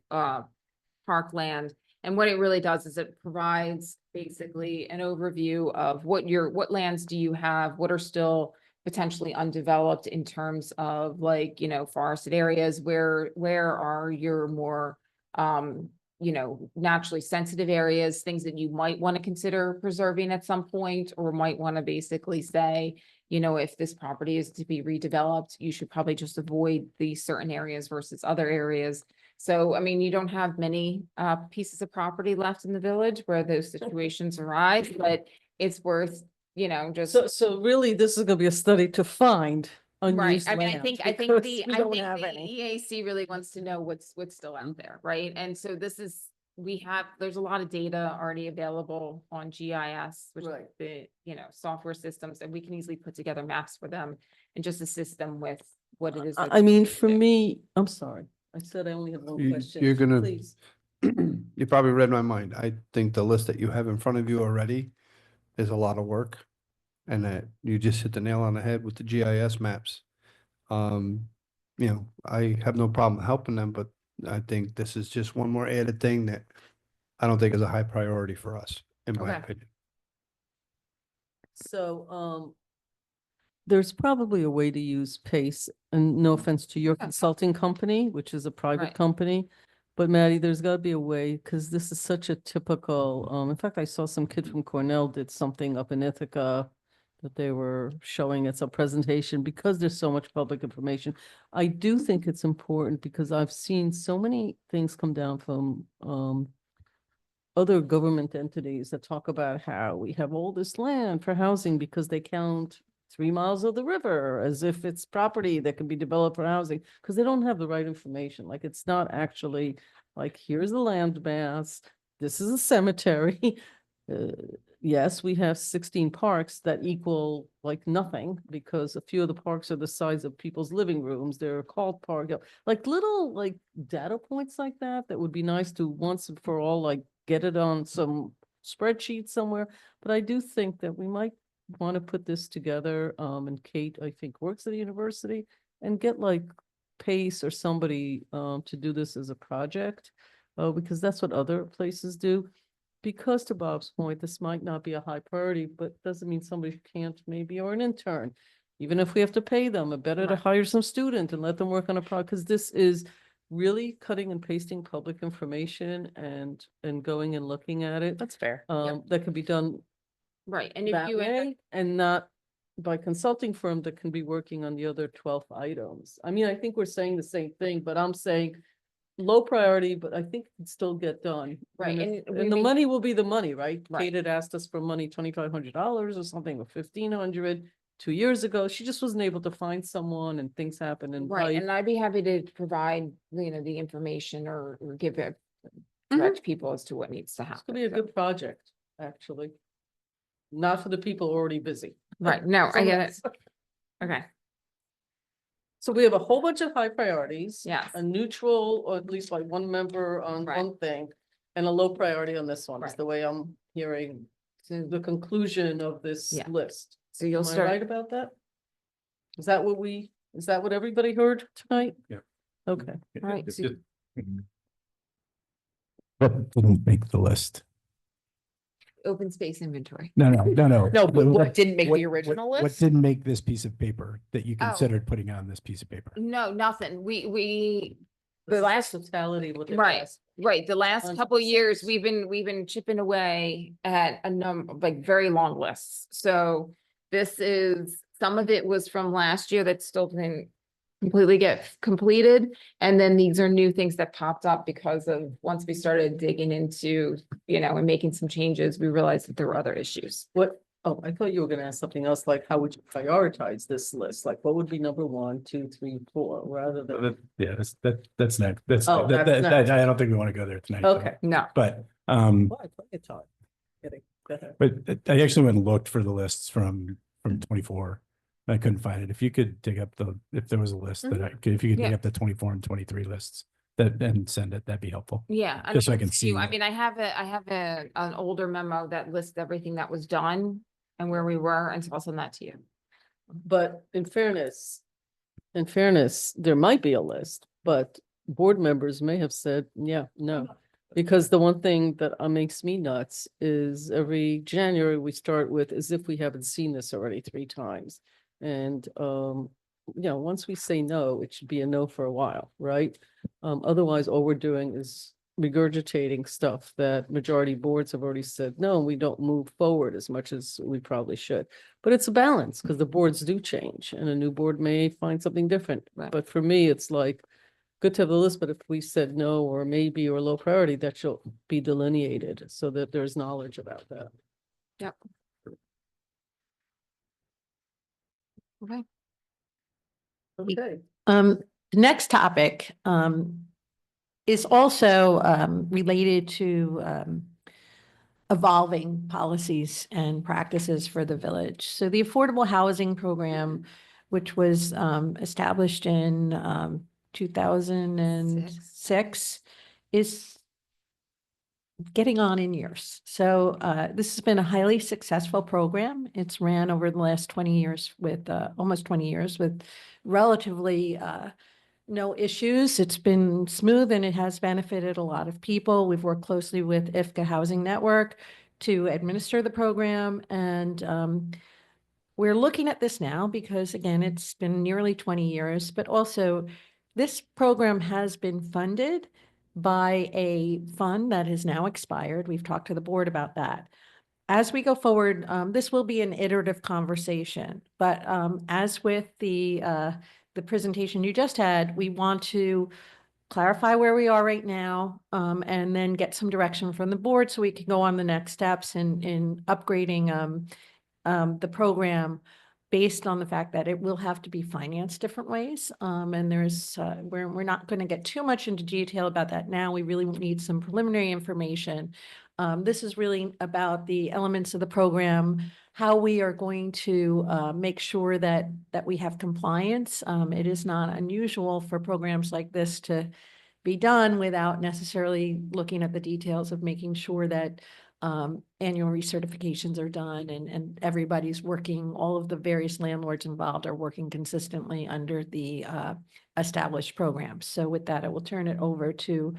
parkland. And what it really does is it provides basically an overview of what lands do you have, what are still potentially undeveloped in terms of like, forested areas, where are your more, naturally sensitive areas, things that you might want to consider preserving at some point, or might want to basically say, if this property is to be redeveloped, you should probably just avoid these certain areas versus other areas. So, I mean, you don't have many pieces of property left in the village where those situations arise, but it's worth, just. So really, this is gonna be a study to find Right, unused I mean, land. I think because the we don't have any. EAC really wants to know what's still out there, right? And so there's a lot of data already available on GIS, which is Right. the, software systems, and we can easily put together maps for them and just assist them with what it is. that I they mean, need to for do. me, I'm sorry, I said I only have one question. You're gonna, Please. you probably read my mind. I think the list that you have in front of you already is a lot of work. And that you just hit the nail on the head with the GIS maps. I have no problem helping them, but I think this is just one more added thing that I don't think is a high priority for us, in my Okay. opinion. So, there's probably a way to use PACE, and no offense to your consulting company, which is a private Right. company. But Maddie, there's gotta be a way, because this is such a typical, in fact, I saw some kid from Cornell did something up in Ithaca that they were showing at some presentation, because there's so much public information. I do think it's important because I've seen so many things come down from, other government entities that talk about how we have all this land for housing because they count 3 miles of the river as if it's property that can be developed for housing, because they don't have the right information. Like, it's not actually like, here's the land mass, this is a cemetery. Yes, we have 16 parks that equal like nothing, because a few of the parks are the size of people's living rooms. They're called park, like little like data points like that, that would be nice to once and for all, like get it on some spreadsheet somewhere. But I do think that we might want to put this together, and Kate, I think, works at the university, and get like Pace or somebody to do this as a project, because that's what other places do. Because to Bob's point, this might not be a high priority, but doesn't mean somebody can't maybe, or an intern. Even if we have to pay them, it better to Right. hire some student and let them work on a project, because this is really cutting and pasting public information and going and looking at it. That's fair. Yep. That can be done Right, and if that you end up way, and not by consulting firm that can be working on the other 12 items. I mean, I think we're saying the same thing, but I'm saying low priority, but I think it can still get done. Right, And and we and the may- money will be the money, right? Right. Kate had asked us for money, $2,500 or something, or 1,500 2 years ago. She just wasn't able to find someone, and things happen in Right, life. and I'd be happy to provide, the information or give it, Mm-hmm. direct people as to what needs to This happen. could be a so. good project, actually. Not for the people already busy. Right, no, I Someone get it. else. Okay, So we have a whole bunch of high priorities. Yes. A neutral, or at least like one member on Right. one thing, and a low priority on this one, is Right. the way I'm hearing so, the conclusion of this Yeah. list. so you'll Am I start. right about that? Is that what everybody heard tonight? Yeah. Okay. Right, so- What didn't make the list? Open space inventory. No. No, but What- what didn't make the what- original What list? didn't make this piece of paper that you Oh. considered putting on this piece of paper? No, nothing. The The last, totality, what they right, asked. right, the last couple of 100%. years, we've been chipping away at a number, like very long lists. So this is, some of it was from last year that's still been completely get completed. And then these are new things that popped up because of, once we started digging into, and making some changes, we realized that there were other issues. What, oh, I thought you were gonna ask something else, like how would you prioritize this list? Like what would be number 1, 2, 3, 4, rather than, Yeah, that's next. That's, Oh, that, that's that, next. I don't think we want to go there tonight. though. okay. No, But, Well, I thought you taught. Kidding. Go ahead. but I actually went and looked for the lists from 24. I couldn't find it. If you could dig up if there was a list that if you could dig Yeah. up the 24 and 23 lists and send it, that'd be helpful. yeah. and Just so I can can send you- see I it. mean, I have an older memo that lists everything that was done and where we were, and so I'll send that to you. But in fairness, there might be a list, but board members may have said, yeah, no. Because the one thing that makes me nuts is every January we start with as if we haven't seen this already 3 times. And, once we say no, it should be a no for a while, right? Otherwise, all we're doing is regurgitating stuff that majority boards have already said no, and we don't move forward as much as we probably should. But it's a balance because the boards do change and a new board may find something different. Right. But for me, it's like, good to have the list, but if we said no or maybe or low priority, that should be delineated so that there's knowledge about that. Yep. Okay. Okay. The next topic, is also, related to, evolving policies and practices for the village. So the affordable housing program, which was, established in, 2006, is getting on in years. So this has been a highly successful program. It's ran over the last 20 years with almost 20 years with relatively no issues. It's been smooth and it has benefited a lot of people. We've worked closely with IFCA Housing Network to administer the program. And we're looking at this now because, again, it's been nearly 20 years, but also this program has been funded by a fund that has now expired. We've talked to the board about that. As we go forward, this will be an iterative conversation, but as with the presentation you just had, we want to clarify where we are right now, and then get some direction from the board so we can go on the next steps in upgrading the program based on the fact that it will have to be financed different ways. And there's, we're not going to get too much into detail about that now. We really need some preliminary information. This is really about the elements of the program, how we are going to make sure that we have compliance. It is not unusual for programs like this to be done without necessarily looking at the details of making sure that annual recertifications are done and everybody's working, all of the various landlords involved are working consistently under the established programs. So with that, I will turn it over to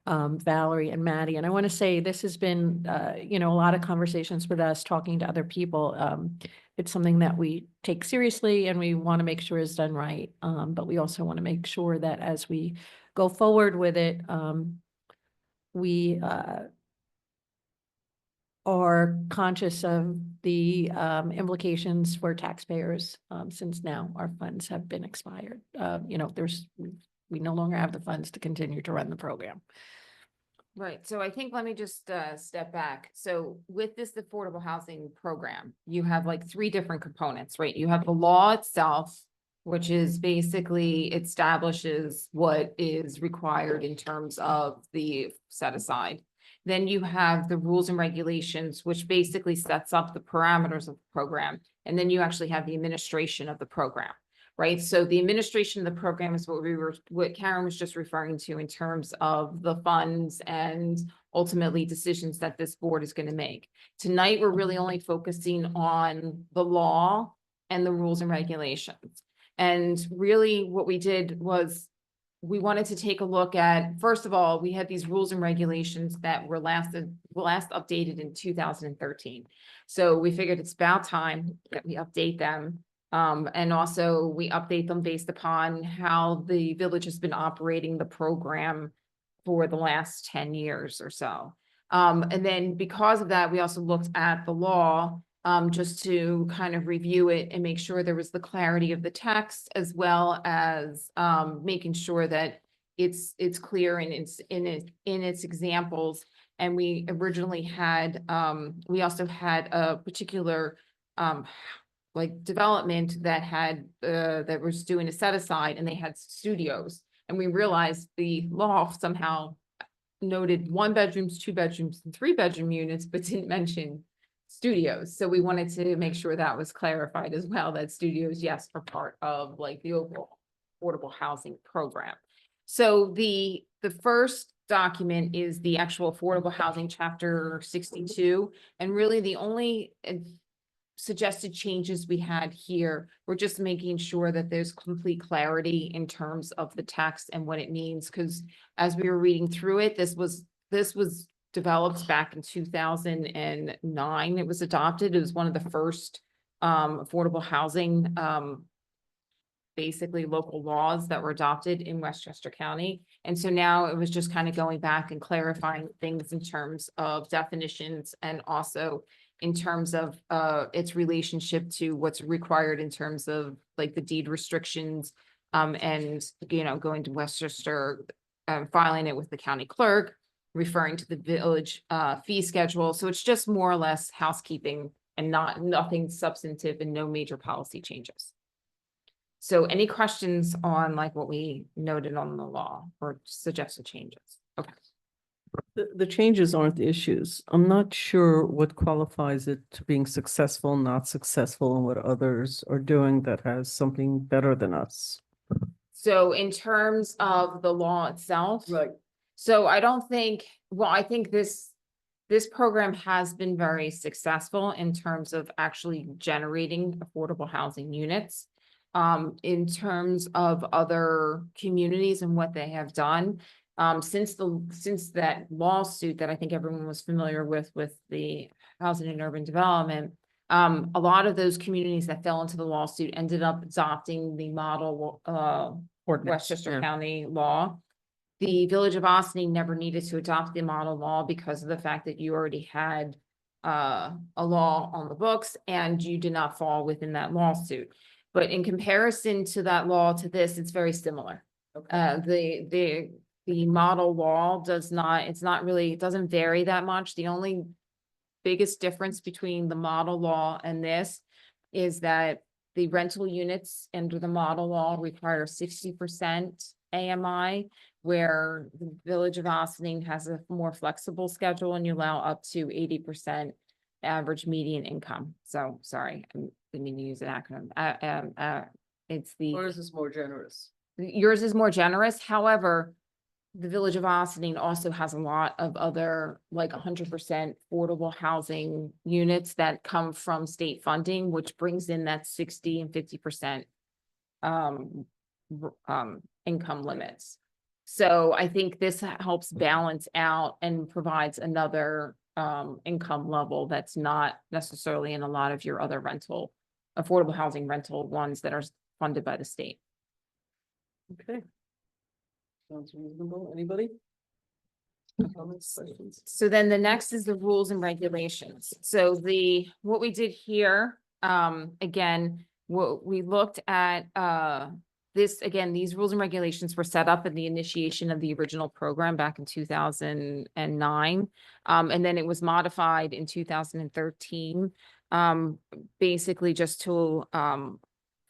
Valerie and Maddie. And I want to say this has been, a lot of conversations with us, talking to other people. It's something that we take seriously and we want to make sure is done right. But we also want to make sure that as we go forward with it, we are conscious of the implications for taxpayers, since now our funds have been expired. We no longer have the funds to continue to run the program. Right, so I think, let me just step back. So with this affordable housing program, you have like 3 different components, right? You have the law itself, which is basically establishes what is required in terms of the set aside. Then you have the rules and regulations, which basically sets up the parameters of the program. And then you actually have the administration of the program, right? So the administration of the program is what Karen was just referring to in terms of the funds and ultimately decisions that this board is going to make. Tonight, we're really only focusing on the law and the rules and regulations. And really what we did was we wanted to take a look at, first of all, we had these rules and regulations that were last updated in 2013. So we figured it's about time that we update them. And also we update them based upon how the village has been operating the program for the last 10 years or so. And then because of that, we also looked at the law just to kind of review it and make sure there was the clarity of the text as well as making sure that it's clear in its examples. And we originally had, we also had a particular like development that had that was doing a set aside and they had studios. And we realized the law somehow noted 1 bedrooms, 2 bedrooms, and 3-bedroom units, but didn't mention studios. So we wanted to make sure that was clarified as well, that studios, yes, are part of like the overall affordable housing program. So the first document is the actual affordable housing chapter 62. And really the only suggested changes we had here, we're just making sure that there's complete clarity in terms of the text and what it means. Because as we were reading through it, this was developed back in 2009. It was adopted. It was one of the first affordable housing basically local laws that were adopted in Westchester County. And so now it was just kind of going back and clarifying things in terms of definitions and also in terms of its relationship to what's required in terms of like the deed restrictions and, you know, going to Westchester, filing it with the county clerk, referring to the village fee schedule. So it's just more or less housekeeping and nothing substantive and no major policy changes. So any questions on like what we noted on the law or suggested changes? Okay. The changes aren't the issues. I'm not sure what qualifies it to being successful, not successful, and what others are doing that has something better than us. So in terms of the law itself. Right. So I don't think, well, I think this program has been very successful in terms of actually generating affordable housing units. In terms of other communities and what they have done, since that lawsuit that I think everyone was familiar with the Housing and Urban Development, a lot of those communities that fell into the lawsuit ended up adopting the model Westchester County law. The Village of Austin never needed to adopt the model law because of the fact that you already had a law on the books and you did not fall within that lawsuit. But in comparison to that law to this, it's very similar. Okay. The model law it doesn't vary that much. The only biggest difference between the model law and this is that the rental units under the model law require 60% AMI, where the Village of Austin has a more flexible schedule and you allow up to 80% average median income. So sorry, I didn't mean to use an acronym. It's Yours is more generous. yours is more generous. However, the Village of Austin also has a lot of other like 100% affordable housing units that come from state funding, which brings in that 60 and 50% income limits. So I think this helps balance out and provides another income level that's not necessarily in a lot of your other affordable housing rental ones that are funded by the state. Okay. Sounds reasonable. Anybody? Comments, questions? So then the next is the rules and regulations. So what we did here, again, what we looked at, these rules and regulations were set up in the initiation of the original program back in 2009. And then it was modified in 2013, basically just to,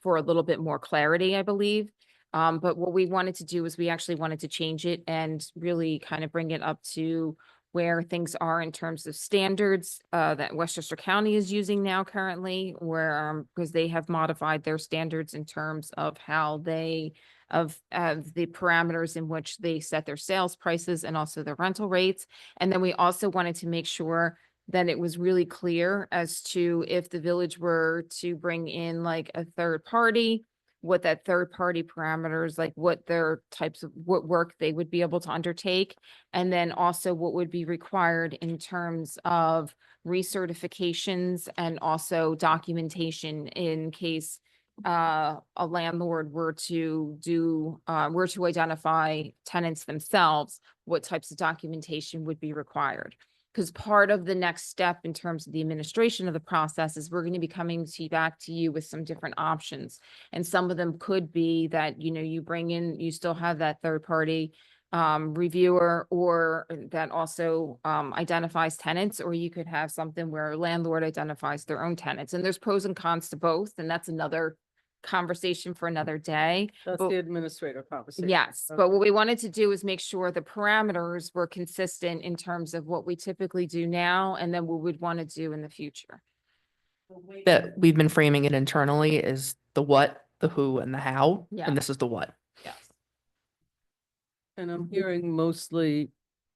for a little bit more clarity, I believe. But what we wanted to do is we actually wanted to change it and really kind of bring it up to where things are in terms of standards that Westchester County is using now currently, where because they have modified their standards in terms of how they of the parameters in which they set their sales prices and also their rental rates. And then we also wanted to make sure that it was really clear as to if the village were to bring in like a third party, what that third party parameters, like what their types of what work they would be able to undertake. And then also what would be required in terms of recertifications and also documentation in case a landlord were to identify tenants themselves, what types of documentation would be required. because part of the next step in terms of the administration of the process is we're going to be coming back to you with some different options. And some of them could be that, you bring in, you still have that third party reviewer, or that also identifies tenants, or you could have something where a landlord identifies their own tenants. And there's pros and cons to both, and that's another conversation for another day. That's But- the administrator conversation. Yes, Okay. but what we wanted to do is make sure the parameters were consistent in terms of what we typically do now and then what we'd want to do in the future. That we've been framing it internally is the what, the who, and the how, Yeah. and this is the what. Yes. And I'm hearing mostly,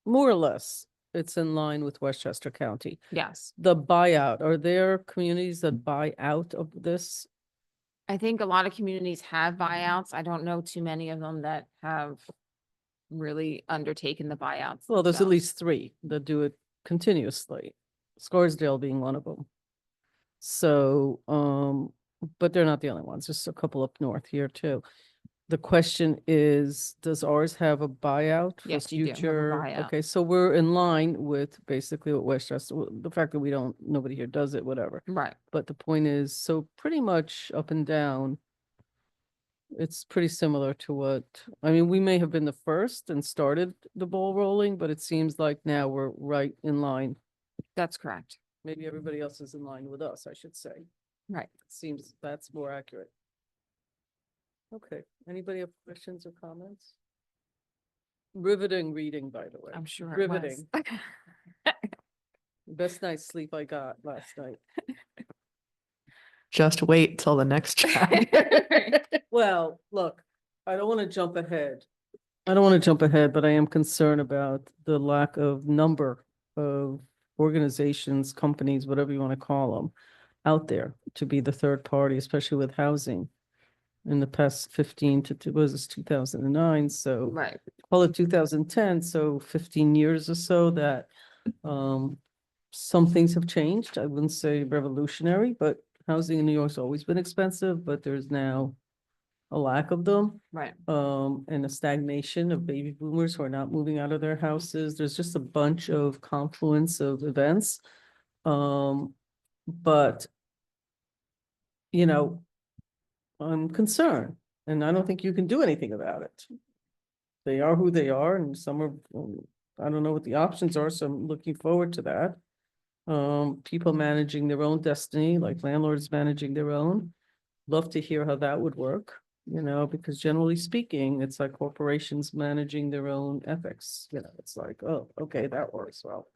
more or less, it's in line with Westchester County. Yes. The buyout, are there communities that buy out of this? I think a lot of communities have buyouts. I don't know too many of them that have really undertaken the buyouts. Well, there's at themselves. least 3 that do it continuously, Scarsdale being one of them. So, but they're not the only ones, just a couple up north here too. The question is, does ours have a buyout for Yes, you do have a future? buyout. Okay, so we're in line with basically what Westchester, the fact that nobody here does it, whatever. Right. But the point is, so pretty much up and down, it's pretty similar to what, I mean, we may have been the first and started the ball rolling, but it seems like now we're right in line. That's correct. Maybe everybody else is in line with us, I should say. Right. Seems that's more accurate. Okay, anybody have questions or comments? Riveting reading, by the way. I'm sure it was. Riveting. Best night's sleep I got last night. Just wait till the next chapter. Well, look, I don't want to jump ahead. But I am concerned about the lack of number of organizations, companies, whatever you want to call them, out there to be the third party, especially with housing. In the past 15 to, was this 2009, so Right. call it 2010, so 15 years or so that some things have changed. I wouldn't say revolutionary, but housing in New York's always been expensive, but there's now a lack of them. Right. And a stagnation of baby boomers who are not moving out of their houses. There's just a bunch of confluence of events. But I'm concerned, and I don't think you can do anything about it. They are who they are, and some are, I don't know what the options are, so I'm looking forward to that. People managing their own destiny, like landlords managing their own. Love to hear how that would work, because generally speaking, it's like corporations managing their own ethics. It's like, oh, okay, that works well.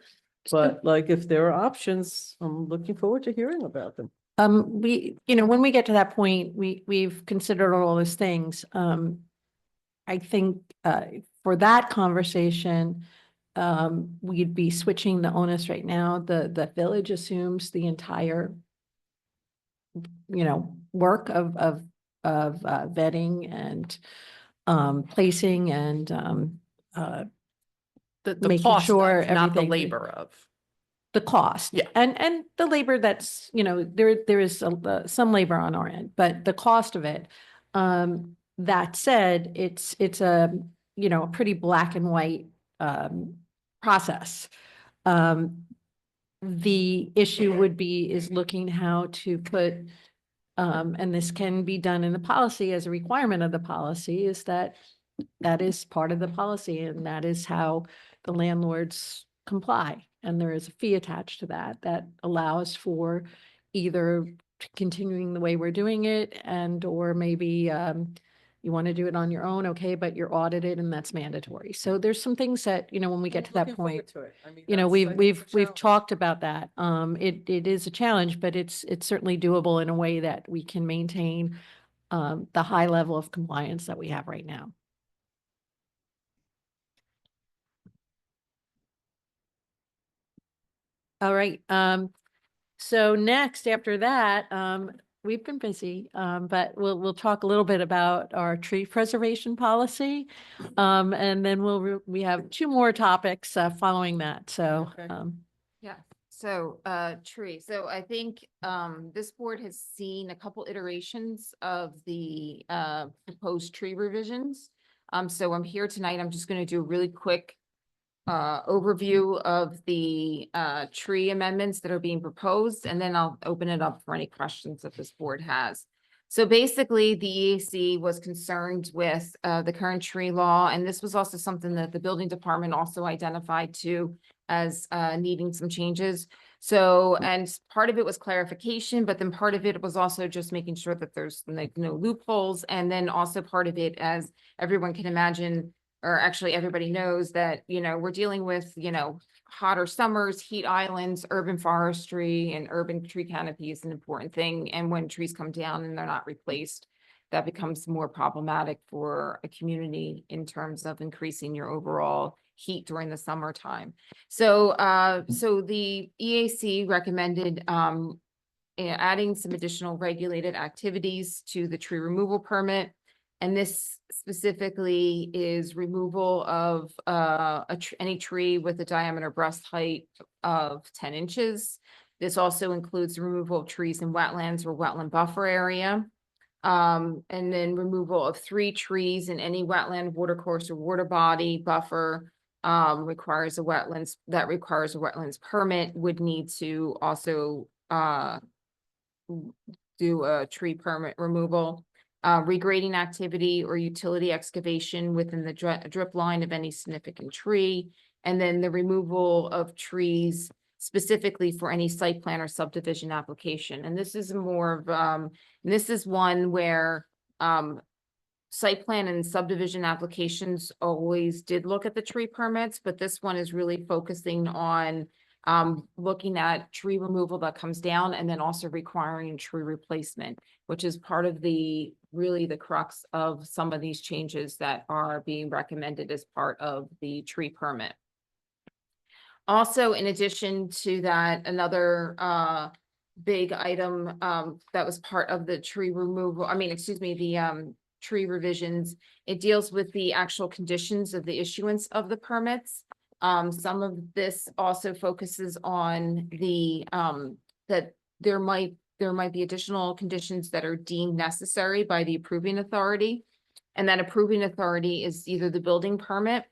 But like, if there are options, I'm looking forward to hearing about them. When we get to that point, we've considered all those things. I think, for that conversation, we'd be switching the onus right now. The village assumes the entire, work of vetting and, placing and, The making cost sure of, not the everything- labor of. the cost. Yeah. And the labor that's, there is some labor on our end, but the cost of it. That said, it's a, a pretty black and white process. The issue would be is looking how to put, and this can be done in the policy as a requirement of the policy, is that is part of the policy, and that is how the landlords comply. And there is a fee attached to that allows for either continuing the way we're doing it, and or maybe you want to do it on your own, okay, but you're audited and that's mandatory. So there's some things that, when we get to that Looking forward point, to it. I mean, we've that's- I think it's a we've challenge. talked about that. It is a challenge, but it's certainly doable in a way that we can maintain the high level of compliance that we have right now. All right. So next, after that, we've been busy, but we'll talk a little bit about our tree preservation policy. And then we have 2 more topics following that. So, Okay. Yeah, so tree. So I think this board has seen a couple iterations of the proposed tree revisions. So I'm here tonight. I'm just going to do a really quick overview of the tree amendments that are being proposed, and then I'll open it up for any questions that this board has. So basically, the EAC was concerned with the current tree law, and this was also something that the building department also identified too as needing some changes. So, and part of it was clarification, but then part of it was also just making sure that there's like no loopholes. And then also part of it, as everyone can imagine, or actually everybody knows that, we're dealing with, hotter summers, heat islands, urban forestry, and urban tree canopy is an important thing. And when trees come down and they're not replaced, that becomes more problematic for a community in terms of increasing your overall heat during the summertime. So, so the EAC recommended, adding some additional regulated activities to the tree removal permit. And this specifically is removal of any tree with a diameter breast height of 10 inches. This also includes the removal of trees in wetlands or wetland buffer area. And then removal of 3 trees in any wetland, watercourse, or water body buffer requires a wetlands permit, would need to also do a tree permit removal. Regrading activity or utility excavation within the drip line of any significant tree, and then the removal of trees specifically for any site plan or subdivision application. And this is more of, this is one where site plan and subdivision applications always did look at the tree permits, but this one is really focusing on looking at tree removal that comes down and then also requiring tree replacement, which is part of really the crux of some of these changes that are being recommended as part of the tree permit. Also, in addition to that, another big item that was part of the tree removal, the tree revisions, it deals with the actual conditions of the issuance of the permits. Some of this also focuses on the that there might be additional conditions that are deemed necessary by the approving authority. And that approving authority is either the building permit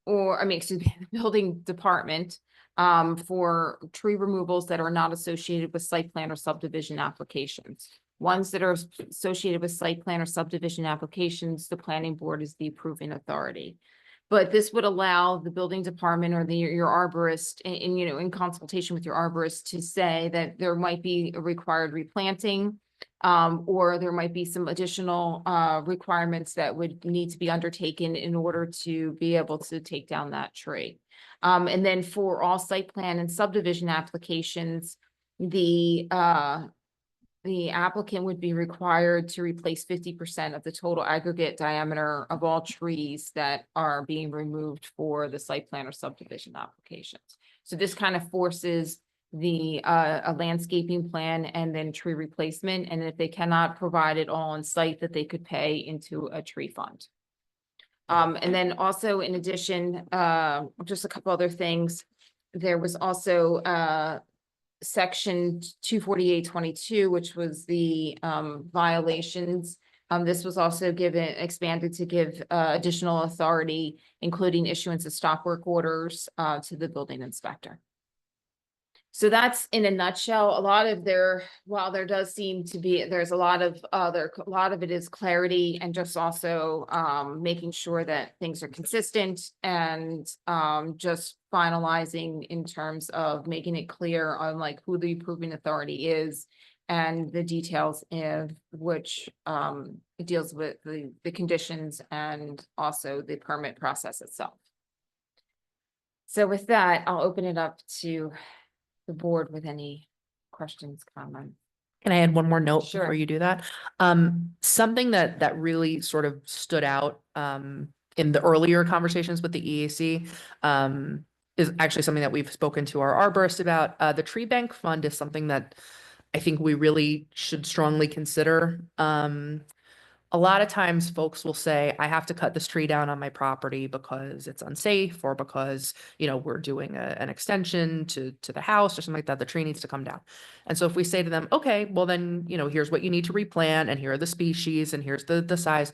or, the building department for tree removals that are not associated with site plan or subdivision applications. Ones that are associated with site plan or subdivision applications, the planning board is the approving authority. But this would allow the building department or your arborist in consultation with your arborist to say that there might be a required replanting, or there might be some additional requirements that would need to be undertaken in order to be able to take down that tree. And then for all site plan and subdivision applications, the applicant would be required to replace 50% of the total aggregate diameter of all trees that are being removed for the site plan or subdivision applications. So this kind of forces a landscaping plan and then tree replacement. And if they cannot provide it all on site, that they could pay into a tree fund. And then also, in addition, just a couple other things. There was also section 248.22, which was the violations. This was also expanded to give additional authority, including issuance of stop work orders to the building inspector. So that's in a nutshell. While there does seem to be, there's a lot of it is clarity and just also making sure that things are consistent and just finalizing in terms of making it clear on like who the approving authority is and the details of which it deals with the conditions and also the permit process itself. So with that, I'll open it up to the board with any questions, comments. Can I add one more note Sure. before you do that? Something that really sort of stood out in the earlier conversations with the EAC is actually something that we've spoken to our arborist about. The tree bank fund is something that I think we really should strongly consider. A lot of times folks will say, I have to cut this tree down on my property because it's unsafe or because, we're doing an extension to the house or something like that. The tree needs to come down. And so if we say to them, okay, well then, here's what you need to replant and here are the species and here's the size.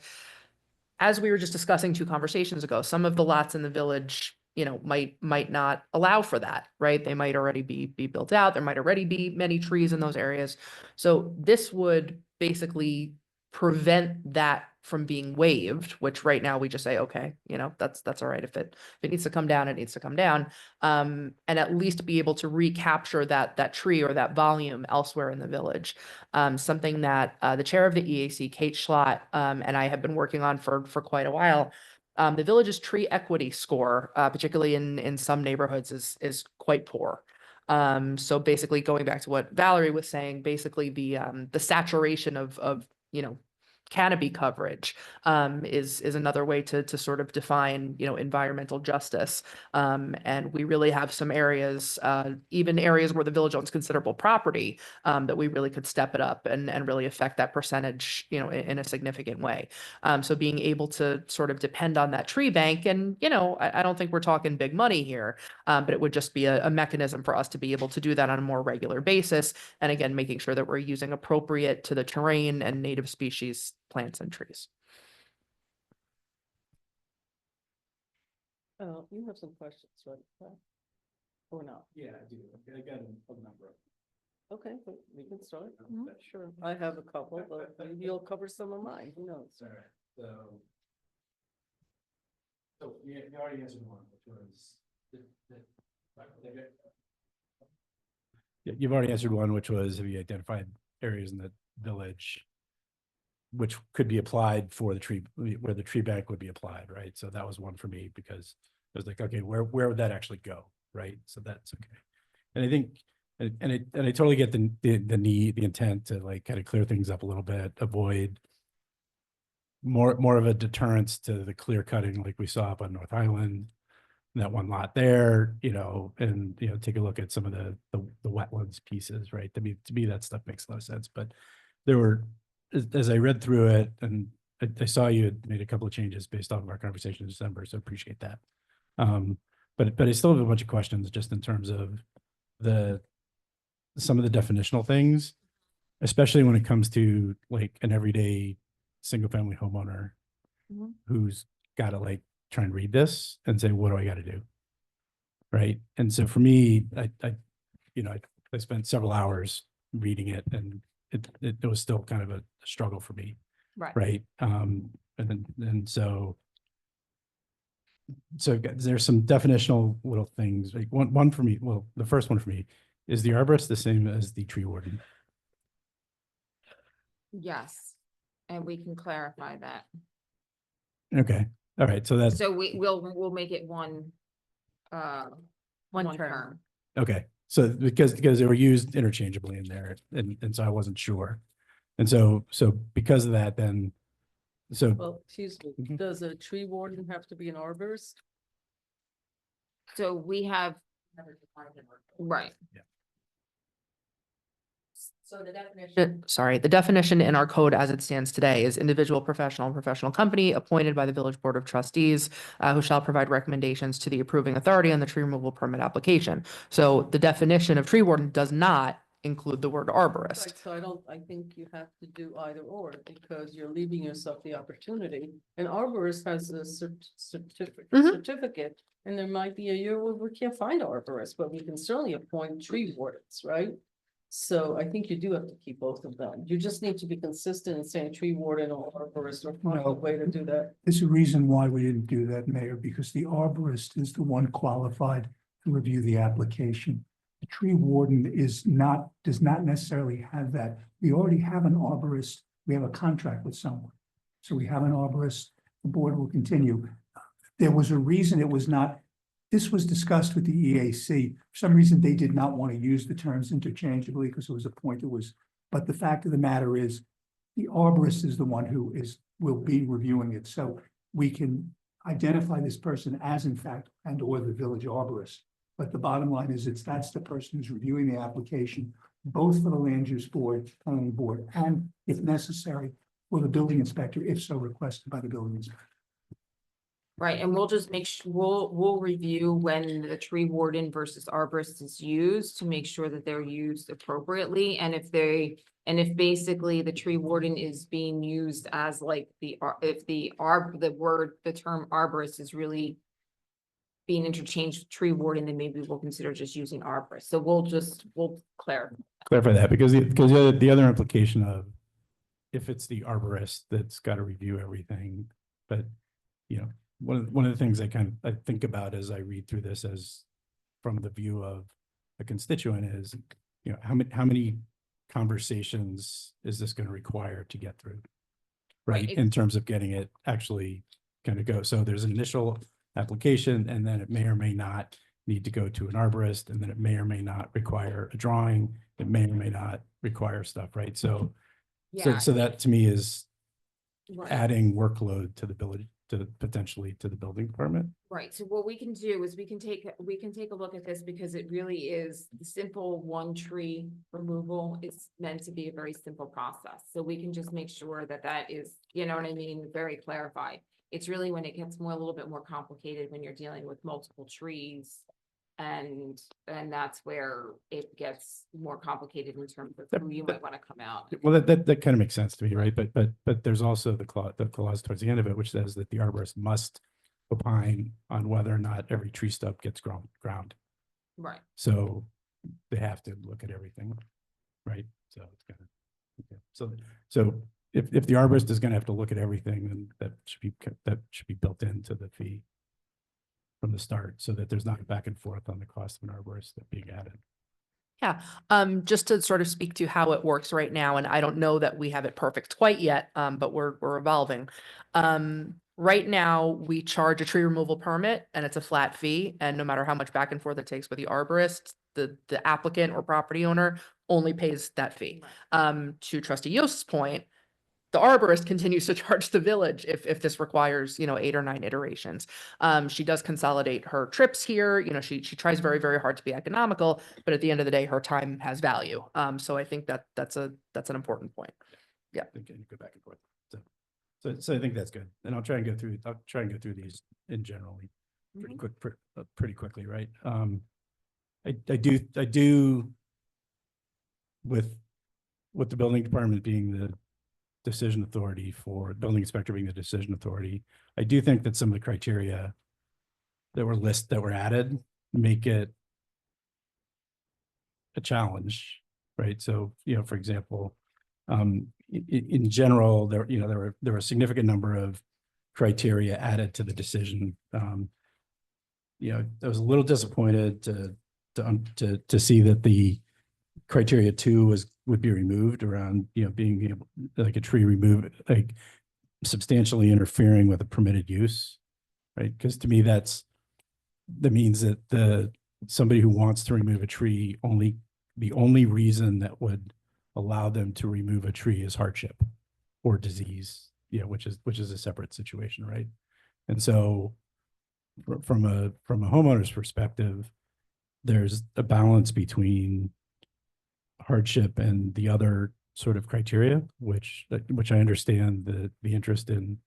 As we were just discussing 2 conversations ago, some of the lots in the village, might not allow for that, right? They might already be built out. There might already be many trees in those areas. So this would basically prevent that from being waived, which right now we just say, okay, that's all right. If it needs to come down, it needs to come down. And at least be able to recapture that tree or that volume elsewhere in the village. Something that the chair of the EAC, Kate Schlott, and I have been working on for quite a while. The village's tree equity score, particularly in some neighborhoods, is quite poor. So basically going back to what Valerie was saying, basically the saturation of canopy coverage is another way to sort of define environmental justice. And we really have some areas, even areas where the village owns considerable property, that we really could step it up and really affect that percentage in a significant way. So being able to sort of depend on that tree bank, and I don't think we're talking big money here, but it would just be a mechanism for us to be able to do that on a more regular basis. And again, making sure that we're using appropriate to the terrain and native species plants and trees. You have some questions, right? Or not? Yeah, I do. I got a number. Okay, but we can start. Sure. I have a couple, but maybe you'll cover some of mine. Who knows? All right, so you already answered one, which was you've already answered one, which was, have you identified areas in the village which could be applied for the tree, where the tree bank would be applied, right? So that was one for me, because it was like, okay, where would that actually go, right? So that's okay. And I think, and I totally get the need, the intent to like kind of clear things up a little bit, avoid more of a deterrence to the clear cutting like we saw up on North Island, that one lot there, and take a look at some of the wetlands pieces, right? To me that stuff makes a lot of sense. But there were, as I read through it, and I saw you had made a couple of changes based off of our conversation in December, so appreciate that. But I still have a bunch of questions just in terms of some of the definitional things, especially when it comes to like an everyday single family homeowner who's got to like try and read this and say, what do I got to do? Right. And so for me, I spent several hours reading it, and it was still kind of a struggle for me. Right. Right. And so there's some definitional little things, like one for me. Well, the first one for me is, the arborist the same as the tree warden? Yes, and we can clarify that. Okay. All right. So that's So we'll make it one One term. okay. So because they were used interchangeably in there, and so I wasn't sure. And so because of that, then Well, excuse me, Mhm. does a tree warden have to be an arborist? So we have, right, So the definition in our code as it stands today is individual, professional, and professional company appointed by the village board of trustees, who shall provide recommendations to the approving authority on the tree removal permit application. So the definition of tree warden does not include the word arborist. Right, so I think you have to do either or, because you're leaving yourself the opportunity. An arborist has a certificate, and there might be a year where we can't find arborists, but we can certainly appoint tree wardens, right? So I think you do have to keep both of them. You just need to be consistent in saying tree warden or arborist, or find a No. way to do that. There's a reason why we didn't do that, Mayor, because the arborist is the one qualified to review the application. The tree warden does not necessarily have that. We already have an arborist. We have a contract with someone. So we have an arborist. The board will continue. There was a reason it was not. This was discussed with the EAC. For some reason, they did not want to use the terms interchangeably because it was a point but the fact of the matter is, the arborist is the one who will be reviewing it. So we can identify this person as in fact, and or the village arborist. But the bottom line is, that's the person who's reviewing the application, both for the land use board, planning board, and if necessary, for the building inspector, if so requested by the building inspector. right, and we'll just make sure, we'll review when the tree warden versus arborist is used to make sure that they're used appropriately, and if basically the tree warden is being used as like the term arborist is really being interchanged with tree warden, then maybe we'll consider just using arborist. So we'll clarify. Clarify that because the other implication of if it's the arborist that's got to review everything, but one of the things I think about as I read through this as from the view of a constituent is, how many conversations is this going to require to get through? Right. In terms of getting it actually kind of go. So there's an initial application and then it may or may not need to go to an arborist and then it may or may not require a drawing. It may or may not require stuff, right? So that to me is Right. adding workload to the ability potentially to the building department. Right, so what we can do is we can take a look at this because it really is the simple one tree removal. It's meant to be a very simple process. So we can just make sure that that is, you know what I mean, very clarified. It's really when it gets a little bit more complicated when you're dealing with multiple trees. And that's where it gets more complicated in terms of who you might want to come out. Well, that kind of makes sense to me, right? But there's also the clause towards the end of it, which says that the arborist must opine on whether or not every tree stub gets ground. Right. So they have to look at everything, right? So it's kind of, so if the arborist is going to have to look at everything, then that should be built into the fee from the start, so that there's not back and forth on the cost of an arborist that being added. Yeah, just to sort of speak to how it works right now, and I don't know that we have it perfect quite yet, but we're evolving. Right now, we charge a tree removal permit and it's a flat fee, and no matter how much back and forth it takes with the arborist, the applicant or property owner only pays that fee. To Trustee Yost's point, the arborist continues to charge the village if this requires, 8 or 9 iterations. She does consolidate her trips here. She tries very, very hard to be economical, but at the end of the day, her time has value. So I think that's an important point. Yeah. They can go back and forth. So I think that's good. And I'll try and go through these in generally pretty quickly, right? I do with the building department being the decision authority for building inspector being the decision authority. I do think that some of the criteria that were added make it a challenge, right? So, for example, in general, there were a significant number of criteria added to the decision. I was a little disappointed to see that the criteria 2 would be removed around, being able, like a tree removed, like substantially interfering with a permitted use, right? Because to me, that means that somebody who wants to remove a tree, the only reason that would allow them to remove a tree is hardship or disease, which is a separate situation, right? And so from a homeowner's perspective, there's a balance between hardship and the other sort of criteria, which I understand the interest in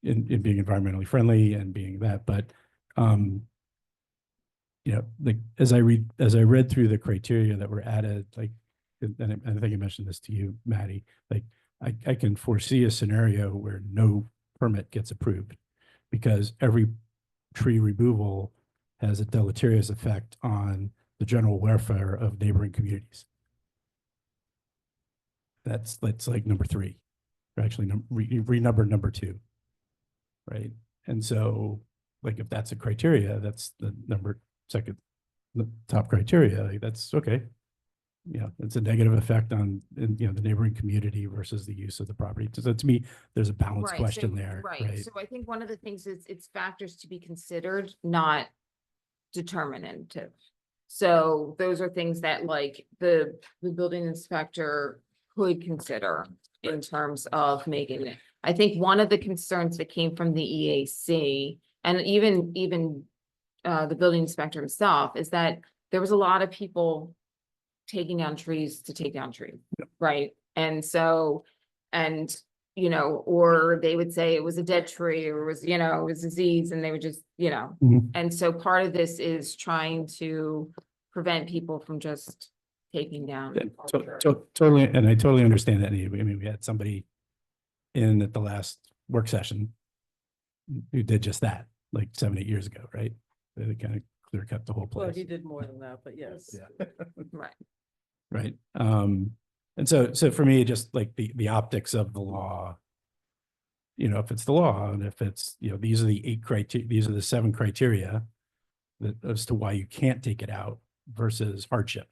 being environmentally friendly and being that, but like as I read through the criteria that were added, like, and I think I mentioned this to you, Maddie, like I can foresee a scenario where no permit gets approved because every tree removal has a deleterious effect on the general welfare of neighboring communities. That's like number 3, or actually renumber number 2, right? And so, like, if that's a criteria, that's the the top criteria. Like, that's okay. It's a negative effect on the neighboring community versus the use of the property. So to me, there's a balance question there, right? So I think one of the things is it's factors to be considered, not determinative. So those are things that like the building inspector could consider in terms of making it. I think one of the concerns that came from the EAC and even the building inspector himself is that there was a lot of people taking down trees to take down trees, right? And so, or they would say it was a dead tree or it was disease, and they would just, and so part of this is trying to prevent people from just taking down. Totally, and I totally understand that. I mean, we had somebody in at the last work session who did just that, like 7-8 years ago, right? They kind of clear cut the whole Well, place. he did more than that, but yes. Yeah. Right. Right. And so for me, just like the optics of the law, if it's the law and if it's, these are the 8 criteria, these are the 7 criteria that as to why you can't take it out versus hardship.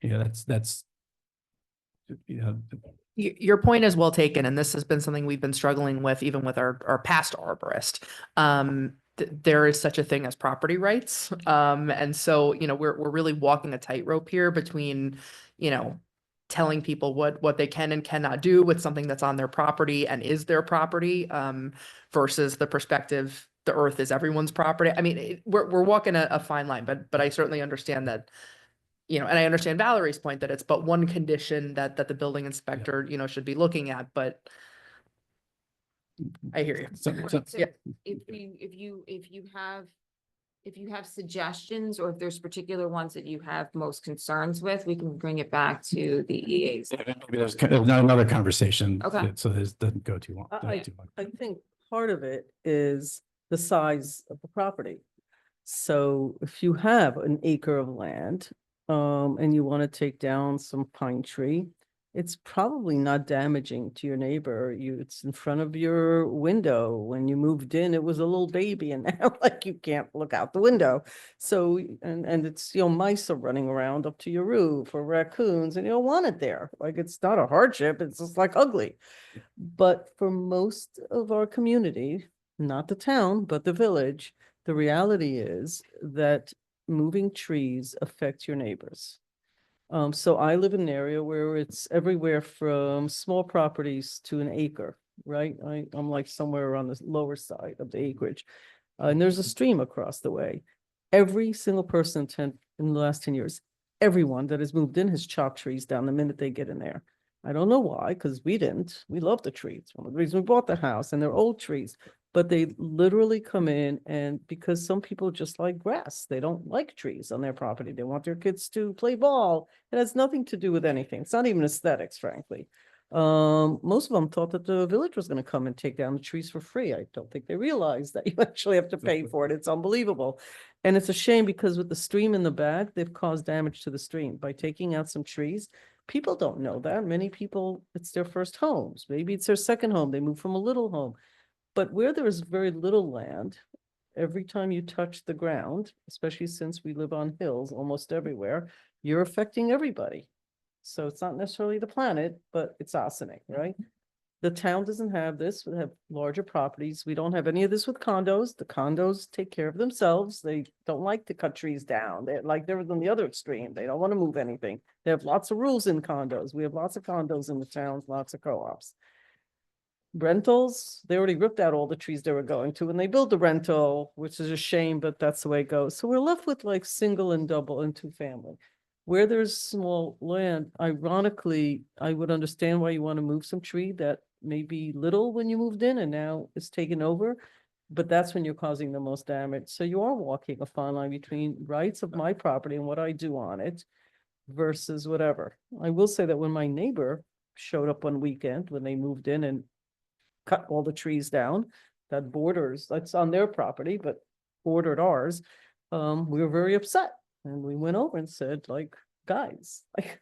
That's, Your point is well taken, and this has been something we've been struggling with even with our past arborist. There is such a thing as property rights. And so, we're really walking a tightrope here between, telling people what they can and cannot do with something that's on their property and is their property, versus the perspective, the earth is everyone's property. I mean, we're walking a fine line, but I certainly understand that, and I understand Valerie's point that it's but one condition that the building inspector, should be looking at, but I hear you. so- Right, so- so yeah. If you have suggestions, or if there's particular ones that you have most concerns with, we can bring it back to the EAs. maybe there's another conversation. Okay. So this doesn't go too long. I think part of it is the size of the property. So if you have an acre of land, and you want to take down some pine tree, it's probably not damaging to your neighbor. It's in front of your window. When you moved in, it was a little baby, and now like you can't look out the window. So, and it's, mice are running around up to your roof, or raccoons, and you don't want it there. Like, it's not a hardship. It's just like ugly. But for most of our community, not the town, but the village, the reality is that moving trees affect your neighbors. So I live in an area where it's everywhere from small properties to an acre, right? I'm like somewhere on the lower side of the acreage. And there's a stream across the way. Every single person in the last 10 years, everyone that has moved in has chopped trees down the minute they get in there. I don't know why, because we didn't. We love the trees. One of the reasons we bought the house, and they're old trees. But they literally come in, and because some people just like grass, they don't like trees on their property. They want their kids to play ball. It has nothing to do with anything. It's not even aesthetics, frankly. Most of them thought that the village was going to come and take down the trees for free. I don't think they realized that you actually have to pay for it. It's unbelievable. And it's a shame because with the stream in the back, they've caused damage to the stream by taking out some trees. People don't know that. Many people, it's their first homes. Maybe it's their second home. They moved from a little home. But where there is very little land, every time you touch the ground, especially since we live on hills almost everywhere, you're affecting everybody. So it's not necessarily the planet, but it's arsenic, right? The town doesn't have this. We have larger properties. We don't have any of this with condos. The condos take care of themselves. They don't like to cut trees down. They're on the other extreme. They don't want to move anything. They have lots of rules in condos. We have lots of condos in the towns, lots of co-ops. Rentals, they already ripped out all the trees they were going to, and they built the rental, which is a shame, but that's the way it goes. So we're left with like single and double and 2-family. Where there's small land, ironically, I would understand why you want to move some tree that may be little when you moved in and now it's taken over, but that's when you're causing the most damage. So you are walking a fine line between rights of my property and what I do on it versus whatever. I will say that when my neighbor showed up one weekend when they moved in and cut all the trees down that borders, that's on their property, but bordered ours, we were very upset. And we went over and said, like, guys, like,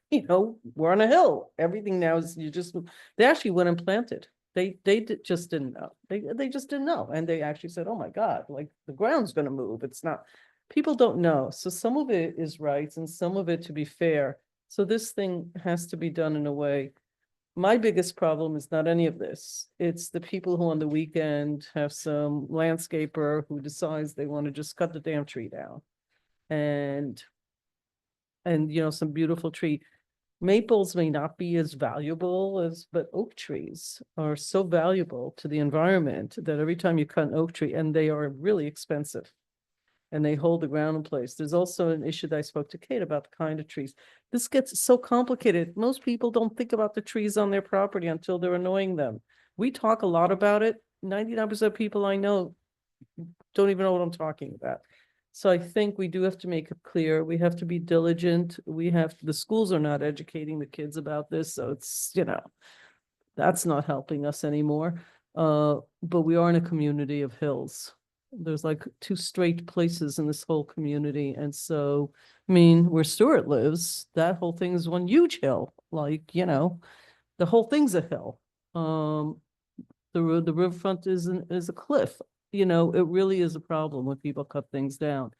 we're on a hill. Everything now is, they actually went and planted. They just didn't know. They just didn't know. And they actually said, oh my God, like the ground's going to move. It's not, people don't know. So some of it is rights and some of it to be fair. So this thing has to be done in a way. My biggest problem is not any of this. It's the people who on the weekend have some landscaper who decides they want to just cut the damn tree down. And some beautiful tree. Maples may not be as valuable but oak trees are so valuable to the environment that every time you cut an oak tree, and they are really expensive and they hold the ground in place. There's also an issue that I spoke to Kate about, the kind of trees. This gets so complicated. Most people don't think about the trees on their property until they're annoying them. We talk a lot about it. 99% of people I know don't even know what I'm talking about. So I think we do have to make it clear. We have to be diligent. The schools are not educating the kids about this. So it's, that's not helping us anymore. But we are in a community of hills. There's like two straight places in this whole community. And so, I mean, where Stuart lives, that whole thing is one huge hill, like, you know, the whole thing's a hill. The riverfront is a cliff. You know, it really is a problem when people cut things down.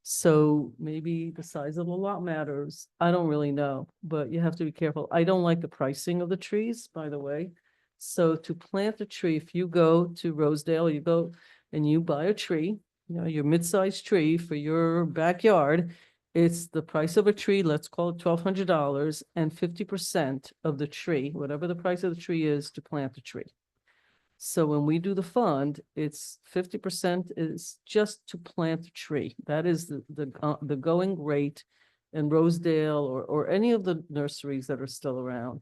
So maybe the size of the lot matters. I don't really know, but you have to be careful. I don't like the pricing of the trees, by the way. So to plant a tree, if you go to Rosedale, you go and you buy a tree, you know, your mid-sized tree for your backyard, it's the price of a tree, let's call it $1,200, and 50% of the tree, whatever the price of the tree is, to plant the tree. So when we do the fund, it's 50% is just to plant a tree. That is the going rate in Rosedale or any of the nurseries that are still around.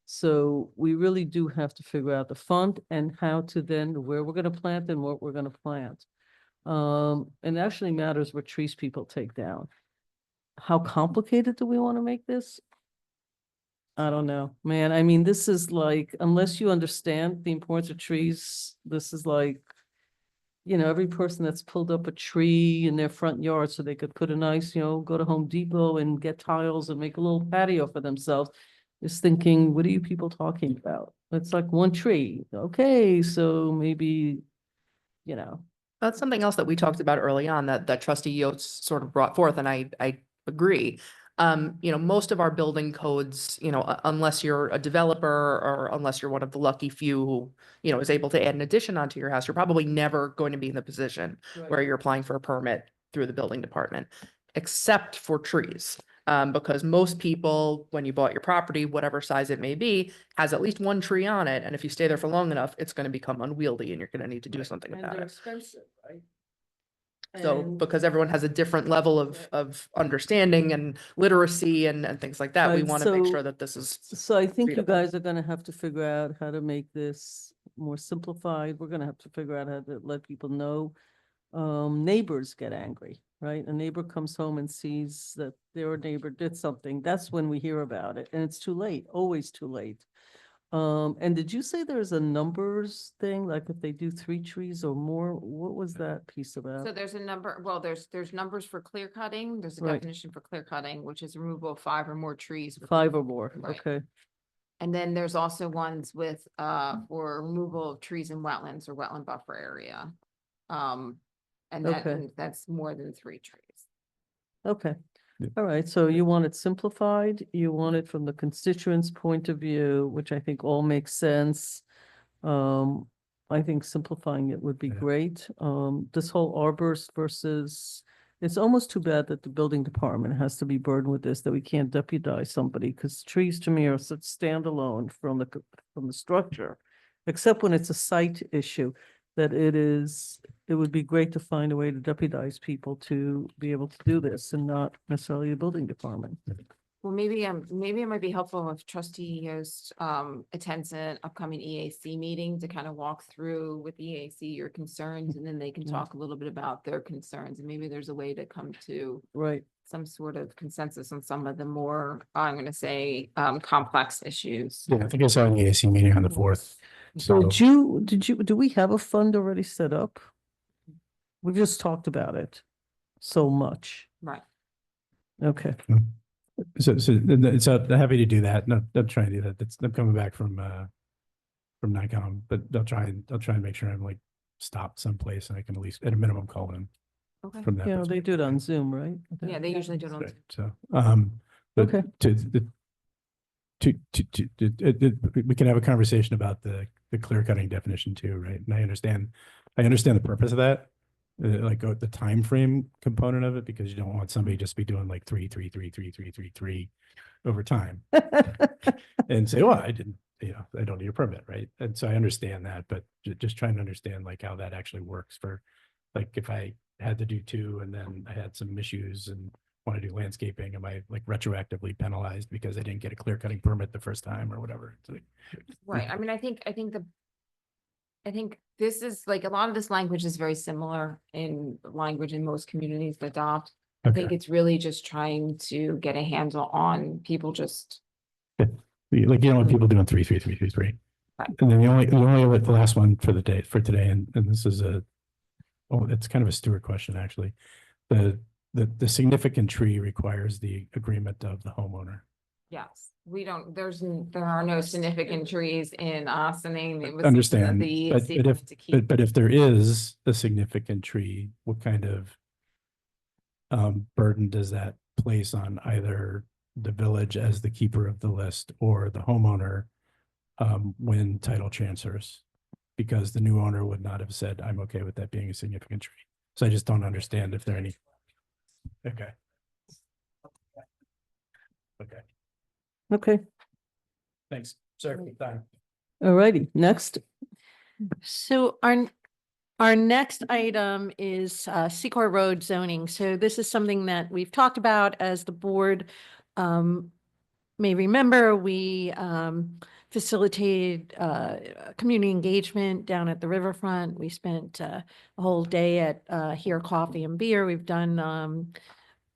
So we really do have to figure out the fund and how to then, where we're gonna plant and what we're gonna plant. And it actually matters what trees people take down. How complicated do we want to make this? I don't know, man. I mean, this is like, unless you understand the importance of trees, this is like, you know, every person that's pulled up a tree in their front yard so they could put a nice, you know, go to Home Depot and get tiles and make a little patio for themselves is thinking, what are you people talking about? It's like one tree. Okay, so maybe, you know. That's something else that we talked about early on that trustee Yost sort of brought forth, and I agree. You know, most of our building codes, you know, unless you're a developer or unless you're one of the lucky few who, you know, is able to add an addition onto your house, you're probably never going to be in the position where you're applying for a permit through the building department, except for trees. Because most people, when you bought your property, whatever size it may be, has at least one tree on it. And if you stay there for long enough, it's going to become unwieldy and you're going to need to do something And about they're it. expensive, right? So And- because everyone has a different level of understanding and literacy and things like that, we Right, want to make so- sure that this is. So I think you readable. guys are gonna have to figure out how to make this more simplified. We're gonna have to figure out how to let people know. Neighbors get angry, right? A neighbor comes home and sees that their neighbor did something. That's when we hear about it, and it's too late, always too late. And did you say there's a numbers thing, like if they do 3 trees or more? What was that piece So about? there's a number, well, there's numbers for clear cutting. There's a Right. definition for clear cutting, which is removal of 5 or more trees. within- 5 or more, Right. okay. And then there's also ones with, for removal of trees in wetlands or wetland buffer area. And Okay. that's more than 3 trees. Okay, Yeah. all right, so you want it simplified, you want it from the constituents' point of view, which I think all makes sense. I think simplifying it would be Yeah. great. This whole arborist versus, it's almost too bad that the building department has to be burdened with this, that we can't deputize somebody, because trees to me are such standalone from the structure, except when it's a site issue, that it would be great to find a way to deputize people to be able to do this and not necessarily the building department. Well, maybe it might be helpful if trustee Yost attends an upcoming EAC meeting to kind of walk through with the EAC your concerns, and then they can Yeah. talk a little bit about their concerns, and maybe there's a way to come to Right. some sort of consensus on some of the more, I'm gonna say, complex issues. Yeah, I think I saw an EAC meeting on the 4th. So Do we have a fund already set up? We've just talked about it so much. Right. Okay, I'm happy to do that. No, I'm trying to do that. I'm coming back from NICOM, but I'll try and make sure I'm like stopped someplace and I can at least at a minimum call in Okay. from that. you know, they do it on perspective. Zoom, right? Yeah, they usually do it on. Right, so, but Okay. we can have a conversation about the clear cutting definition too, right? And I understand the purpose of that, like the time frame component of it, because you don't want somebody just be doing like 3 over time and say, well, I didn't, I don't need a permit, right? And so I understand that, but just trying to understand like how that actually works for, like, if I had to do 2 and then I had some issues and want to do landscaping, am I like retroactively penalized because I didn't get a clear cutting permit the first time or whatever? It's like, Right, I mean, I think this is like, a lot of this language is very similar in language in most communities that adopt. I think okay. it's really just trying to get a handle on people just. Like, you don't want people doing 3. Right. And then the only the last one for the day for today, and this is oh, it's kind of a Stewart question, actually. The significant tree requires the agreement of the homeowner. Yes, we don't, there are no significant trees in Austining. It was something that Understand, the but, EAC but if, wanted to keep. but if there is a significant tree, what kind of burden does that place on either the village as the keeper of the list or the homeowner when title transfers? Because the new owner would not have said, I'm okay with that being a significant tree. So I just don't understand if there are any. Okay. Okay, Okay, thanks. Sorry for the time. all righty, next. So our next item is Secor Road zoning. So this is something that we've talked about as the board may remember. We facilitated community engagement down at the riverfront. We spent a whole day at Here Coffee and Beer. We've done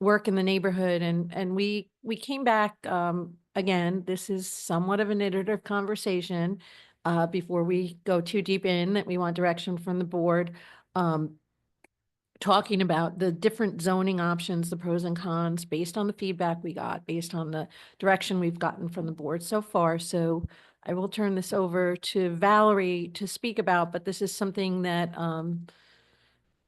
work in the neighborhood, and we came back again. This is somewhat of an iterative conversation before we go too deep in, that we want direction from the board, talking about the different zoning options, the pros and cons, based on the feedback we got, based on the direction we've gotten from the board so far. So I will turn this over to Valerie to speak about, but this is something that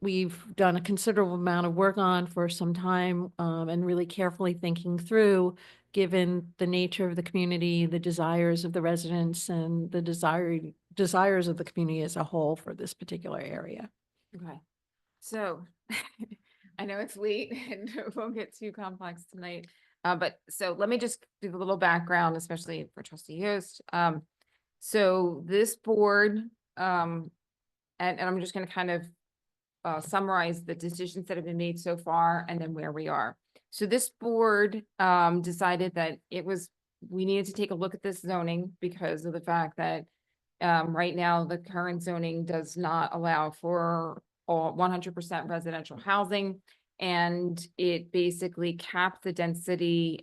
we've done a considerable amount of work on for some time, and really carefully thinking through, given the nature of the community, the desires of the residents, and the desires of the community as a whole for this particular area. Okay, so I know it's late and it won't get too complex tonight. But so let me just give a little background, especially for Trustee Yost. So this board, and I'm just gonna kind of summarize the decisions that have been made so far and then where we are. So this board decided that we needed to take a look at this zoning because of the fact that right now the current zoning does not allow for all 100% residential housing, and it basically capped the density.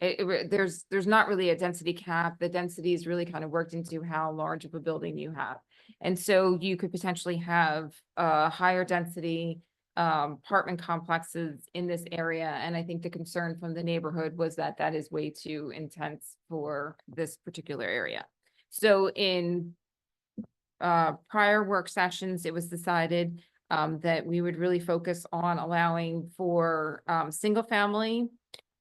There's not really a density cap. The density is really kind of worked into how large of a building you have. And so you could potentially have higher density apartment complexes in this area. And I think the concern from the neighborhood was that that is way too intense for this particular area. So in prior work sessions, it was decided that we would really focus on allowing for single family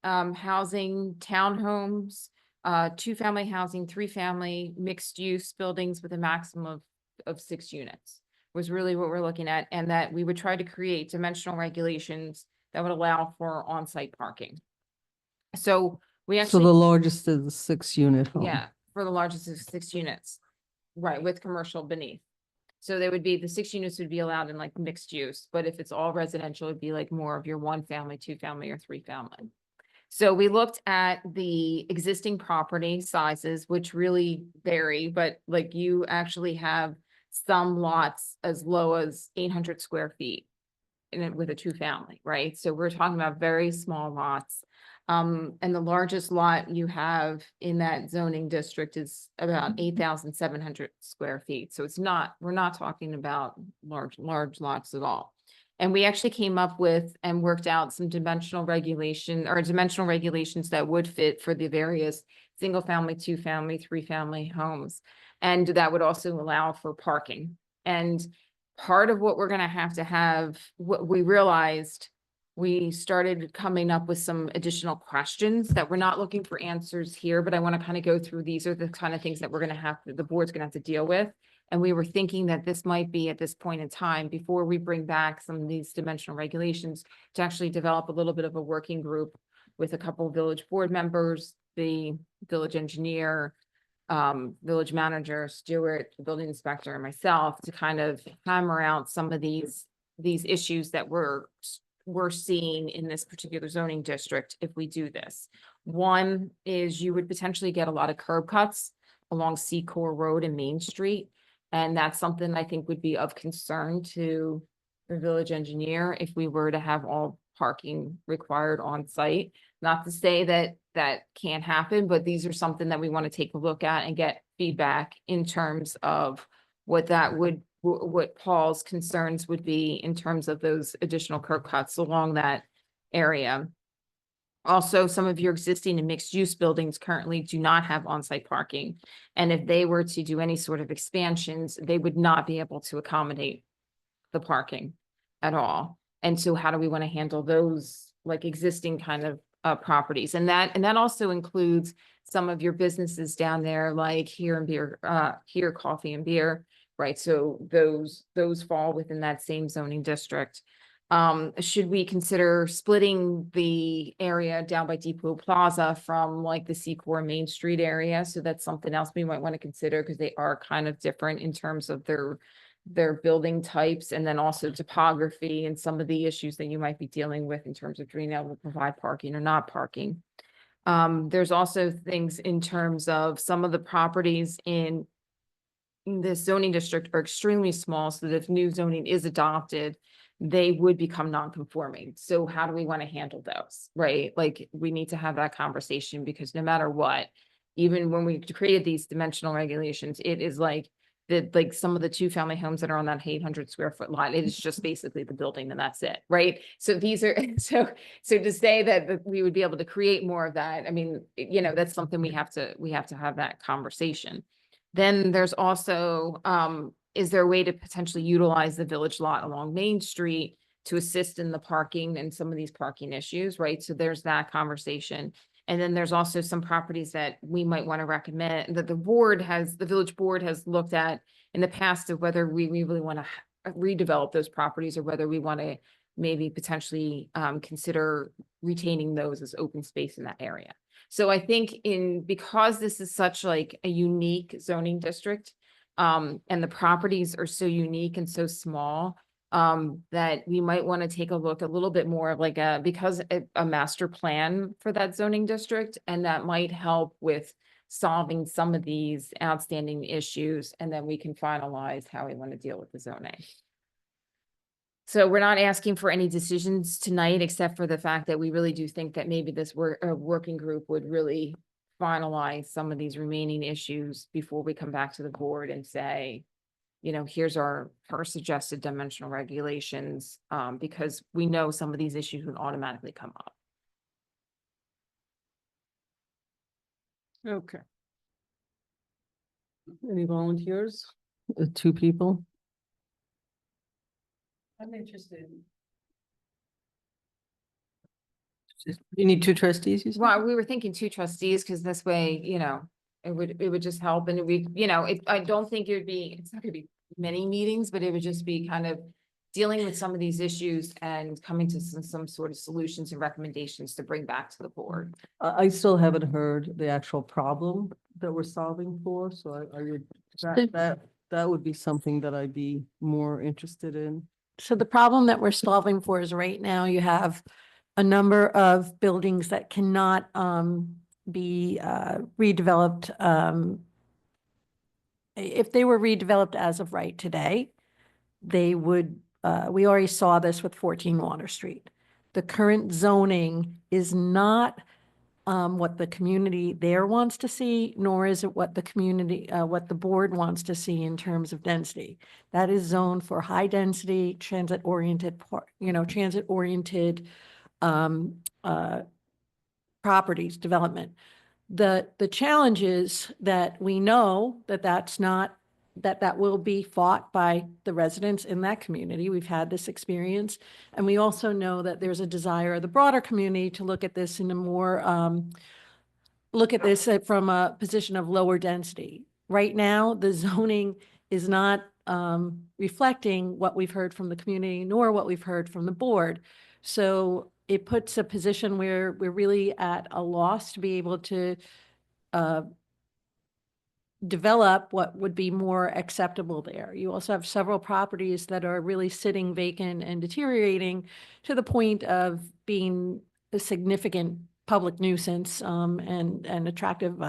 housing, townhomes, 2-family housing, 3-family mixed use buildings with a maximum of 6 units was really what we're looking at, and that we would try to create dimensional regulations that would allow for on-site parking. So we So actually, the largest is a 6-unit home. yeah, for the largest of 6 units, right, with commercial beneath. So they would be, the 6 units would be allowed in like mixed use, but if it's all residential, it'd be like more of your 1-family, 2-family, or 3-family. So we looked at the existing property sizes, which really vary, but like you actually have some lots as low as 800 square feet in it with a 2-family, right? So we're talking about very small lots. And the largest lot you have in that zoning district is about 8,700 square feet. So we're not talking about large lots at all. And we actually came up with and worked out some dimensional regulations that would fit for the various single family, 2-family, 3-family homes. And that would also allow for parking. And part of what we're going to have, what we realized, we started coming up with some additional questions that we're not looking for answers here, but I want to kind of go through. These are the kind of things that the board's going to have to deal with. And we were thinking that this might be at this point in time, before we bring back some of these dimensional regulations, to actually develop a little bit of a working group with a couple of village board members, the village engineer, village manager, Stewart, the building inspector, and myself, to kind of hammer out some of these issues that we're seeing in this particular zoning district if we do this. One is you would potentially get a lot of curb cuts along Secor Road and Main Street. And that's something I think would be of concern to the village engineer if we were to have all parking required on site. Not to say that that can't happen, but these are something that we want to take a look at and get feedback in terms of what that would, what Paul's concerns would be in terms of those additional curb cuts along that area. Also, some of your existing and mixed-use buildings currently do not have on-site parking. And if they were to do any sort of expansions, they would not be able to accommodate the parking at all. And so how do we want to handle those like existing kind of properties? And that also includes some of your businesses down there, like Here and Beer, Here Coffee and Beer, right? So those fall within that same zoning district. Should we consider splitting the area down by Depot Plaza from like the Secor Main Street area? So that's something else we might want to consider because they are kind of different in terms of their building types and then also topography and some of the issues that you might be dealing with in terms of being able to provide parking or not parking. There's also things in terms of some of the properties in this zoning district are extremely small, so that if new zoning is adopted, they would become non-conforming. So how do we want to handle those, right? Like, we need to have that conversation because no matter what, even when we created these dimensional regulations, it is like like some of the 2-family homes that are on that 800 square foot lot, it is just basically the building and that's it, right? So these are, so to say that we would be able to create more of that, I mean, you know, that's something we have to have that conversation. Then there's also, is there a way to potentially utilize the village lot along Main Street to assist in the parking and some of these parking issues, right? So there's that conversation. And then there's also some properties that we might want to recommend that the village board has looked at in the past of whether we really want to redevelop those properties or whether we want to maybe potentially consider retaining those as open space in that area. So I think because this is such like a unique zoning district, and the properties are so unique and so small, that we might want to take a look a little bit more of like a master plan for that zoning district, and that might help with solving some of these outstanding issues, and then we can finalize how we want to deal with the zoning. So we're not asking for any decisions tonight, except for the fact that we really do think that maybe this working group would really finalize some of these remaining issues before we come back to the board and say, you know, here's our suggested dimensional regulations, because we know some of these issues would automatically come up. Okay. Any volunteers? 2 people? I'm interested. You need 2 trustees, you said? Well, we were thinking 2 trustees, because this way, you know, it would just help, and we, you know, I don't think it's not gonna be many meetings, but it would just be kind of dealing with some of these issues and coming to some sort of solutions and recommendations to bring back to the board. I still haven't heard the actual problem that we're solving for, so I would, that would be something that I'd be more interested in. So the problem that we're solving for is right now you have a number of buildings that cannot be redeveloped. If they were redeveloped as of right today, they would, we already saw this with 14 Water Street. The current zoning is not what the community there wants to see, nor is it what the community, what the board wants to see in terms of density. That is zoned for high density, transit-oriented, transit-oriented properties, development. The challenge is that we know that that's not, that will be fought by the residents in that community. We've had this experience. And we also know that there's a desire of the broader community to look at this in a more, look at this from a position of lower density. Right now, the zoning is not reflecting what we've heard from the community, nor what we've heard from the board. So it puts a position where we're really at a loss to be able to develop what would be more acceptable there. You also have several properties that are really sitting vacant and deteriorating to the point of being a significant public nuisance and attractive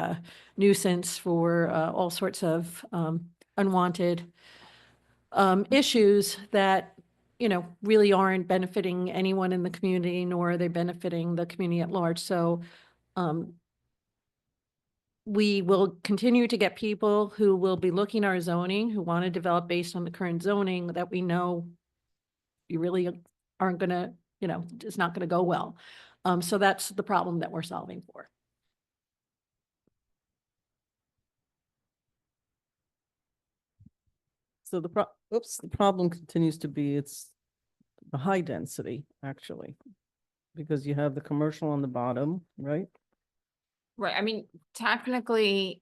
nuisance for all sorts of unwanted issues that, you know, really aren't benefiting anyone in the community, nor are they benefiting the community at large. So we will continue to get people who will be looking our zoning, who want to develop based on the current zoning that we know you really aren't gonna, it's not gonna go well. So that's the problem that we're solving for. So the the problem continues to be it's the high density, actually. Because you have the commercial on the bottom, right? Right, I mean, technically,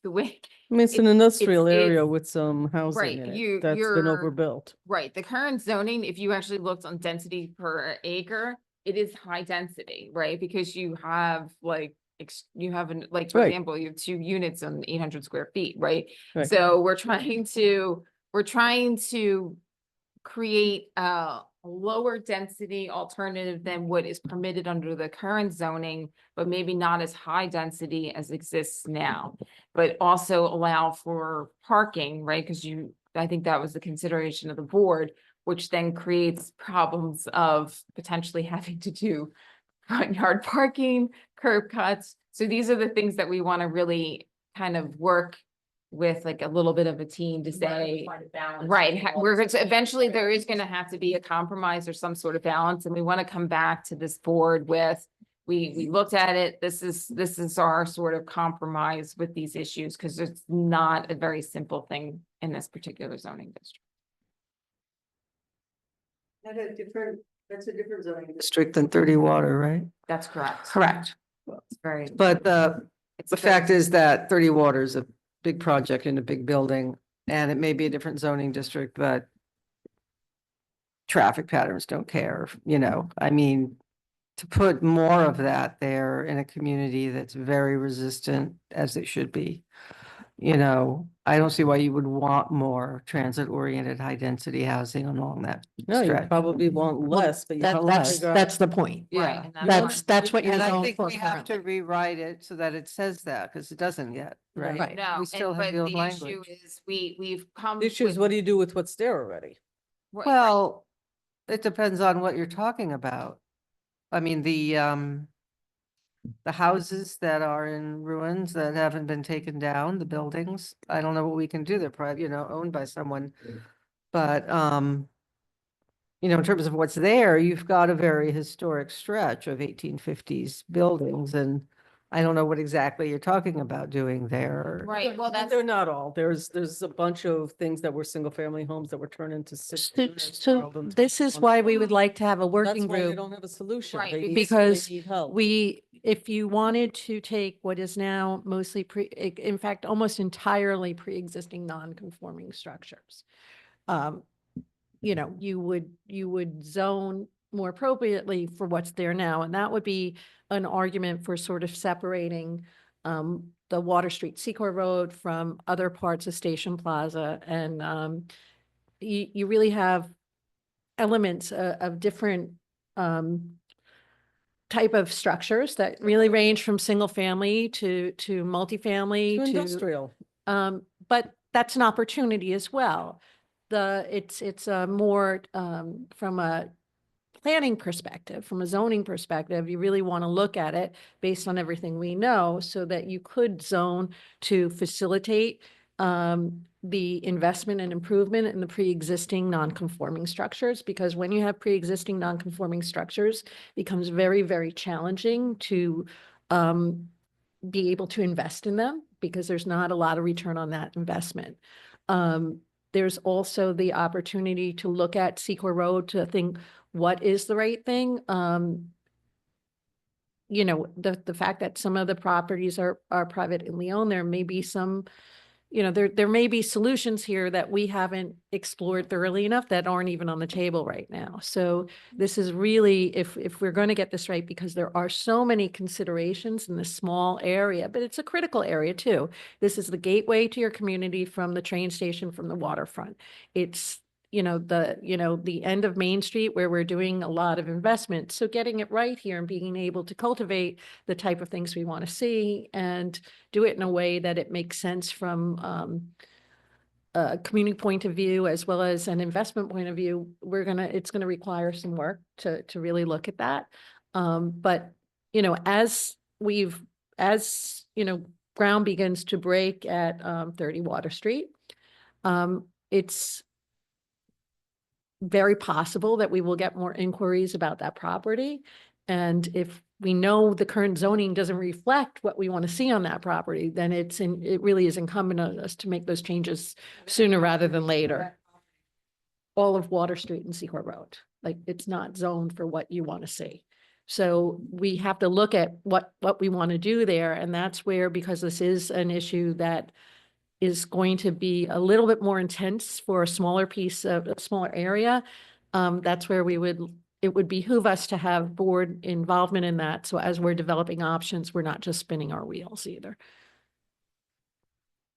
the way, I mean, it's an industrial it's- area with some housing right, in you- it that's been you're- overbuilt. right, the current zoning, if you actually looked on density per acre, it is high density, right? Because you have like, you have, like, for Right. example, you have 2 units on 800 square feet, right? Right. So we're trying to create a lower density alternative than what is permitted under the current zoning, but maybe not as high density as exists now. But also allow for parking, right? Because I think that was the consideration of the board, which then creates problems of potentially having to do front yard parking, curb cuts. So these are the things that we want to really kind of work with, like a little bit of a team to say, right, eventually there is going to have to be a compromise or some sort of balance, and we want to come back to this board with, we looked at it, this is our sort of compromise with these issues, because it's not a very simple thing in this particular zoning district. That's a different zoning district than 30 Water, right? That's correct. Correct. It's very. But it's the very- fact is that 30 Water is a big project in a big building, and it may be a different zoning district, but traffic patterns don't care, I mean, to put more of that there in a community that's very resistant, as it should be. I don't see why you would want more transit-oriented, high-density housing along that No, you stretch. probably want less, but you have to figure out. That's the point. Right, Yeah. and That's what you're And I going think for we have to currently. rewrite it so that it says that, because it doesn't yet, right? Right. No, We still have but the old the issue language. is we've come. The issue is, with- what do you do with what's there already? right, Well, it depends on what you're talking about. I mean, the houses that are in ruins that haven't been taken down, the buildings, I don't know what we can do. They're private, owned by someone. But, in terms of what's there, you've got a very historic stretch of 1850s buildings, and I don't know what exactly you're talking about doing there. Right, well, that's. They're not all. There's a bunch of things that were single-family homes that were turned into six units. So piled into this is one why we block. would like to have a That's working why they group. don't have a solution. Right, They because need help. If you wanted to take what is now mostly in fact, almost entirely pre-existing non-conforming structures, you would zone more appropriately for what's there now. And that would be an argument for sort of separating the Water Street Secor Road from other parts of Station Plaza. And you really have elements of different type of structures that really range from single family to multifamily To to industrial. but that's an opportunity as well. It's a more from a planning perspective, from a zoning perspective, you really want to look at it based on everything we know so that you could zone to facilitate the investment and improvement in the pre-existing non-conforming structures, because when you have pre-existing non-conforming structures, it becomes very, very challenging to be able to invest in them because there's not a lot of return on that investment. There's also the opportunity to look at Secor Road to think, what is the right thing? The fact that some of the properties are privately owned, there may be some, there may be solutions here that we haven't explored thoroughly enough that aren't even on the table right now. So this is really, if we're going to get this right, because there are so many considerations in this small area, but it's a critical area too. This is the gateway to your community from the train station, from the waterfront. It's the end of Main Street where we're doing a lot of investment. So getting it right here and being able to cultivate the type of things we want to see and do it in a way that it makes sense from a community point of view as well as an investment point of view, it's gonna require some work to really look at that. But as ground begins to break at 30 Water Street. It's very possible that we will get more inquiries about that property. And if we know the current zoning doesn't reflect what we want to see on that property, then it really is incumbent on us to make those changes sooner rather than later. All of Water Street and Secord Road, like it's not zoned for what you want to see. So we have to look at what we want to do there. And that's where, because this is an issue that is going to be a little bit more intense for a smaller piece of a smaller area. That's where it would behoove us to have board involvement in that. So as we're developing options, we're not just spinning our wheels either.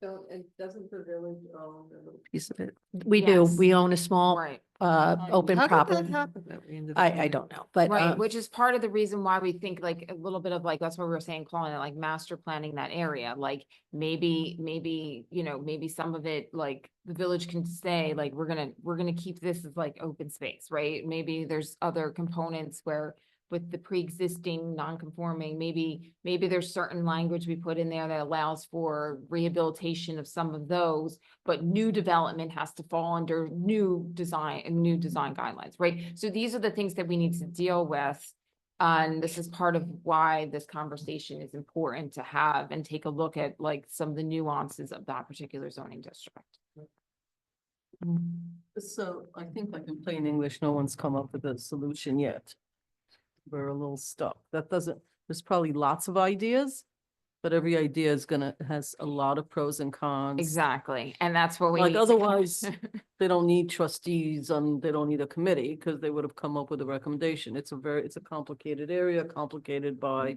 So, and doesn't the village own a little piece of it? We do, Yes. we own a small, Right. open How did that property. happen that we ended up I owning- don't know, but, Right, which is part of the reason why we think like a little bit of like, that's what we were saying, calling it like master planning that area, like maybe, maybe some of it, like the village can say, like, we're gonna keep this as like open space, right? Maybe there's other components where with the pre-existing non-conforming, maybe there's certain language we put in there that allows for rehabilitation of some of those, but new development has to fall under new design guidelines, right? So these are the things that we need to deal with. And this is part of why this conversation is important to have and take a look at like some of the nuances of that particular zoning district. So I think like in plain English, no one's come up with a solution yet. We're a little stuck. That doesn't, there's probably lots of ideas, but every idea has a lot of pros and cons. Exactly, and that's what we. Like need to- otherwise, they don't need trustees and they don't need a committee because they would have come up with a recommendation. It's a complicated area, complicated by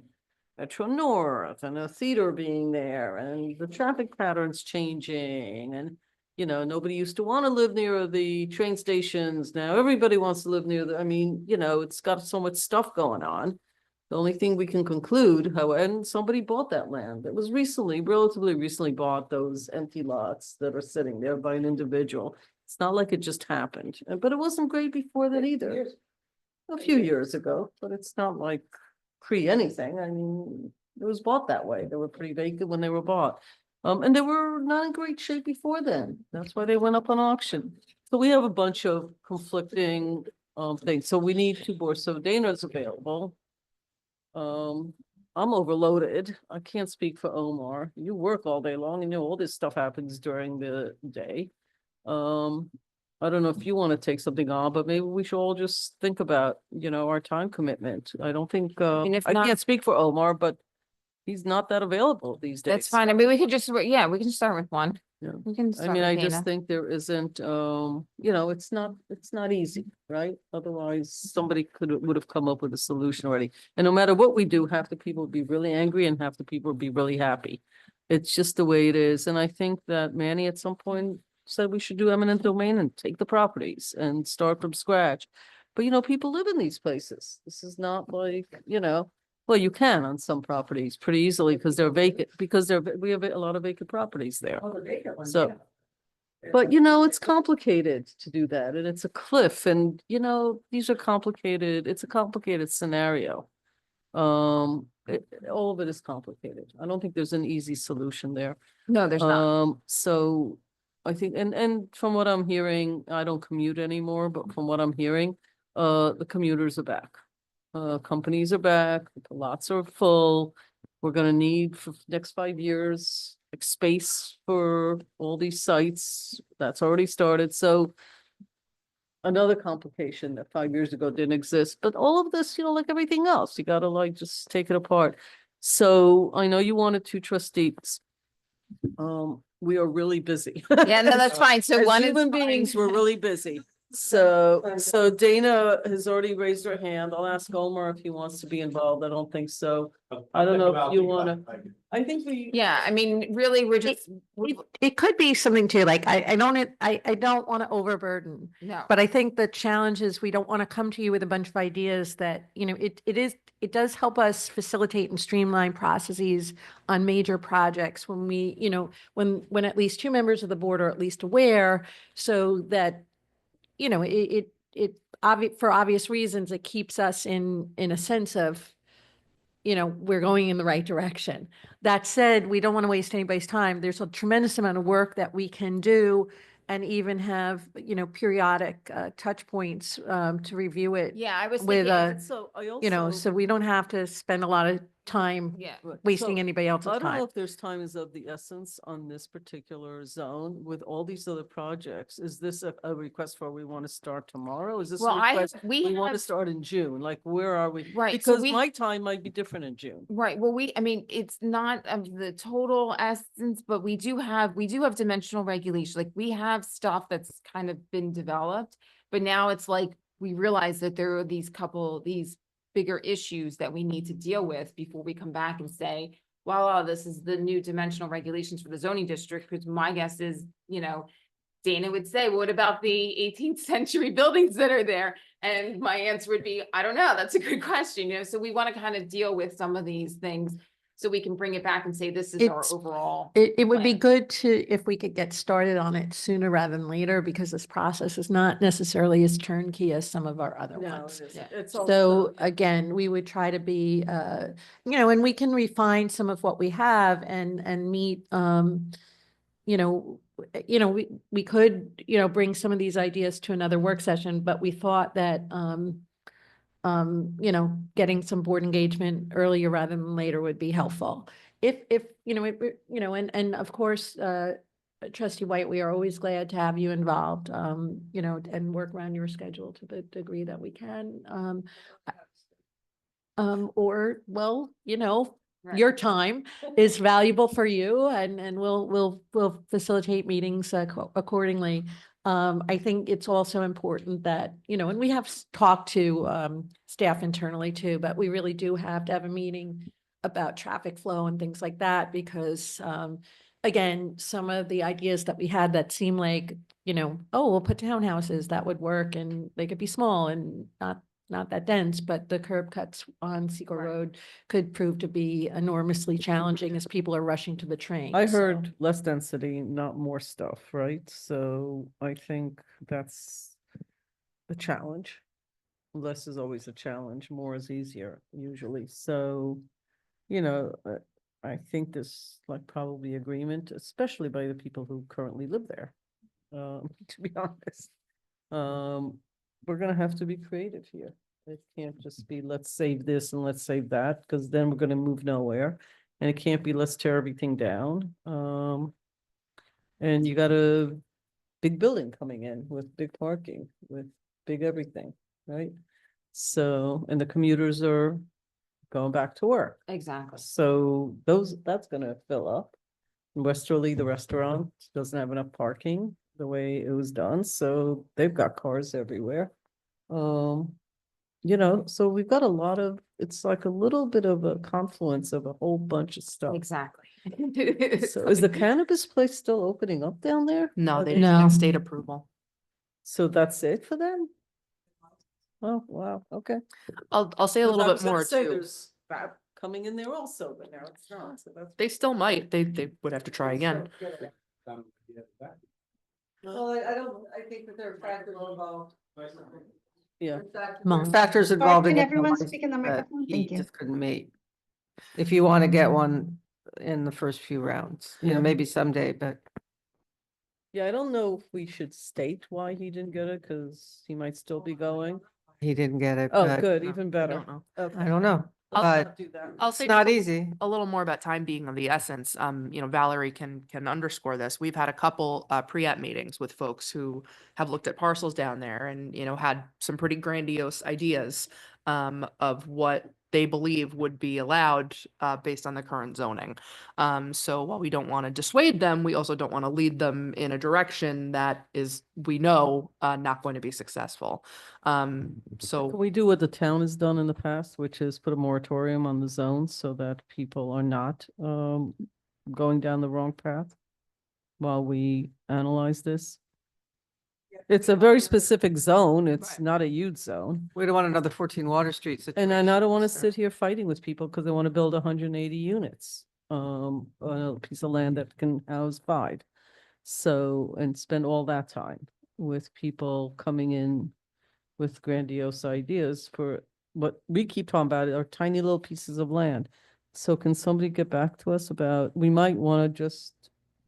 Metro North and a theater being there and the traffic patterns changing and, nobody used to want to live near the train stations. Now everybody wants to live near it's got so much stuff going on. The only thing we can conclude, however, and somebody bought that land. It was relatively recently bought those empty lots that are sitting there by an individual. It's not like it just happened, but it wasn't great before that either. A few years ago, but it's not like anything. I mean, it was bought that way. They were pretty vacant when they were bought. And they were not in great shape before then. That's why they went up on auction. So we have a bunch of conflicting things. So we need two boards. So Dana's available. I'm overloaded. I can't speak for Omar. You work all day long and all this stuff happens during the day. I don't know if you want to take something on, but maybe we should all just think about, our time commitment. I don't think, mean, if I not- can't speak for Omar, but he's not that available these days. That's fine. I mean, we could just, we can start with one. Yeah. We can I start mean, with I Dana. just think there isn't, it's not easy, right? Otherwise, somebody would have come up with a solution already. And no matter what we do, half the people would be really angry and half the people would be really happy. It's just the way it is. And I think that Manny at some point said we should do eminent domain and take the properties and start from scratch. But people live in these places. This is not like, well, you can on some properties pretty easily because they're vacant, we have a lot of vacant properties there. So, but it's complicated to do that and it's a cliff and, these are complicated. It's a complicated scenario. All of it is complicated. I don't think there's an easy solution there. No, there's not. So I think, and from what I'm hearing, I don't commute anymore, but from what I'm hearing, the commuters are back. Companies are back, the lots are full. We're gonna need for the next 5 years, like space for all these sites. That's already started, so another complication that 5 years ago didn't exist, but all of this, like everything else, you gotta like just take it apart. So I know you wanted two trustees. We are really busy. Yeah, no, that's fine. So As one is human fine. beings, we're really busy. So Dana has already raised her hand. I'll ask Omar if he wants to be involved. I don't think so. I don't know if you wanna, I think we. Yeah, I mean, really, we're just, it could be something too, like, I don't want to overburden. no. But I think the challenge is we don't want to come to you with a bunch of ideas that, it does help us facilitate and streamline processes on major projects when we, when at least two members of the board are at least aware, so that, for obvious reasons, it keeps us in a sense of we're going in the right direction. That said, we don't want to waste anybody's time. There's a tremendous amount of work that we can do and even have, periodic touch points to review it. Yeah, I was With thinking, a, So I so also, we don't have to spend a lot of time yeah. wasting so anybody else's I don't know time. if there's time is of the essence on this particular zone with all these other projects. Is this a request for, we want to start tomorrow? Is this a Well, request? we We want to have, start in June, like where are we? Right, so Because we- my time might be different in June. right, well, I mean, it's not of the total essence, but we do have dimensional regulation, like we have stuff that's kind of been developed. But now it's like, we realize that there are these bigger issues that we need to deal with before we come back and say, wow, this is the new dimensional regulations for the zoning district, because my guess is, Dana would say, what about the 18th century buildings that are there? And my answer would be, I don't know. That's a good question, so we want to kind of deal with some of these things so we can bring it back and say, this is our It's- overall. It would be plan. good if we could get started on it sooner rather than later, because this process is not necessarily as turnkey as some of our other No, ones. it isn't. Yeah. It's So also, again, we would try to be, and we can refine some of what we have and meet, we could, bring some of these ideas to another work session, but we thought that, getting some board engagement earlier rather than later would be helpful. And of course, Trustee White, we are always glad to have you involved, and work around your schedule to the degree that we can. Or, well, Right. your time is valuable for you and we'll facilitate meetings accordingly. I think it's also important that, and we have talked to staff internally too, but we really do have to have a meeting about traffic flow and things like that, because again, some of the ideas that we had that seem like, oh, we'll put townhouses, that would work and they could be small and not that dense, but the curb cuts on Secor Right. Road could prove to be enormously challenging as people are rushing to the train. I so- heard less density, not more stuff, right? So I think that's a challenge. Less is always a challenge, more is easier usually. So, I think this like probably agreement, especially by the people who currently live there. To be honest, we're gonna have to be creative here. It can't just be, let's save this and let's save that, because then we're gonna move nowhere. And it can't be, let's tear everything down. And you got a big building coming in with big parking, with big everything, right? So, and the commuters are going back to work. Exactly. So that's gonna fill up. Westerly, the restaurant, doesn't have enough parking the way it was done, so they've got cars everywhere. So we've got a lot of, it's like a little bit of a confluence of a whole bunch of stuff. Exactly. So is the cannabis place still opening up down there? No, Are they they- didn't No. get state approval. So that's it for them? Oh, wow, okay. I'll say a little bit more too. There's that coming in there also, but now it's not, so that's. They still might, they would have to try again. Well, I think that there are factors involved. Yeah. Mon- Factors Sorry, involved in can getting everyone one speak in the that microphone? he Thank you. just couldn't meet. If you want to get one in the first few rounds, Yeah. maybe someday, but Yeah, I don't know if we should state why he didn't get it, because he might still be going. he didn't get it. Oh, but good, No, even I better. don't know. Okay. I don't know, Let's but not do that. I'll it's say not just easy. a little more about time being of the essence. Valerie can underscore this. We've had a couple pre-app meetings with folks who have looked at parcels down there and, had some pretty grandiose ideas of what they believe would be allowed based on the current zoning. So while we don't want to dissuade them, we also don't want to lead them in a direction that is, we know, not going to be successful. Can So we do what the town has done in the past, which is put a moratorium on the zones so that people are not going down the wrong path while we analyze this? It's a very specific zone. It's Right. not a huge zone. We don't want another 14 Water Street situation. And I don't want to so- sit here fighting with people because they want to build 180 units on a piece of land that can house 5. So, and spend all that time with people coming in with grandiose ideas for what we keep talking about are tiny little pieces of land. So can somebody get back to us about, we might want to just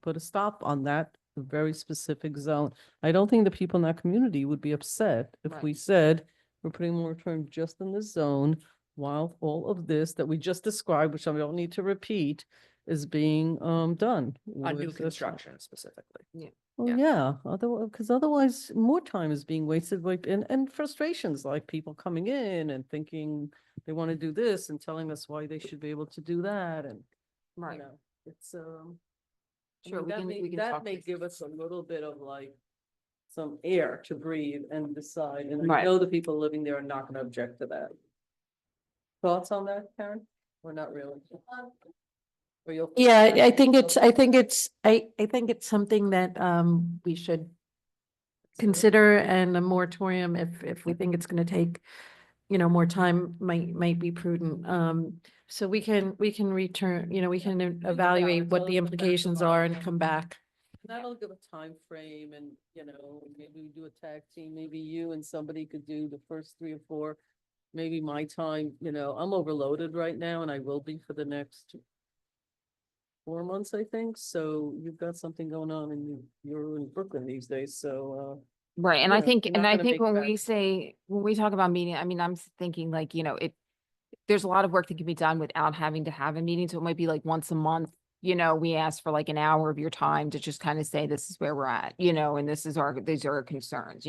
put a stop on that very specific zone. I don't think the people in that community would be upset if Right. we said, we're putting a moratorium just in this zone while all of this that we just described, which I don't need to repeat, is being done. On new with the- construction specifically. Well, Yeah. yeah, otherwise, because otherwise more time is being wasted, like, and frustrations, like people coming in and thinking they want to do this and telling us why they should be able to do that, and, you Right. know, it's, I Sure, mean, that may, we can that talk may this. give us a little bit of like some air to breathe and decide, and I Right. know the people living there are not going to object to that. Thoughts on that, Karen? Or not really? Or you'll- Yeah, I think it's something that we should consider, and a moratorium, if we think it's gonna take, more time, might be prudent. So we can return, we can evaluate what the implications are and come back. That'll give a time frame, and, maybe we do a tag team, maybe you and somebody could do the first 3 or 4. Maybe my time, I'm overloaded right now, and I will be for the next 4 months, I think. So you've got something going on, and you're in Brooklyn these days, so, Right, and I yeah, think, you're and not I gonna think make when that- we say, when we talk about meeting, I mean, I'm thinking like, there's a lot of work that can be done without having to have a meeting, so it might be like once a month, we ask for like an hour of your time to just kind of say, this is where we're at, and these are our concerns,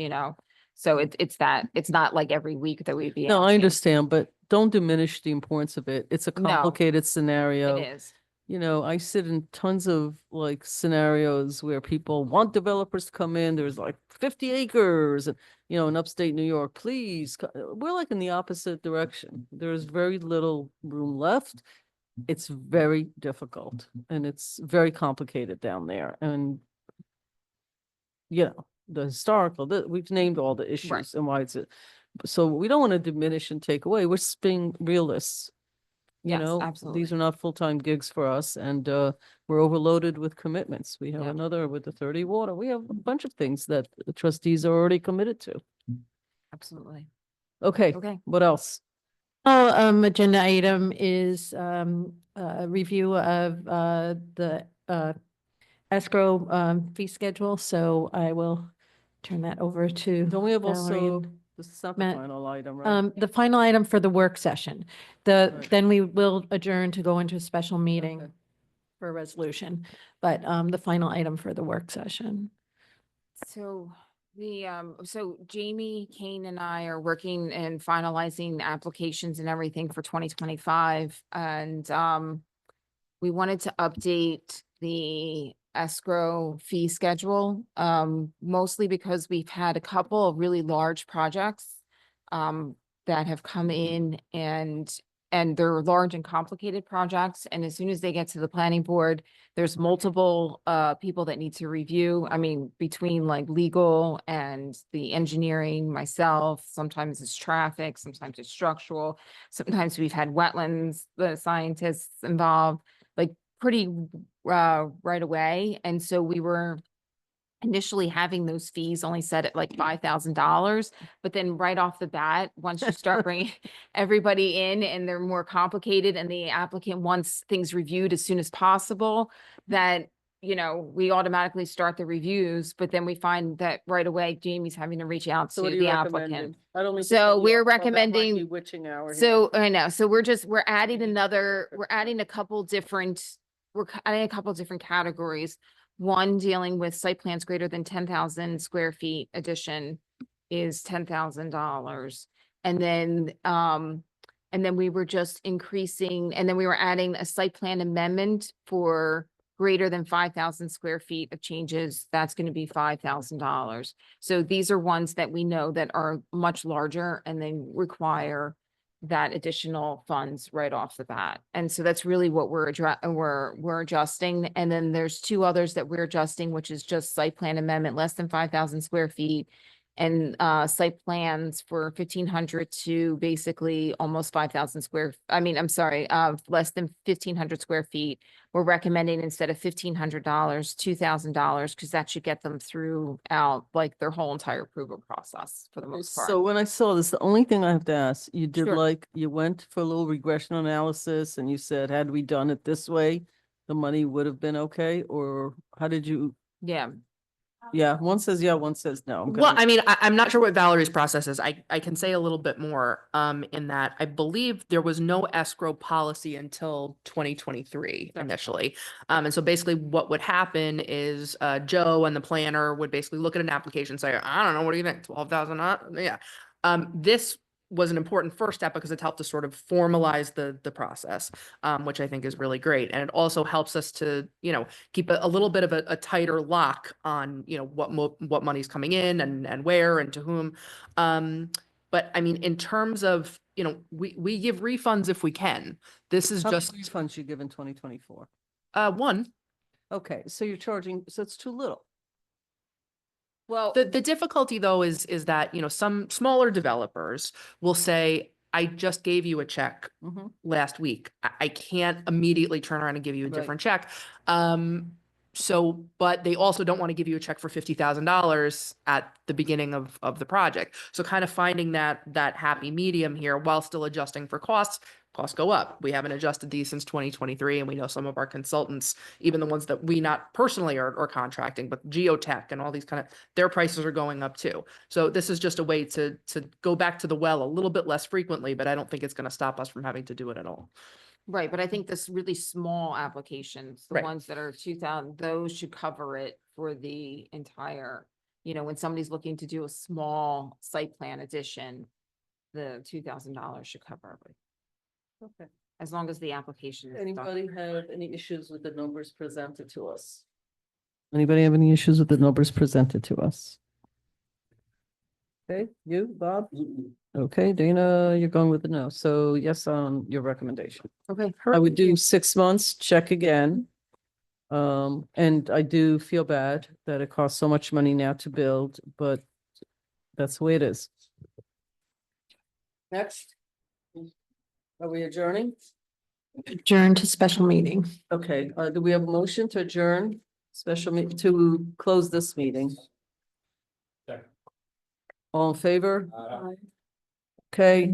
So it's that, it's not like every week that we'd be No, I asking. understand, but don't diminish the importance of it. It's a No, complicated scenario. It is. I sit in tons of like scenarios where people want developers to come in. There's like 50 acres, and in upstate New York, please. We're like in the opposite direction. There's very little room left. It's very difficult, and it's very complicated down there. And, the historical, we've named all the issues and why it's, so we don't want to diminish and take away. We're just being realists. Yes, These absolutely. are not full-time gigs for us, and we're overloaded with commitments. We have Yeah. another with the 30 water. We have a bunch of things that the trustees are already committed to. Absolutely. Okay, Okay. what else? Agenda item is a review of the escrow fee schedule, so I will turn that over to Don't we have Valerie also, and this is not the Matt. final item, right? the final item for the work session. Right. Then we will adjourn to go into a special meeting Okay. for a resolution, but the final item for the work session. So so Jamie, Kane and I are working and finalizing applications and everything for 2025. And we wanted to update the escrow fee schedule, mostly because we've had a couple of really large projects that have come in, and they're large and complicated projects. And as soon as they get to the planning board, there's multiple people that need to review. I mean, between like legal and the engineering, myself, sometimes it's traffic, sometimes it's structural, sometimes we've had wetlands, the scientists involved, like pretty right away. And so we were initially having those fees only set at like $5,000, but then right off the bat, once you start bringing everybody in and they're more complicated and the applicant wants things reviewed as soon as possible, that, we automatically start the reviews, but then we find that right away, Jamie's having to reach out So to what are you the recommending? applicant. I don't mean to So cut you we're off, but that might be recommending- Witching hour here. So I know, so we're adding we're adding a couple different, categories. One dealing with site plans greater than 10,000 square feet addition is $10,000. And then we were just increasing, and then we were adding a site plan amendment for greater than 5,000 square feet of changes. That's going to be $5,000. So these are ones that we know that are much larger and they require that additional funds right off the bat. And so that's really what we're adjusting. And then there's 2 others that we're adjusting, which is just site plan amendment, less than 5,000 square feet, and site plans for 1,500 to basically almost 5,000 I'm sorry, less than 1,500 square feet. We're recommending instead of $1,500, $2,000, because that should get them throughout like their whole entire approval process for the most part. So when I saw this, the only thing I have to ask, you did Sure. like, you went for a little regression analysis and you said, had we done it this way, the money would have been okay, or how did you? Yeah, Yeah, one says yeah, one says no. I'm Well, gonna- I mean, I'm not sure what Valerie's process is. I can say a little bit more, in that I believe there was no escrow policy until 2023 initially. And so basically what would happen is, Joe and the planner would basically look at an application, say, I don't know, what do you think? 12,000, yeah. This was an important first step because it helped to sort of formalize the process, which I think is really great. And it also helps us to, keep a little bit of a tighter lock on, what money's coming in and where and to whom. But I mean, in terms of, we give refunds if we can. This is How just, many funds you give in 2024? one. Okay, so you're charging, so it's too little. well, The difficulty though is that, some smaller developers will say, I just gave you a check Mhm. last week. I can't immediately turn around and give you a Right. different check. But they also don't want to give you a check for $50,000 at the beginning of the project. So kind of finding that happy medium here while still adjusting for costs. Costs go up. We haven't adjusted these since 2023, and we know some of our consultants, even the ones that we not personally are contracting, but geotech and all these their prices are going up too. So this is just a way to go back to the well a little bit less frequently, but I don't think it's going to stop us from having to do it at all. right, but I think this really small applications, the Right. ones that are 2,000, those should cover it for the entire, when somebody's looking to do a small site plan addition, the $2,000 should cover everything, Okay. as long as the application is done. Anybody have any issues with the numbers presented to us? Anybody have any issues with the numbers presented to us? Okay, you, Bob? Okay, Dana, you're going with the no. So yes on your recommendation. Okay. I would do 6 months, check again. And I do feel bad that it costs so much money now to build, but that's the way it is. Next. Are we adjourning? Adjourn to special meeting. Okay, do we have a motion to adjourn to close this meeting? All in favor? Okay,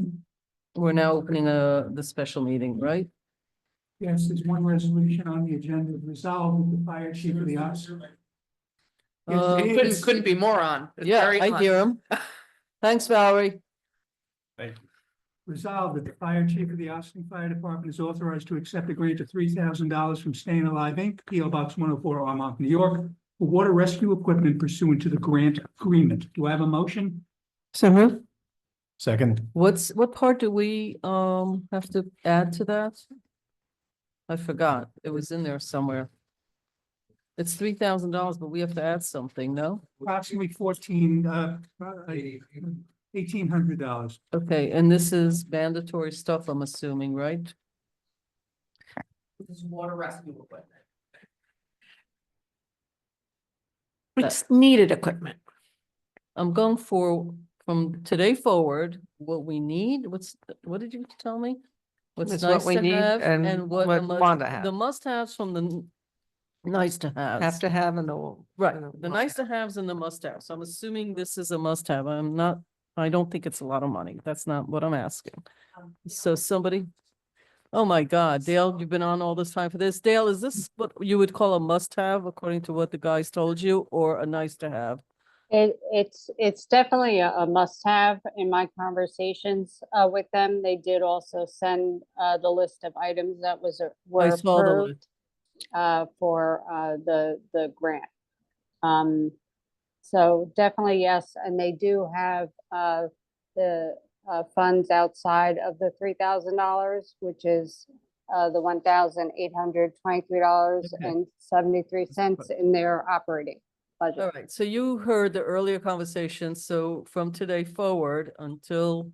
we're now opening the special meeting, right? Yes, there's one resolution on the agenda, resolved with the fire chief of the officer. Uh, Couldn't be more on. It's Yeah, very I on. hear him. Thanks, Valerie. Resolved that the fire chief of the Austin Fire Department is authorized to accept a grant of $3,000 from Staying Alive Inc., P.O. Box 104, Armonk, New York, for water rescue equipment pursuant to the grant agreement. Do I have a motion? So moved. Second. What part do we have to add to that? I forgot. It was in there somewhere. It's $3,000, but we have to add something, no? Approximately $1,800. Okay, and this is mandatory stuff, I'm assuming, right? This is water rescue equipment. It's needed equipment. I'm going for, from today forward, what we need, what did you tell me? What's It's what nice we to need have and what what the must- want to have. The must-haves from the nice to haves. Have to have and the. Right, and the nice to haves and the must-haves. I'm assuming this is a must-have. I don't think it's a lot of money. That's not what I'm asking. So somebody, oh my God, Dale, you've been on all this time for this. Dale, is this what you would call a must-have according to what the guys told you, or a nice to have? It's definitely a must-have in my conversations with them. They did also send the list of items that were I saw the approved for the grant. So definitely yes, and they do have the funds outside of the $3,000, which is the $1,823.73 in their operating budget. All right, so you heard the earlier conversation, so from today forward, until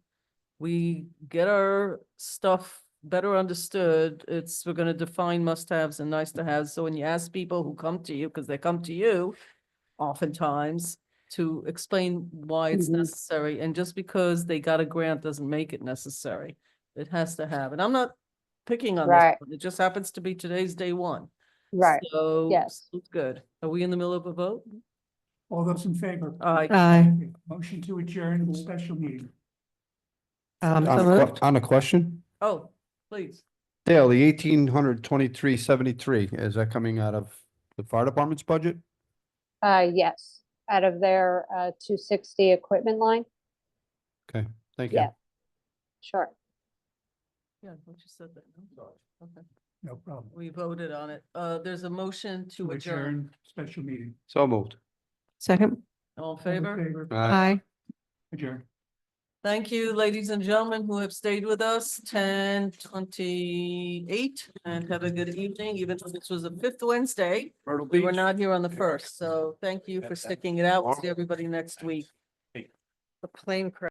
we get our stuff better understood, we're gonna define must-haves and nice-to-haves, so when you ask people who come to you, because they come to you oftentimes, to explain why it's Mhm. necessary. And just because they got a grant doesn't make it necessary. It has to have, and I'm not picking on this, Right. one, it just happens to be today's day one. Right, So, yes. it's good. Are we in the middle of a vote? All those in favor? Aye. Motion to adjourn the special meeting. So On moved. on a question, Oh, please. Dale, the 1,823.73, is that coming out of the fire department's budget? Yes, out of their 260 equipment line. Okay, thank you. Yeah. Sure. Yeah, what you said that. No? Okay, No problem. we voted on it. There's a motion to To adjourn. adjourn special meeting. So moved. Second. All in All in favor? favor? Aye. Adjourn. Thank you, ladies and gentlemen who have stayed with us, 10:28, and have a good evening, even though this was a fifth Wednesday. We were not here on the first, so thank you for sticking it out. We'll see everybody next week. The plane crash.